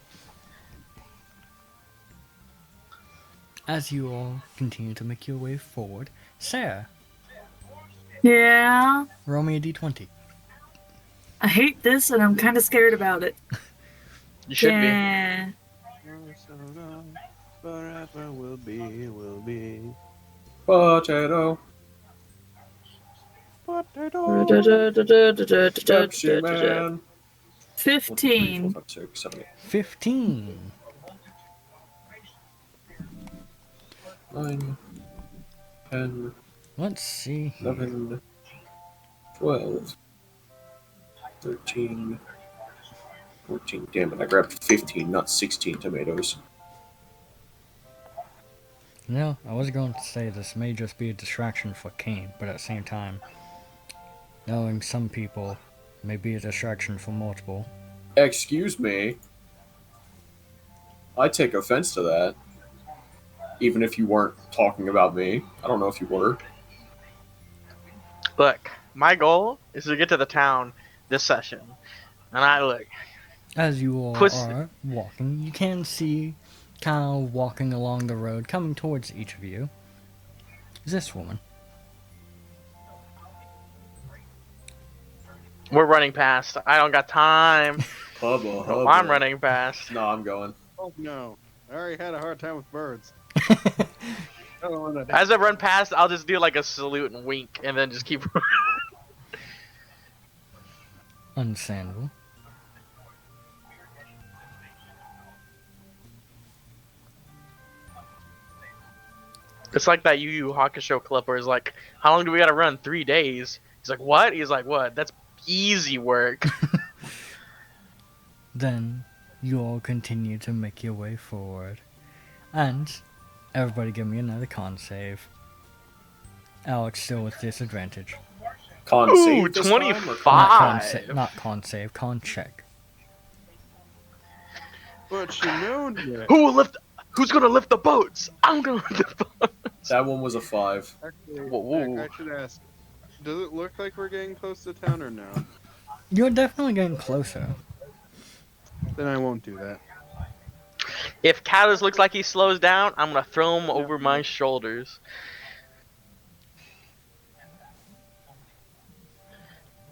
as you all continue to make your way forward, Sarah, Yeah. roll me a d20. I hate this and I'm kind of scared about it. You should be. Yeah. Forever will be. Potato. Pepsi Man. 15. 1, 2, 3, 4, 5, 6, 7, 8, 15. 9, 10, Let's see here. 11, 12, 13, 14. Damn it, I grabbed 15, not 16 tomatoes. No, I was going to say this may just be a distraction for Kane, but at the same time, knowing some people may be a distraction for multiple. Excuse me. I take offense to that. Even if you weren't talking about me. I don't know if you were. Look, my goal is to get to the town this session. And As you all Puss- are walking, you can see kind of walking along the road, coming towards each of you, is this woman. we're running past. I don't got time. Hubba, hubba. I'm running past. No, I'm going. Oh no! I already had a hard time with birds. I don't want to. As I run past, I'll just do like a salute and wink, and then just keep. Understandable. It's like that Yu Yu Hakusho clip where it's like, how long do we gotta run? 3 days. He's like, what? He's like, what? That's easy work. Then you all continue to make your way forward. And everybody give me another con save. Alex still with disadvantage. Con Ooh, save this time, or 25. con- Not con save, con check. But you know that. Who's gonna lift the boats? I'm gonna lift the boats. That one was a 5. Actually, Whoa. I should ask. Does it look like we're getting close to town or no? You're definitely getting closer. Then I won't do that. If Callus looks like he slows down, I'm gonna throw him over my shoulders.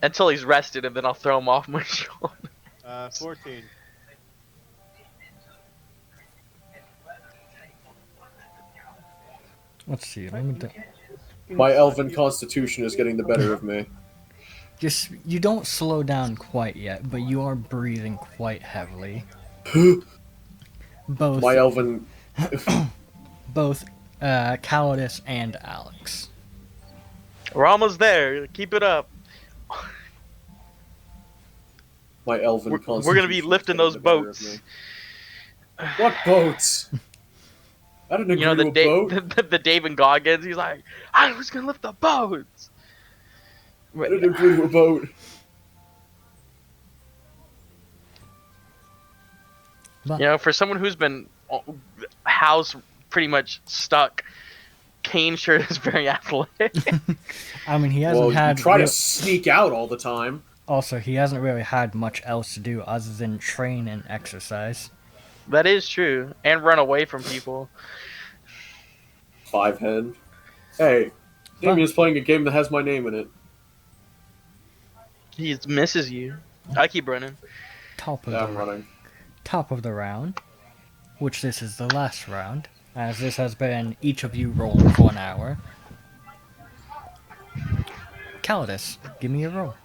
Until he's rested, and then I'll throw him off my shoulder. 14. Let's see, let me My elven constitution is getting the better of me. just you don't slow down quite yet, but you are breathing quite heavily. Both My elven... Calidus and Alex. We're almost there. Keep it up. My elven We're constitution gonna be is lifting getting those the better of boats. me. What boats? I didn't agree You know the with boat. the Dave and Goggins. He's like, I was gonna lift the boats. I didn't agree with boat. But You know, for someone who's been housed pretty much stuck, Kane sure is very athletic. I mean, he hasn't Well, had. you try real- to sneak out all the time. Also, he hasn't really had much else to do other than train and exercise. That is true, and run away from people. 5 head. Hey, Damien's playing a game that has my name in it. He misses you. I keep running. Top of Yeah, the I'm running. top of the round, which this is the last round, as this has been each of you rolling for an hour. Calidus, give me a roll.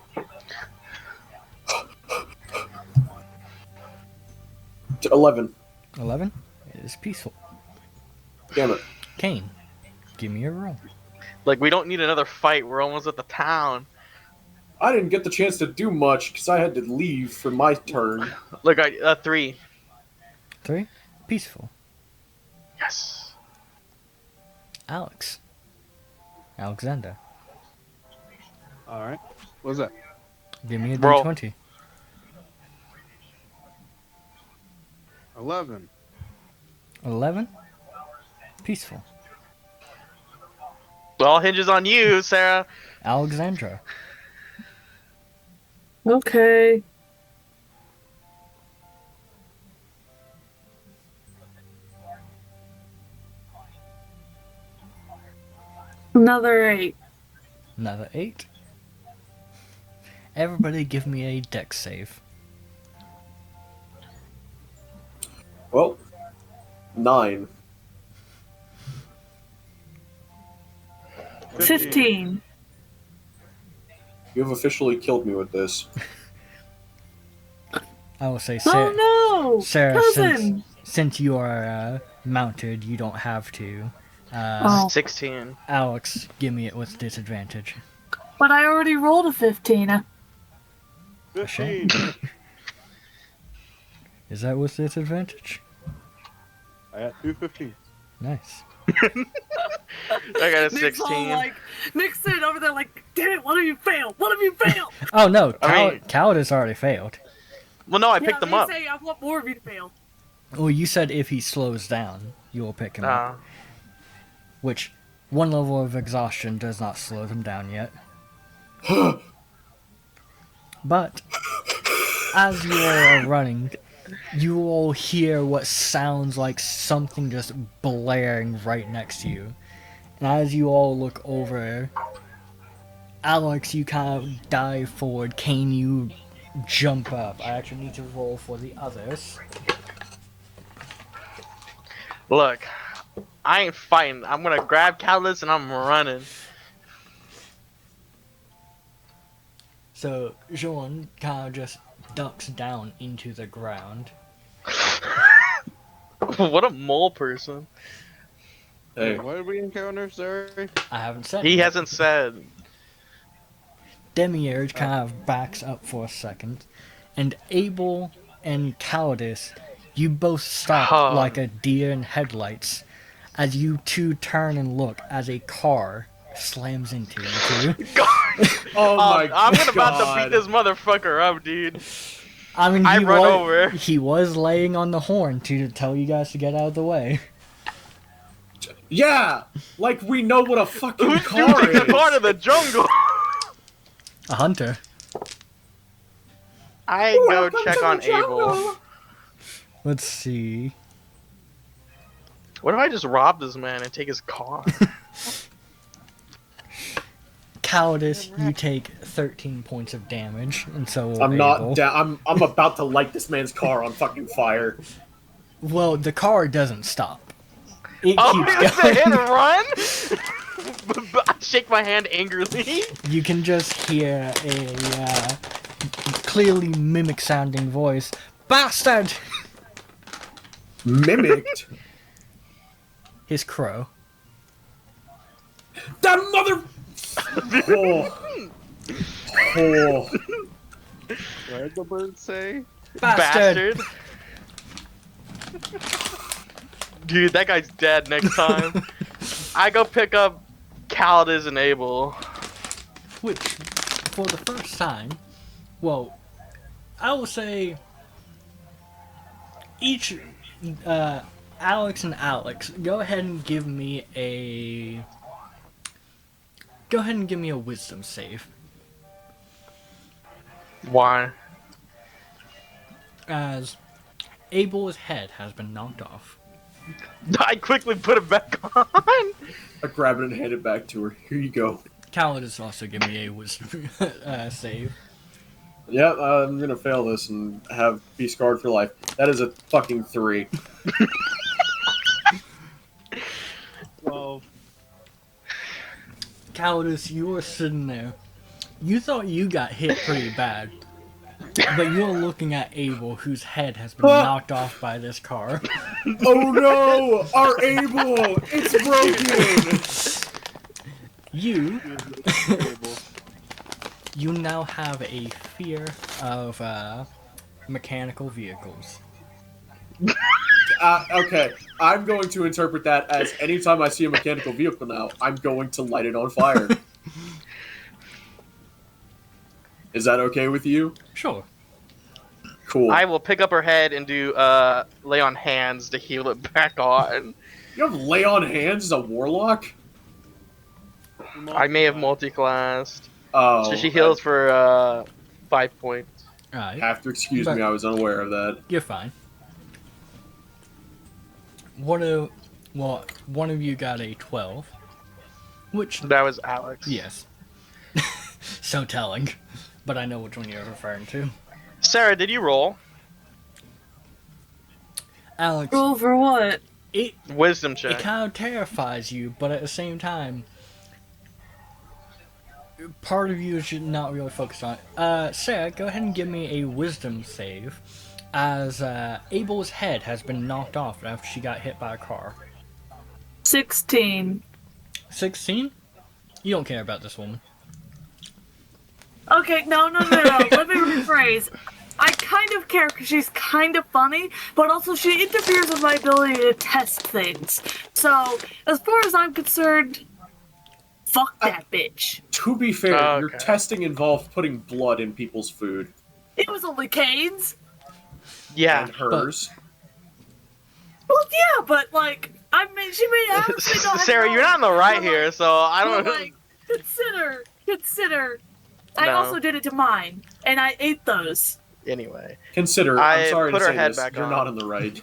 11. 11 is peaceful. Damn it. Kane, give me a roll. Like, we don't need another fight. We're almost at the town. I didn't get the chance to do much because I had to leave for my turn. Look, 3. 3, peaceful. Yes. Alex, Alexander, All right. What's that? give me a Roll. d20. 11. 11, peaceful. It all hinges on you, Sarah. Alexandra, Okay. Another 8. another 8. Everybody give me a dex save. Well, 9. 15. You have officially killed me with this. I will say, Sarah, Oh no! Sarah, Cousin! since you are mounted, you don't have to. Oh. 16. Alex, give me it with disadvantage. But I already rolled a 15. A 15. shame. Is that with disadvantage? I got 2 15. Nice. I got a Nick's all 16. like, Nick's sitting over there like, damn it, what have you failed? What have you failed? Oh no, I mean- Calidus already failed. Well, no, I picked them up. Say, I want more of you to fail. Well, you said if he slows down, you will pick him up. Uh, Which, one level of exhaustion does not slow them down yet. But, as you all are running, you all hear what sounds like something just blaring right next to you. And as you all look over, Alex, you kind of dive forward. Kane, you jump up. I actually need to roll for the others. look, I ain't fighting. I'm gonna grab Callis and I'm running. So, Jean kind of just ducks down into the ground. What a mole person. Hey, What did we encounter, sorry? I haven't said He yet. hasn't said. Demiurge kind of backs up for a second, and Abel and Calidus, you both stop Huh. like a deer in headlights as you two turn and look as a car slams into you two. oh my I'm gonna about to God. beat this motherfucker up, dude. I mean, I he run was, over. He was laying on the horn to tell you guys to get out of the way. Yeah, like we know what a fucking Who's car choosing the is. part of the jungle? A hunter. I go Welcome check to on the jungle. Abel. Let's see. What if I just rob this man and take his car? Calidus, you take 13 points of damage, and so will I'm Abel. not down. I'm about to light this man's car on fucking fire. Well, the car doesn't stop. It Oh, keeps it's a going. hit and run? I shake my hand angrily. You can just hear a clearly mimic-sounding voice. Bastard! Mimicked. His crow. That mother. Oh. Oh. What did the bird say? Bastard! Dude, that guy's dead next time. I go pick up Caldas and Abel. Which, for the first time, well, I will say, each, Alex and Alex, go ahead and give me a wisdom save. Why? As Abel's head has been knocked off. I quickly put it back on. I grab it and hand it back to her. Here you go. Calidus also give me a wisdom save. Yeah, I'm gonna fail this and be scarred for life. That is a fucking 3. 12. Calidus, you were sitting there. You thought you got hit pretty bad. But you're looking at Abel, whose head has been knocked off by this car. Oh no! Our Abel! It's broken! You Able. you now have a fear of mechanical vehicles. Okay, I'm going to interpret that as anytime I see a mechanical vehicle now, I'm going to light it on fire. Is that okay with you? Sure. Cool. I will pick up her head and do lay on hands to heal it back on. You have lay on hands as a warlock? I may have multi-classed. Oh. So she heals for 5 points. Alright. Have to excuse But- me, I was unaware of that. You're fine. One of you got a 12. Which, That was Alex. yes. So telling. But I know which one you're referring to. Sarah, did you roll? Alex, Roll for what? it Wisdom it check. kind of terrifies you, but at the same time, part of you should not really focus on it. Sarah, go ahead and give me a wisdom save, as Abel's head has been knocked off after she got hit by a car. 16. 16? You don't care about this woman. Okay, no. Let me rephrase. I kind of care because she's kind of funny, but also she interferes with my ability to test things. So, as far as I'm concerned, fuck that bitch. To be fair, your Okay. testing involved putting blood in people's food. It was only Kane's. Yeah. And hers. Well, yeah, but like, I mean, she may honestly not have Sarah, you're not in the right here, so I But, don't. like, consider. I No. also did it to mine, and I ate those. Anyway, Consider, I I'm sorry put to her say head this, back you're on. not in the right.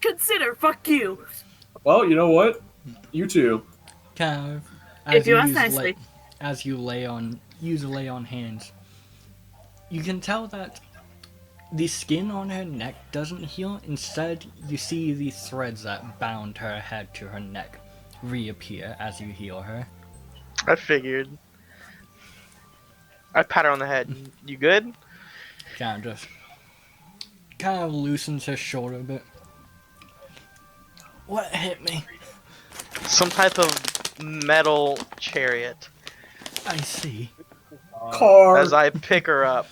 Consider, fuck you. Well, you know what? You too. Kind of. If you ask use nicely. as you lay on hands, you can tell that the skin on her neck doesn't heal. Instead, you see the threads that bound her head to her neck reappear as you heal her. I figured. I pat her on the head. You good? Kind of loosens her shoulder a bit. What hit me? Some type of metal chariot. I see. Car. As I pick her up.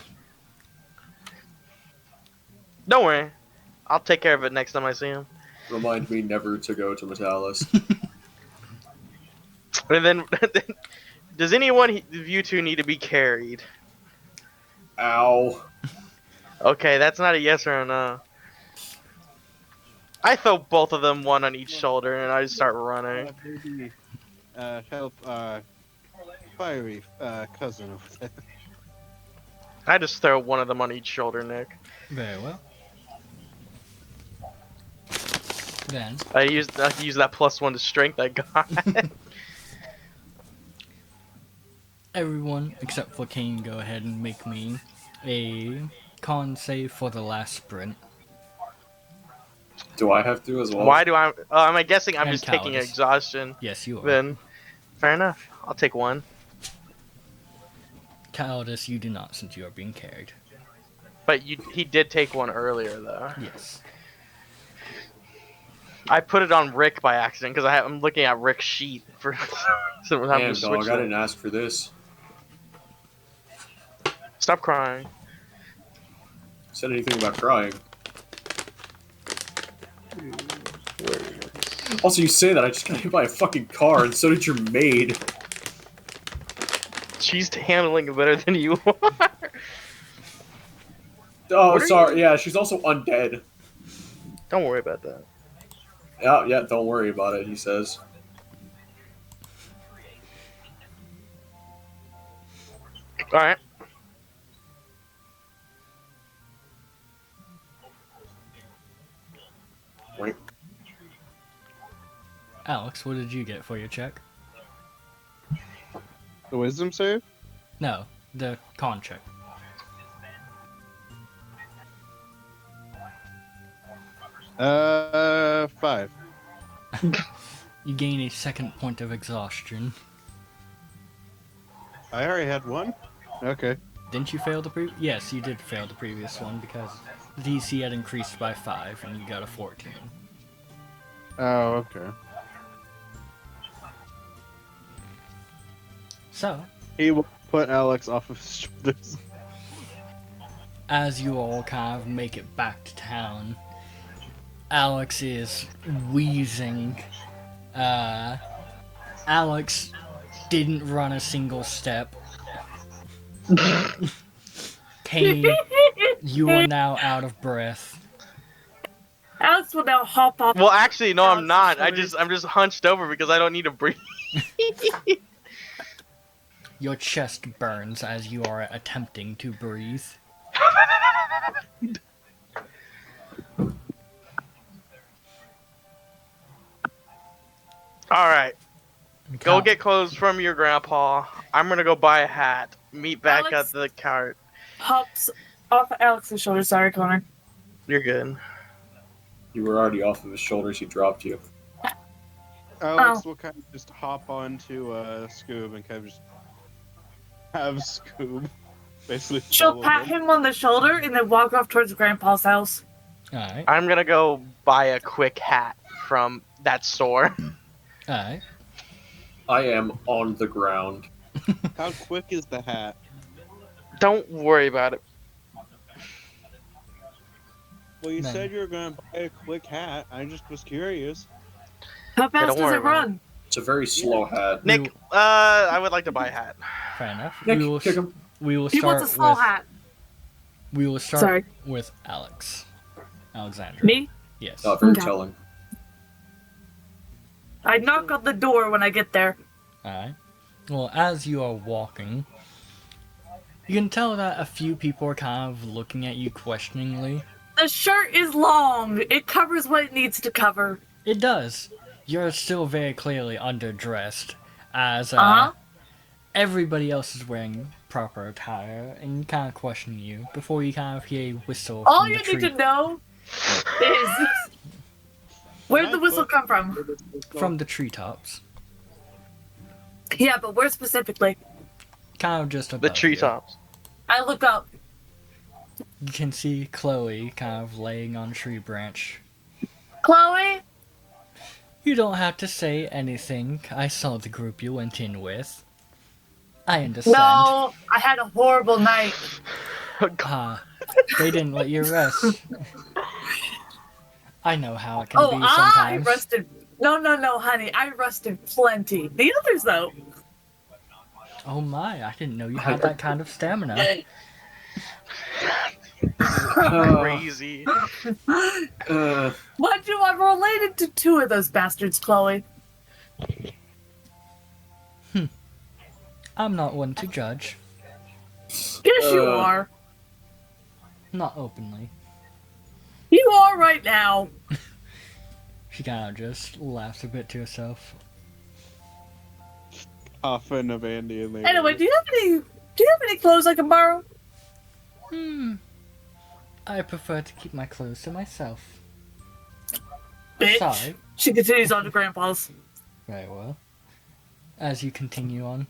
Don't worry. I'll take care of it next time I see him. Remind me never to go to Metalis. And then, does anyone of you two need to be carried? Ow. Okay, that's not a yes or a no. I throw both of them one on each shoulder and I just start running. Maybe, help fiery cousin over there. I just throw one of them on each shoulder, Nick. Very well. Then, I use that +1 to strength I got. everyone except for Kane go ahead and make me a con save for the last sprint. Do I have to as well? Why do I? I'm guessing I'm And just taking cowardice. exhaustion. Yes, you are. Then, fair enough. I'll take one. Calidus, you do not, since you are being carried. But he did take one earlier though. Yes. I put it on Rick by accident because I'm looking at Rick's sheet for some reason. Damn, dog, I didn't ask for this. Stop crying. Said anything about crying. Also, you say that, I just got hit by a fucking car, and so did your maid. She's handling it better than you are. Oh, What are sorry, yeah, she's also undead. Don't worry about that. Yeah, don't worry about it, he says. All right. Wait. Alex, what did you get for your check? The wisdom save? No, the con check. Five. You gain a second point of exhaustion. I already had one? Okay. Didn't you fail the previous? Yes, you did fail the previous one because the DC had increased by 5 and you got a 14. Oh, okay. So, He will put Alex off of his shoulders. as you all kind of make it back to town, Alex is wheezing. Alex didn't run a single step. Kane, you are now out of breath. Alex will now hop off. Well, actually, no, I'm Alex's not. shoulders. I'm just hunched over because I don't need to breathe. Your chest burns as you are attempting to breathe. All right, go Cal- get clothes from your grandpa. I'm gonna go buy a hat. Meet back Alex- at the cart. Hops off Alex's shoulder. Sorry, Connor. You're good. You were already off of his shoulders, he dropped you. Alex will kind of just hop onto Scoob and kind of just have Scoob basically She'll follow pat them. him on the shoulder and then walk off towards Grandpa's house. Alright, I'm gonna go buy a quick hat from that store. alright. I am on the ground. How quick is the hat? Don't worry about it. Well, you Man. said you were going to buy a quick hat. I just was curious. How fast don't does worry it about run? It's a very slow hat. Nick, I would like to buy a hat. Fair enough. Nick, we will kick him. He start wants a small with hat. we will start Sorry. with Alex. Alexandra. Me? Yes. Very Okay. telling. I knock on the door when I get there. Alright. Well, as you are walking, you can tell that a few people are kind of looking at you questioningly. The shirt is long. It covers what it needs to cover. It does. You're still very clearly underdressed, as Uh-huh. everybody else is wearing proper attire and kind of questioning you before you kind of hear a whistle All from you the need tree. to know is where'd the whistle come from? From the treetops. Yeah, but where specifically? Kind of just above The you. treetops. I look up. You can see Chloe kind of laying on a tree branch. Chloe? You don't have to say anything. I saw the group you went in with. I understand. No, I had a horrible night. They didn't let you rest. I know how it can Oh, be I sometimes. rested. No, honey. I rested plenty. The others, though. Oh my, I didn't know you had that kind of stamina. Crazy. Mind you, I'm related to 2 of those bastards, Chloe. I'm not one to judge. Yes, you are. Not openly. You are right now. She kind of just laughs a bit to herself. Huffing of Andy and Anyway, do you have any clothes I can borrow? I prefer to keep my clothes to myself. Bitch. Sorry. She continues on to Grandpa's. Very well. As you continue on,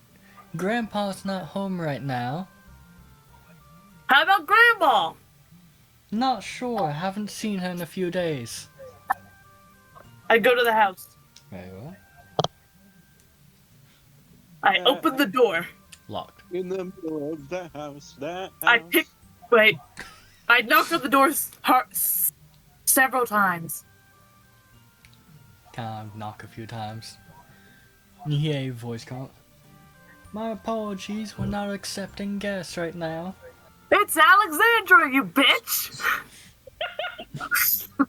Grandpa's not home right now. How about Grandma? Not sure. Haven't seen her in a few days. I go to the house. Very well. I open the door. Locked. in the middle of the house. That I house. wait. I knocked on the door several times. Kind of knock a few times. You hear a voice call. My apologies, we're not accepting guests right now. It's Alexandra, you bitch!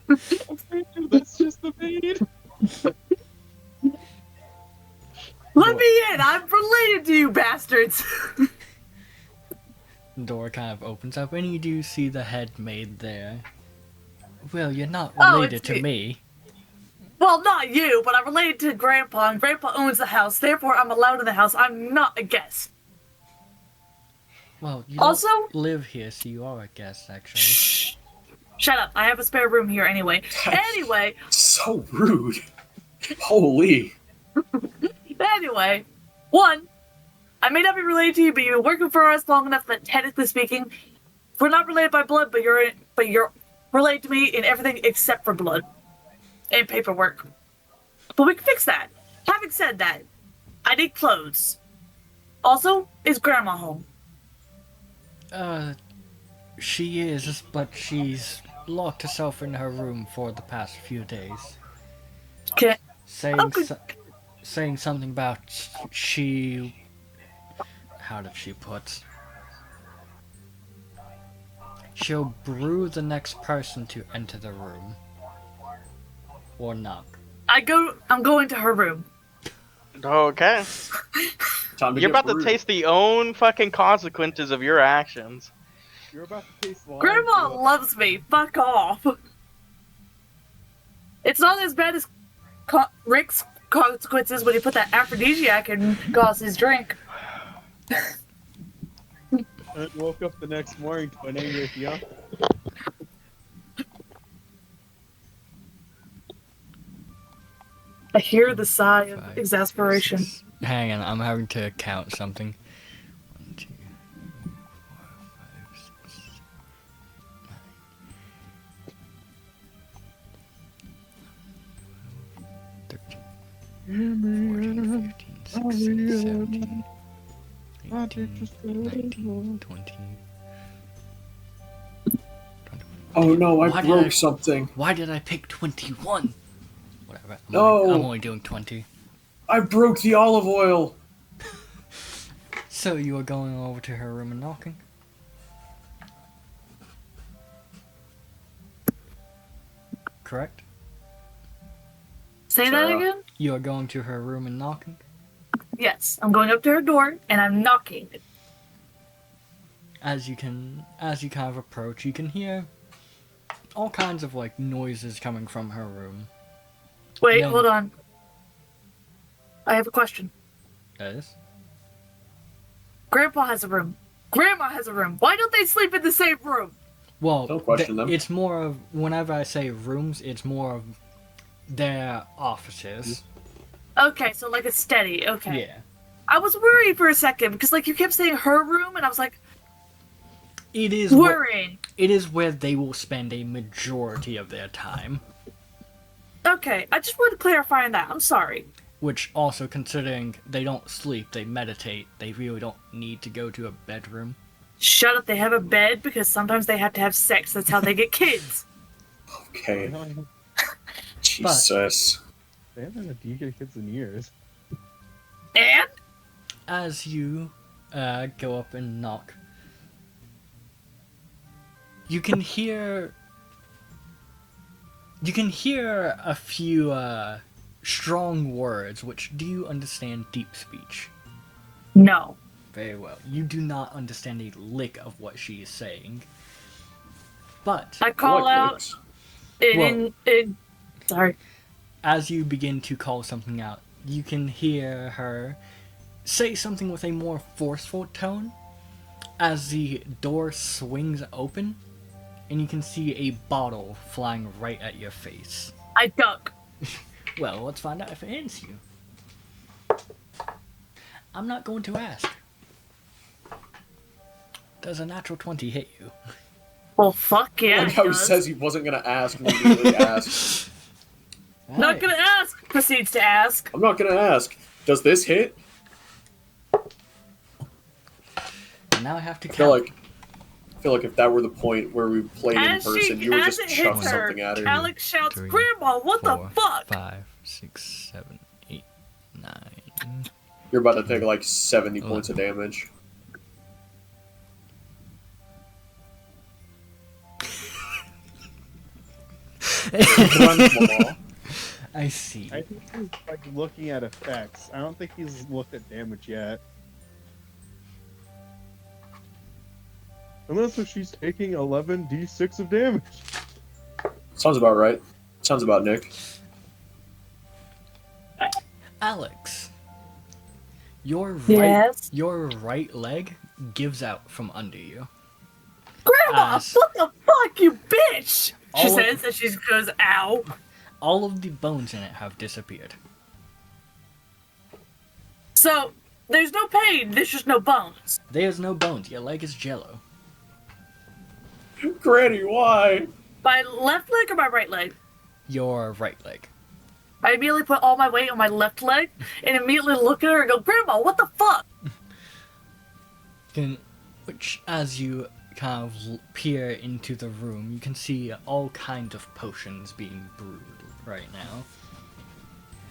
That's just the maid. Let me in! I'm related to you bastards! Door kind of opens up, and you do see the head maid there. Well, you're not Oh, related it's to me. me. Well, not you, but I'm related to Grandpa, and Grandpa owns the house, therefore I'm allowed in the house. I'm not a guest. Well, you Also- don't live here, so you are a guest, actually. Shh. Shut up. I have a spare room here anyway. Anyway, So rude. Holy. Anyway, one, I may not be related to you, but you've been working for us long enough that technically speaking, we're not related by blood, but you're related to me in everything except for blood and paperwork. But we can fix that. Having said that, I need clothes. Also, is Grandma home? She is, but she's locked herself in her room for the past few days. Okay. Saying Okay. saying something about she... How did she put? She'll brew the next person to enter the room. Or knock. I'm going to her room. Okay. Time to You're get about to rude. taste the own fucking consequences of your actions. You're about to taste wine. Grandma loves me. Fuck off. It's not as bad as Rick's consequences when he put that aphrodisiac in Goss's drink. And woke up the next morning to an angry fiance. I hear the sigh of 5, exasperation. 6. Hang on, I'm having to count something. 1, 2, 3, 4, 5, 6, 9, 13, 14, 15, 16, 17, 18, 19, 20. Oh no, Why I did broke I- something. Why did I pick 21? Whatever. No. I'm only doing 20. I broke the olive oil. So you are going over to her room and knocking? Correct? Say that Sarah. again? You are going to her room and knocking? Yes, I'm going up to her door and I'm knocking. As you kind of approach, you can hear all kinds of like noises coming from her room. Wait, No. hold on. I have a question. Yes? Grandpa has a room. Grandma has a room. Why don't they sleep in the same room? Well, Don't question them. it's more of, whenever I say rooms, it's more of their offices. Okay, so like a steady. Okay. Yeah. I was worried for a second because like you kept saying her room and I was like It is worrying. it is where they will spend a majority of their time. Okay, I just wanted to clarify on that. I'm sorry. Which also, considering they don't sleep, they meditate, they really don't need to go to a bedroom. Shut up, they have a bed because sometimes they have to have sex. That's how they get kids. Okay. Jesus. They haven't had to get kids in years. And As you go up and knock, you can hear a few strong words. Which, do you understand deep speech? no. Very well. You do not understand a lick of what she is saying. But I call What out looks- in sorry. as you begin to call something out, you can hear her say something with a more forceful tone as the door swings open and you can see a bottle flying right at your face. I duck. Well, let's find out if it hits you. I'm not going to ask. Does a natural 20 hit you? Well, fuck yeah. Like it how he does. says he wasn't gonna ask and immediately asks. Not Alright. gonna ask. Proceeds to ask. I'm not gonna ask. Does this hit? Now I have to I feel count. like if that were the point where we played in As person, you would as just it chuck hits her, something at her. Alex shouts, 3, "Grandma, what the 4, fuck?" 5, 6, 7, 8, 9. You're about to take like 70 points of damage. Grandmama. I see. I think he's like looking at effects. I don't think he's looked at damage yet. Unless if she's taking 11d6 of damage. Sounds about right. Sounds about Nick. Alex, your Yes? right leg gives out from under you. Grandma, As- what the fuck, you bitch? She All of- says, and she goes, ow. All of the bones in it have disappeared. So, there's no pain, there's just no bones. There's no bones. Your leg is jello. Granny, why? My left leg or my right leg? Your right leg. I immediately put all my weight on my left leg and immediately look at her and go, Grandma, what the fuck? Which, as you kind of peer into the room, you can see all kinds of potions being brewed right now.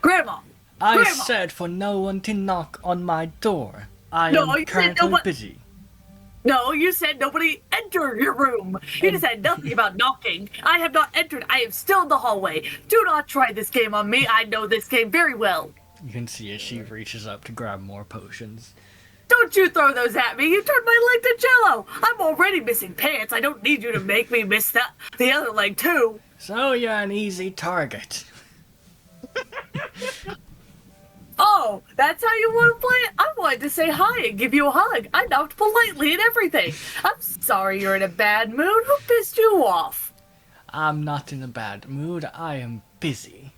Grandma! I Grandma! said for no one to knock on my door. I No, am you said currently nobody- busy. No, you said nobody enter your room. You just said nothing about knocking. I have not entered. I am still in the hallway. Do not try this game on me. I know this game very well. You can see as she reaches up to grab more potions. Don't you throw those at me. You turned my leg to jello. I'm already missing pants. I don't need you to make me miss the other leg too. So you're an easy target. Oh, that's how you want to play it? I wanted to say hi and give you a hug. I knocked politely and everything. I'm sorry you're in a bad mood. Who pissed you off? I'm not in a bad mood. I am busy.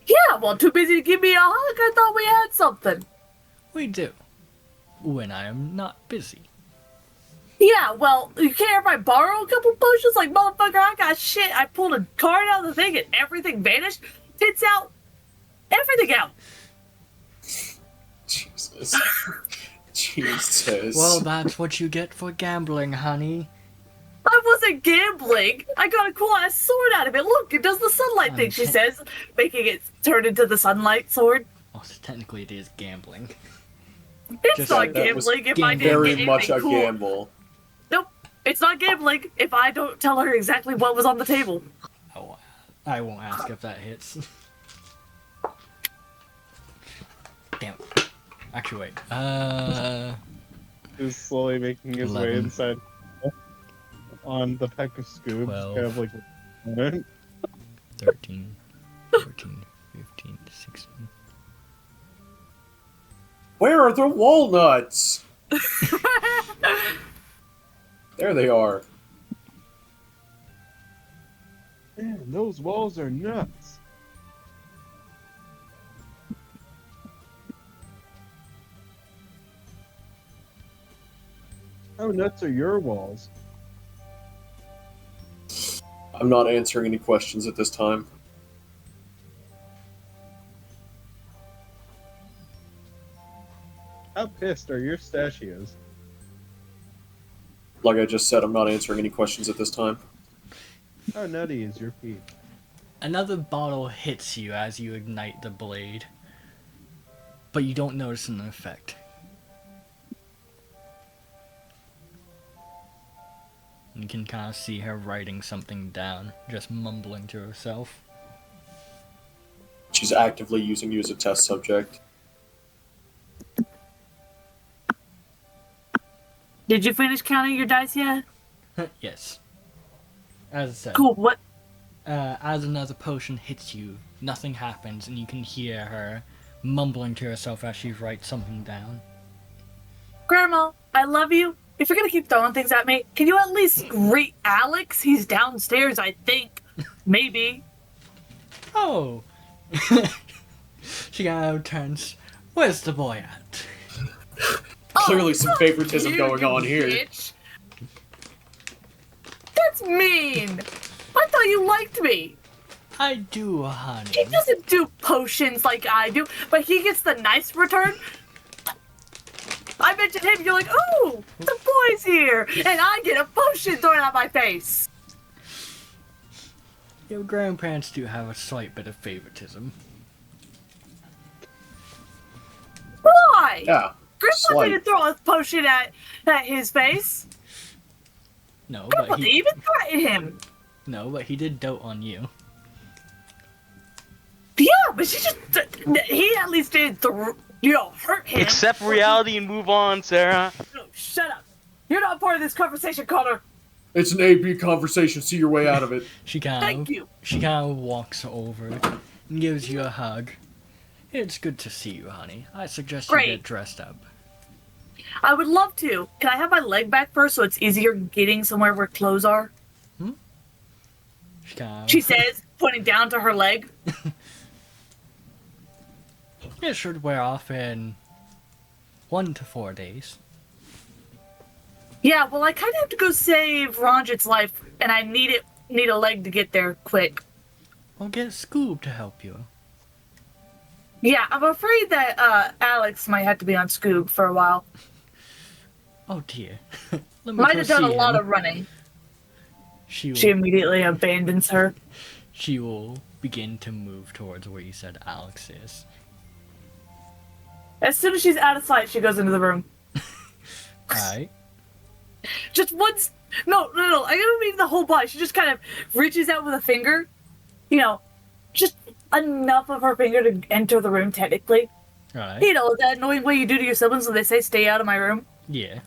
Yeah, well, too busy to give me a hug. I thought we had something. We do. When I am not busy. Yeah, well, you care if I borrow a couple potions? Like, motherfucker, I got shit. I pulled a card out of the thing and everything vanished. Tits out. Everything out. Jesus. Jesus. Well, that's what you get for gambling, honey. I wasn't gambling. I got a cool ass sword out of it. Look, it does the sunlight thing, she says, making it turn into the sunlight sword. Oh, so technically it is gambling. It's Just not like that was gambling if I didn't very get much anything a cool. gamble. Nope, it's not gambling if I don't tell her exactly what was on the table. Oh, I won't ask if that hits. Damn it. Actually, wait. Who's slowly making his way 11. inside on the pack of scoops, 12. kind of like 13, 14, 15, 16. Where are the walnuts? There they are. Man, those walls are nuts. How nuts are your walls? I'm not answering any questions at this time. How pissed are your stachios? Like I just said, I'm not answering any questions at this time. How nutty is your pee? Another bottle hits you as you ignite the blade, but you don't notice an effect. You can kind of see her writing something down, just mumbling to herself. She's actively using you as a test subject. Did you finish counting your dice yet? Yes. As I said, Cool, what? as another potion hits you, nothing happens, and you can hear her mumbling to herself as she writes something down. Grandma, I love you. If you're gonna keep throwing things at me, can you at least greet Alex? He's downstairs, I think. Maybe. Oh! She kind of turns. Where's the boy at? Clearly some fuck favoritism you, going you on here. bitch. That's mean. I thought you liked me. I do, honey. He doesn't do potions like I do, but he gets the nice return. I mentioned him, you're like, oh, the boy's here, and I get a potion thrown at my face. Your grandparents do have a slight bit of favoritism. Why? Yeah. Grandpa slight. didn't throw a potion at his face. No, Grandpa but didn't he even threaten him. no, but he did dote on you. but she just he at least did hurt him. Accept reality and move on, Sarah. No, shut up. You're not part of this conversation, Connor. It's an AP conversation. See your way out of it. Thank you. She kind of walks over and gives you a hug. It's good to see you, honey. I suggest you Great. get dressed up. I would love to. Can I have my leg back first so it's easier getting somewhere where clothes are? She says, pointing down to her leg. It should wear off in 1 to 4 days. Yeah, well, I kind of have to go save Ranjit's life, and I need a leg to get there quick. I'll get Scoob to help you. Yeah, I'm afraid that Alex might have to be on Scoob for a while. Oh dear. Let me Might go have done a see lot him. of running. She She will, immediately abandons her. she will begin to move towards where you said Alex is. As soon as she's out of sight, she goes into the room. Alright. Just once. No. I don't mean the whole body. She just kind of reaches out with a finger. Just enough of her finger to enter the room, technically. Alright. That annoying way you do to your siblings when they say, stay out of my room. Yeah.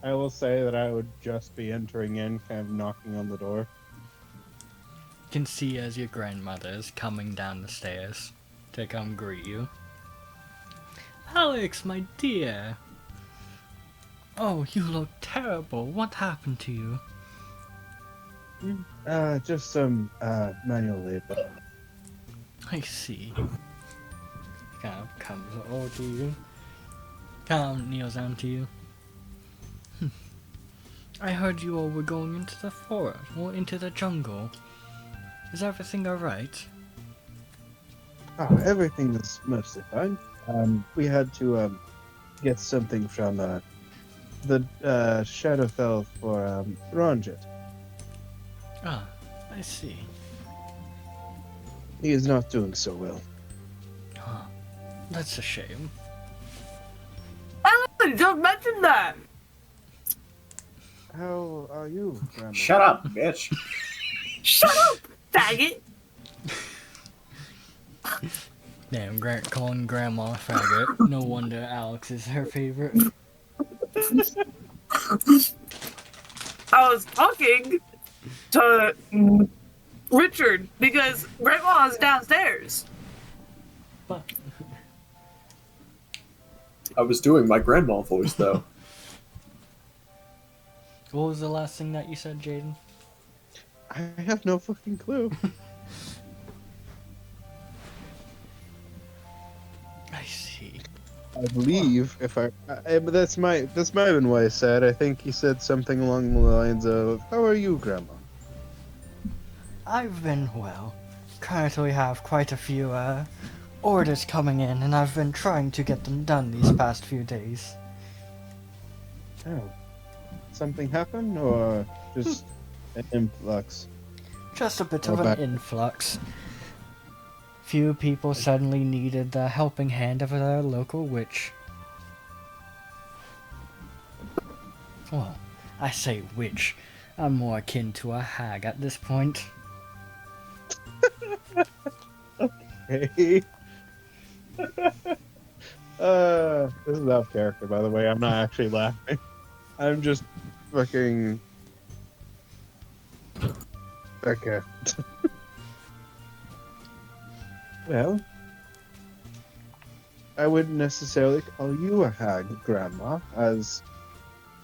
I will say that I would just be entering in, kind of knocking on the door. You can see as your grandmother is coming down the stairs to come greet you. Alex, my dear. Oh, you look terrible. What happened to you? Just some manual labor. I see. Kind of comes over to you. Kind of kneels down to you. I heard you all were going into the forest or into the jungle. Is everything alright? Oh, everything is mostly fine. We had to get something from the Shadowfell for Ranjit. Ah, I see. He is not doing so well. Huh. That's a shame. Alex, don't mention that! How are you, Grandma? Shut up, bitch. Shut up, faggot! Damn, calling Grandma a faggot. No wonder Alex is her favorite. I was talking to Richard because Grandma's downstairs. But I was doing my grandma voice, though. what was the last thing that you said, Jaden? I have no fucking clue. I see. I believe but that's might have been what I said. I think he said something along the lines of, "How are you, Grandma?" I've been well. Currently have quite a few orders coming in, and I've been trying to get them done these past few days. Oh, something happened, or just an influx? Just a bit Oh, of an back- influx. Few people suddenly needed the helping hand of their local witch. Well, I say witch. I'm more akin to a hag at this point. Hey. This is off character, by the way. I'm not actually laughing. I'm just fucking. Okay. Well, I wouldn't necessarily call you a hag, Grandma, as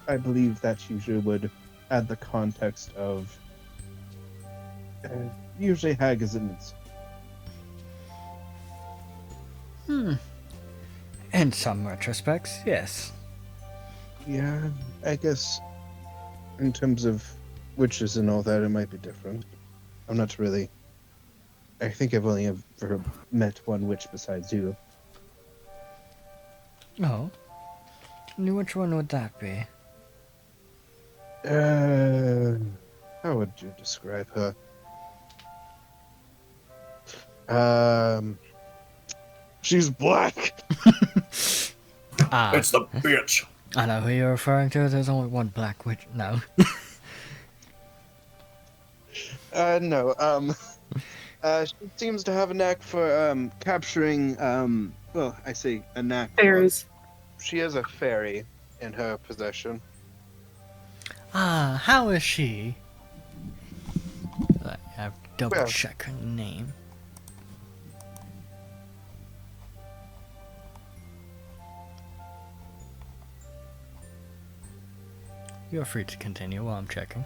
I believe that usually would add the context of. Usually, hag is an insult. In some retrospects, yes. Yeah, I guess in terms of witches and all that, it might be different. I'm not really. I think I've only ever met one witch besides you. Oh. Which one would that be? How would you describe her? She's black. Ah, It's the bitch. I know who you're referring to. There's only one black witch. No. No. She seems to have a knack for capturing. Well, I say a knack. for- Fairies. She has a fairy in her possession. Ah, how is she? I have to double Well- check her name. You're free to continue while I'm checking.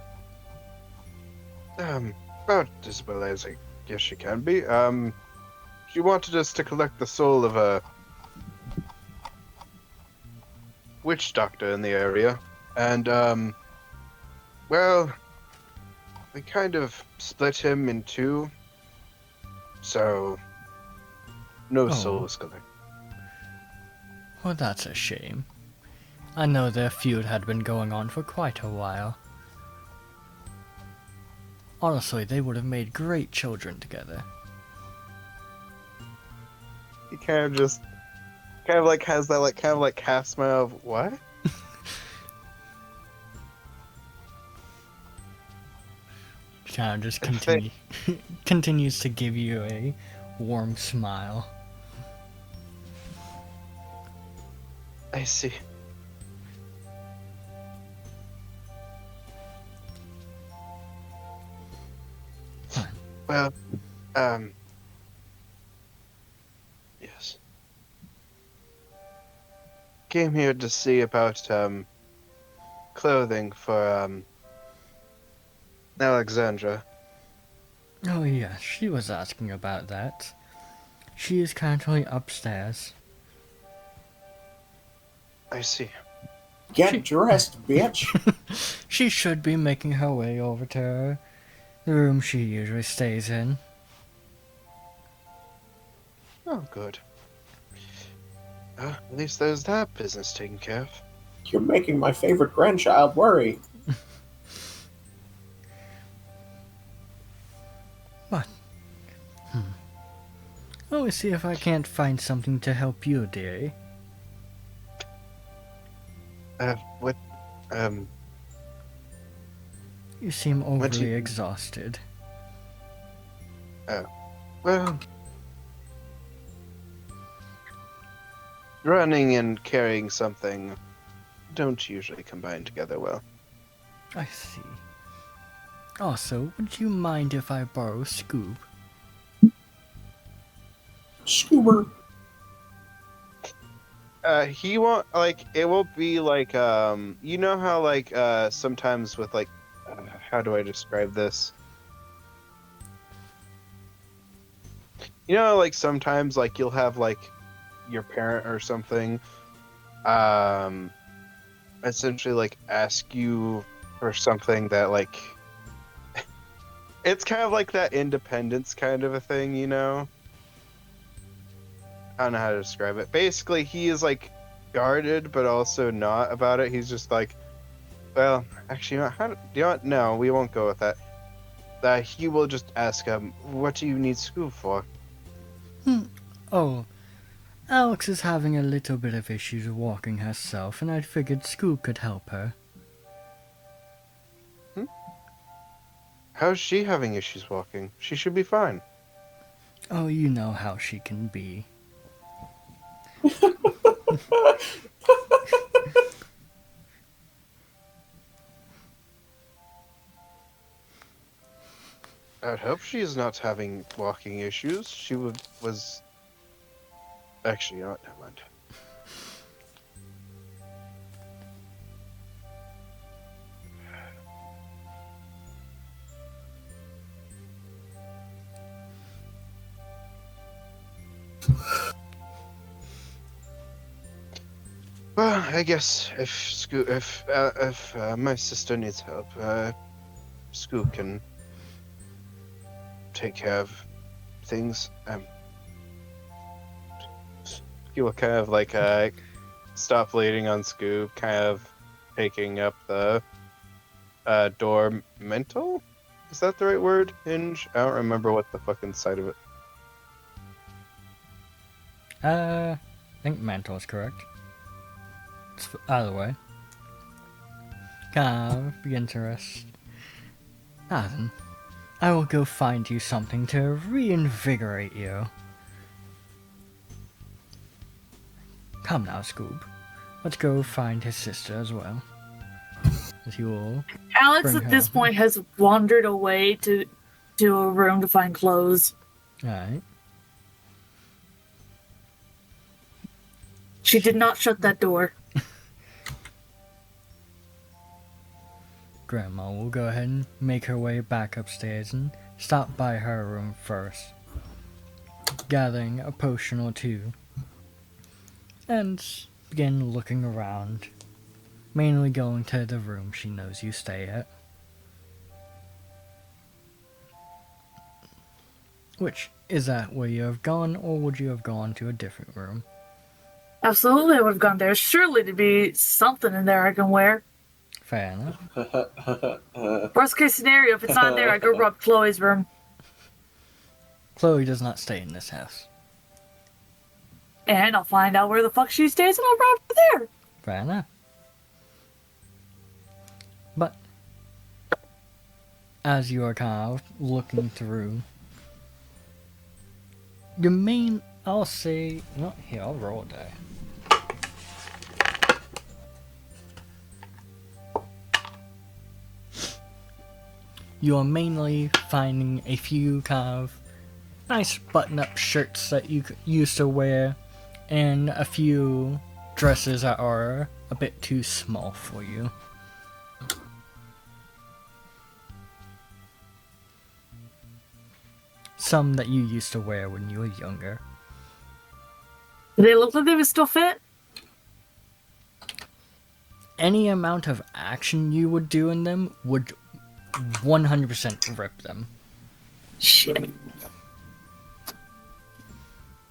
About as well as I guess she can be. She wanted us to collect the soul of a witch doctor in the area, and well, we kind of split him in two, so no Oh. soul was collected. Well, that's a shame. I know their feud had been going on for quite a while. Honestly, they would have made great children together. He kind of just, kind of like has that like kind of like half smile of what? Kind of just I think- continues to give you a warm smile. I see. Fine. Well, yes. Came here to see about clothing for Alexandra. Oh yes, she was asking about that. She is currently upstairs. I see. Get dressed, bitch. She should be making her way over to the room she usually stays in. Oh, good. At least there's that business taken care of. You're making my favorite grandchild worry. Let me see if I can't find something to help you, dearie. What? You seem What do overly you- exhausted. Well, running and carrying something don't usually combine together well. I see. Also, would you mind if I borrow Scoob? Scoober. He won't like. It won't be like You know how like sometimes with like, how do I describe this? You know, like sometimes like you'll have like your parent or something, essentially like ask you for something that like. It's kind of like that independence kind of a thing, you know. I don't know how to describe it. Basically, he is like guarded, but also not about it. He's just like, well, actually, you know, do you know what? No, we won't go with that. That he will just ask him, "What do you need Scoob for?" Oh, Alex is having a little bit of issues walking herself, and I figured Scoob could help her. How's she having issues walking? She should be fine. Oh, you know how she can be. I'd hope she is not having walking issues. She was. Actually, never mind. Well, I guess if my sister needs help, Scoot can take care of things. He will kind of like stop leaning on Scoop, kind of taking up the door mental. Is that the right word? Hinge? I don't remember what the fucking side of it. I think mental is correct. It's either way. Kind of begin to rest. Ah, then. I will go find you something to reinvigorate you. Come now, Scoob. Let's go find his sister as well. As he will. Alex Bring at her. this point has wandered away to a room to find clothes. Alright. She did not shut that door. Grandma will go ahead and make her way back upstairs and stop by her room first, gathering a potion or two, and begin looking around, mainly going to the room she knows you stay at. Which, is that where you have gone, or would you have gone to a different room? Absolutely, I would have gone there. Surely to be something in there I can wear. Fair enough. Worst case scenario, if it's not there, I go rub Chloe's room. Chloe does not stay in this house. And I'll find out where the fuck she stays and I'll rob her there. Fair enough. But, as you are kind of looking through, your main, I'll say, well, here, I'll roll a die. You are mainly finding a few kind of nice button-up shirts that you used to wear, and a few dresses that are a bit too small for you. Some that you used to wear when you were younger. Do they look like they would still fit? Any amount of action you would do in them would 100% rip them. Shit.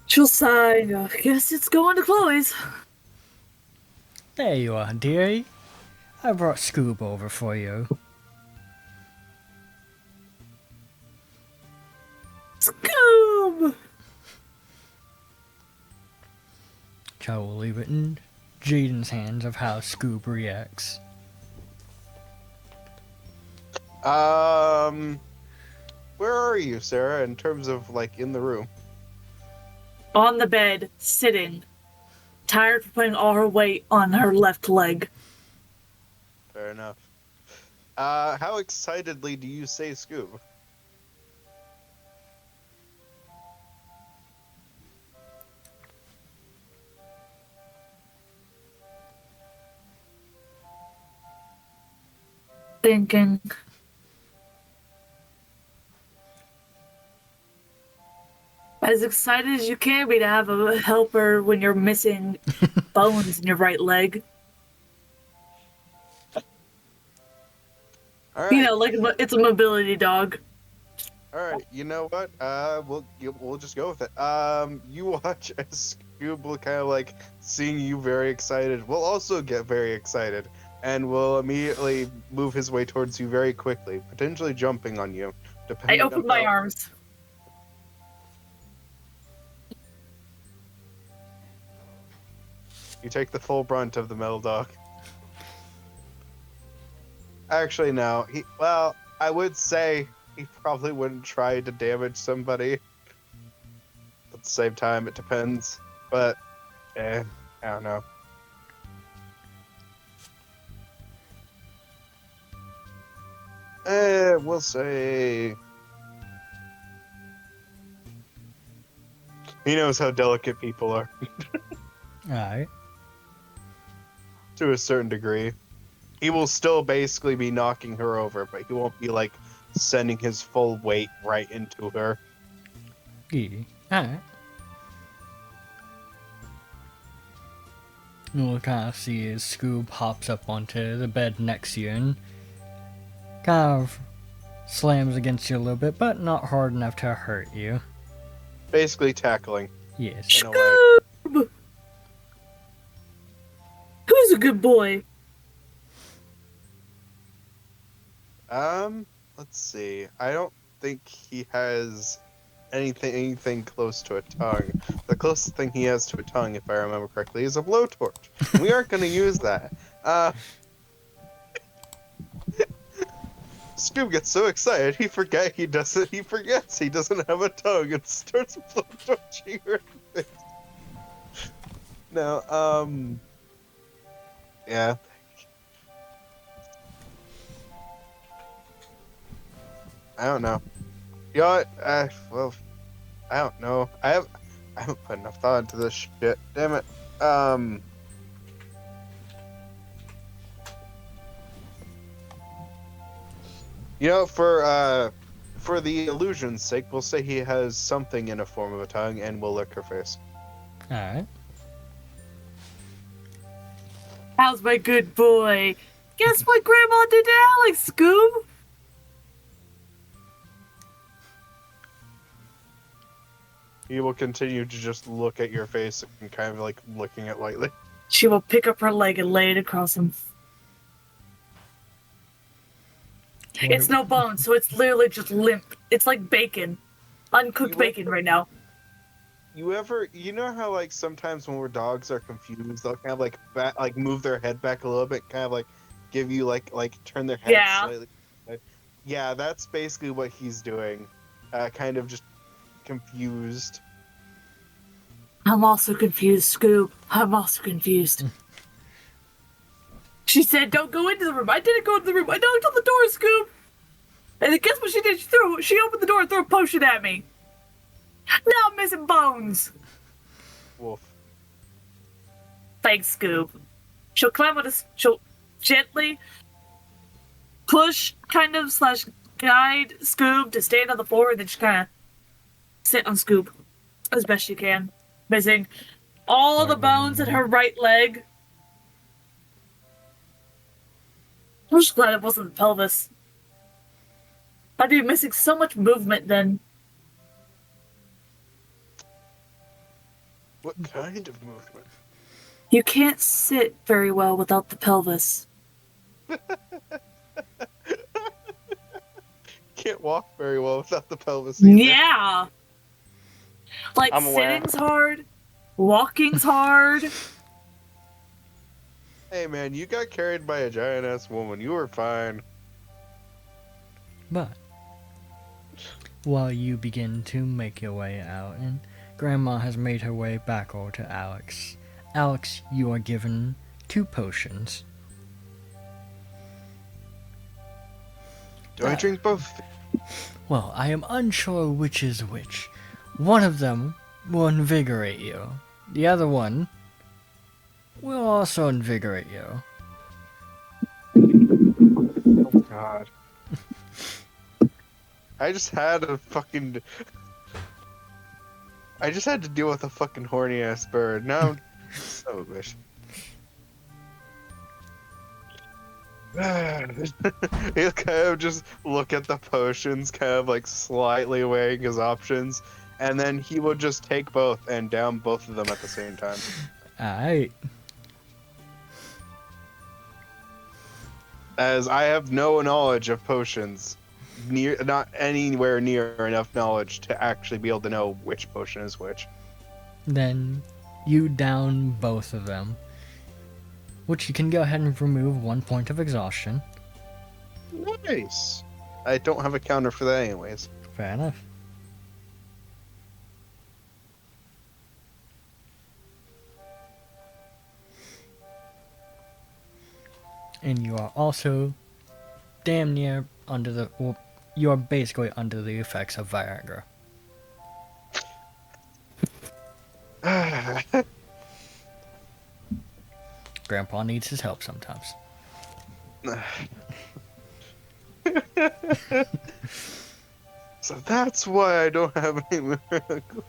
She'll sigh. I guess it's going to Chloe's. There you are, dearie. I brought Scoob over for you. Scoob! I will leave it in Jaden's hands of how Scoob reacts. Where are you, Sarah, in terms of, like, in the room? On the bed, sitting. Tired from putting all her weight on her left leg. Fair enough. How excitedly do you say Scoob? Thinking. As excited as you can be to have a helper when you're missing bones in your right leg. All right. You know, like it's a mobility dog. All right, you know what? We'll just go with it. You watch as Scoob will kind of like seeing you very excited. Will also get very excited, and will immediately move his way towards you very quickly, potentially jumping on you. I Depending open on my how- arms. You take the full brunt of the metal dog. Actually, no. Well, I would say he probably wouldn't try to damage somebody. At the same time, it depends. But, I don't know. We'll say... He knows how delicate people are, Alright. to a certain degree. He will still basically be knocking her over, but he won't be, like, sending his full weight right into her. Yeah. Alright. You'll kind of see as Scoob hops up onto the bed next to you and kind of slams against you a little bit, but not hard enough to hurt you. Basically tackling, Yes. in a way. Scoob! Who's a good boy? Let's see. I don't think he has anything close to a tongue. The closest thing he has to a tongue, if I remember correctly, is a blowtorch. We aren't going to use that. Scoob gets so excited he forgets he doesn't have a tongue and starts punching her in the face. Now, yeah. I don't know. You know what? Well, I don't know. I haven't put enough thought into this shit. Damn it. You know, for the illusion's sake, we'll say he has something in a form of a tongue, and we'll lick her face. Alright. How's my good boy? Guess what Grandma did to Alex, Scoob? He will continue to just look at your face and kind of like licking it lightly. She will pick up her leg and lay it across him. It's no bone, so it's literally just limp. It's like bacon. Uncooked bacon right now. You know how like sometimes when dogs are confused, they'll kind of like move their head back a little bit, kind of like give you like turn their head slightly. Yeah, that's basically what he's doing. Kind of just confused. I'm also confused, Scoob. I'm also confused. She said, "Don't go into the room." I didn't go into the room. I knocked on the door, Scoob. And then guess what she did? She opened the door and threw a potion at me. Now I'm missing bones. Wolf. Thanks, Scoob. She'll climb on us. She'll gently push, kind of / guide Scoob to stand on the floor, and then just kind of sit on Scoob as best she can, missing all the bones in her right leg. I'm just glad it wasn't the pelvis. I'd be missing so much movement then. What kind of movement? You can't sit very well without the pelvis. Can't walk very well without the pelvis either. Yeah! Like, I'm aware. sitting's hard, walking's hard. Hey man, you got carried by a giant ass woman. You were fine. But while you begin to make your way out, and Grandma has made her way back over to Alex. Alex, you are given 2 potions. Do I drink both? Well, I am unsure which is which. One of them will invigorate you. The other one will also invigorate you. Oh god. I just had to deal with a fucking horny ass bird. Now I'm so bitch. He'll kind of just look at the potions, kind of like slightly weighing his options, and then he will just take both and down both of them at the same time. Alright. As I have no knowledge of potions, not anywhere near enough knowledge to actually be able to know which potion is which. Then you down both of them. Which you can go ahead and remove 1 point of exhaustion. Nice. I don't have a counter for that anyways. Fair enough. And you are also damn near under the... Well, you are basically under the effects of Viagra. Grandpa needs his help sometimes. So that's why I don't have any miracles.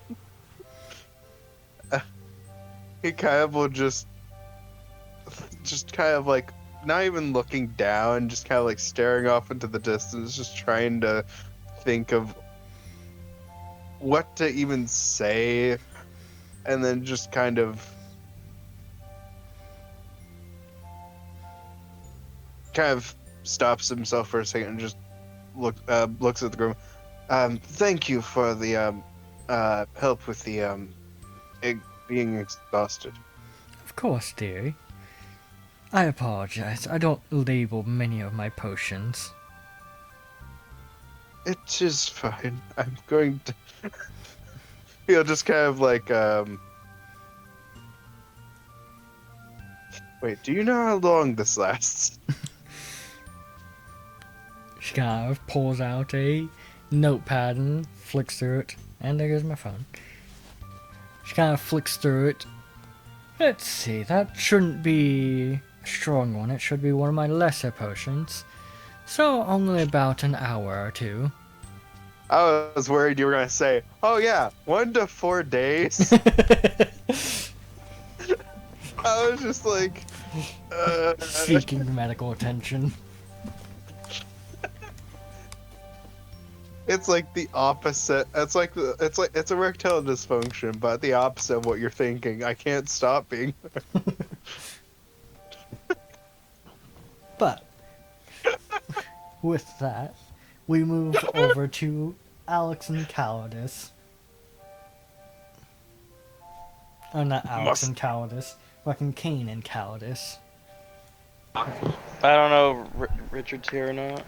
He kind of will just kind of like, not even looking down, just kind of like staring off into the distance, just trying to think of what to even say, and then just kind of stops himself for a second and just looks at the groom. Thank you for the help with the being exhausted. Of course, dearie. I apologize. I don't label many of my potions. It is fine. I'm going to. He'll just kind of like, Wait, do you know how long this lasts? She kind of pulls out a notepad and flicks through it. And there goes my phone. She kind of flicks through it. Let's see, that shouldn't be a strong one. It should be one of my lesser potions. So only about an hour or two. I was worried you were gonna say, "Oh yeah, 1 to 4 days." I was just like, Seeking medical attention. It's like the opposite. It's it's erectile dysfunction, but the opposite of what you're thinking. I can't stop being. But with that, we move over to Alex and Calidus. Oh, not Alex and Calidus. Fucking Kane and Calidus. I don't know if Richard's here or not.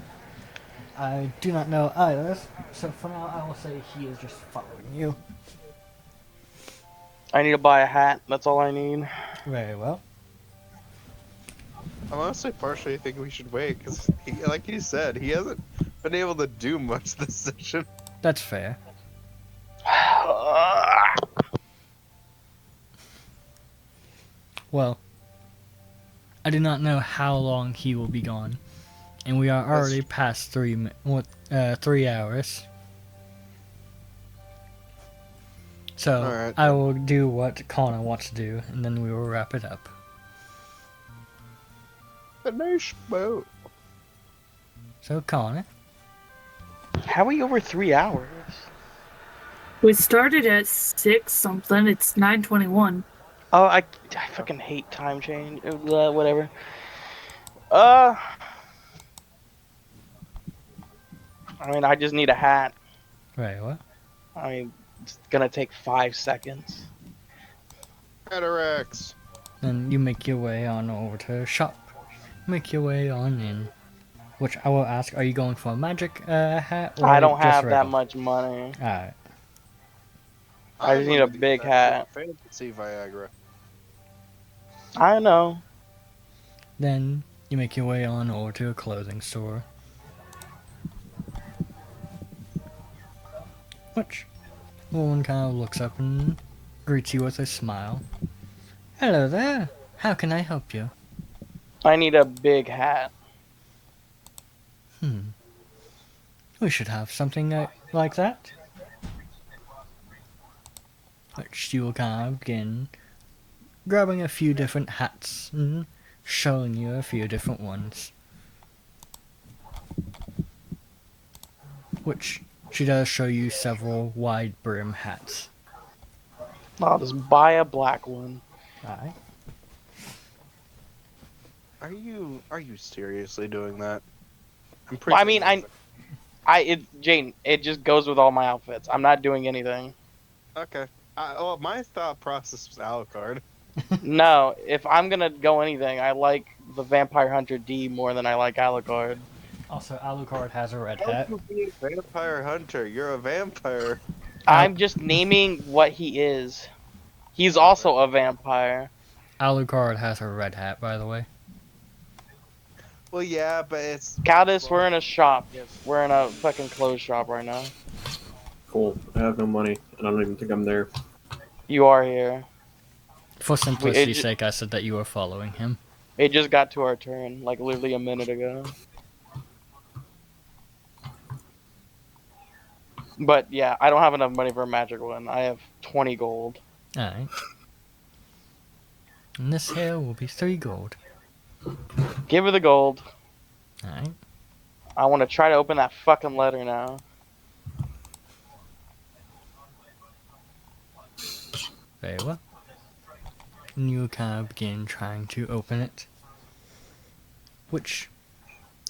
I do not know either, so for now I will say he is just following you. I need to buy a hat. That's all I need. Very well. I'm honestly partially think we should wait because, like you said, he hasn't been able to do much this session. That's fair. Well, I do not know how long he will be gone, and we are already past 3 hours. So Alright, I will do what Connor wants to do, and then we will wrap it up. A nice boat. So Connor, How are we over 3 hours? We started at 6 something. It's 9:21. Oh, I fucking hate time change. Whatever. I mean, I just need a hat. very well. I mean, it's gonna take 5 seconds. Cataracts. Then you make your way on over to the shop. Make your way on in. Which I will ask, are you going for a magic hat? Or I don't just have that regular? much money. Alright. I just need a big hat. Fantasy Viagra. I know. Then you make your way on over to a clothing store. Which the woman kind of looks up and greets you with a smile. Hello there. How can I help you? I need a big hat. We should have something like that. Which you will kind of begin grabbing a few different hats and showing you a few different ones. Which she does show you several wide brim hats. I'll just buy a black one. Alright. Are you seriously doing that? I'm Well, I mean, Jane, it just goes with all my outfits. I'm not doing anything. Okay. Well, my thought process was Alucard. No, if I'm gonna go anything, I like the Vampire Hunter D more than I like Alucard. Also, Alucard has a red How hat. can you be a vampire hunter? You're a vampire. I'm just naming what he is. He's also a vampire. Alucard has a red hat, by the way. Well, yeah, but it's Caldas, we're in a shop. We're in a fucking clothes shop right now. Cool. I have no money, and I don't even think I'm there. You are here. For simplicity's ju- sake, I said that you were following him. It just got to our turn, like literally a minute ago. But yeah, I don't have enough money for a magic one. I have 20 gold. Alright. And this here will be 3 gold. Give her the gold. Alright. I want to try to open that fucking letter now. Very well. And you kind of begin trying to open it. Which,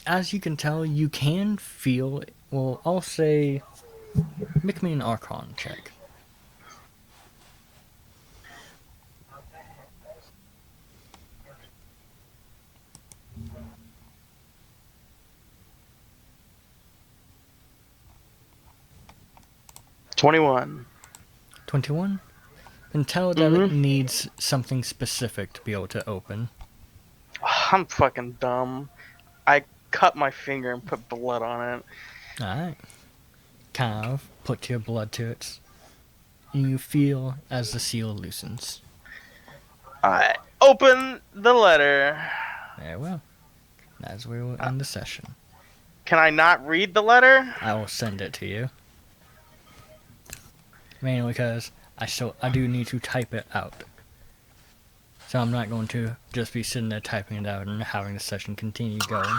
as you can tell, you can feel. Well, I'll say. Make me an Archon check. 21. 21? Then tell that it needs something specific to be able to open. I'm fucking dumb. I cut my finger and put blood on it. Alright. Kind of put your blood to it. And you feel as the seal loosens. I open the letter. Very well. That's where we'll end the session. Can I not read the letter? I will send it to you. Mainly because I do need to type it out. So I'm not going to just be sitting there typing it out and having the session continue going.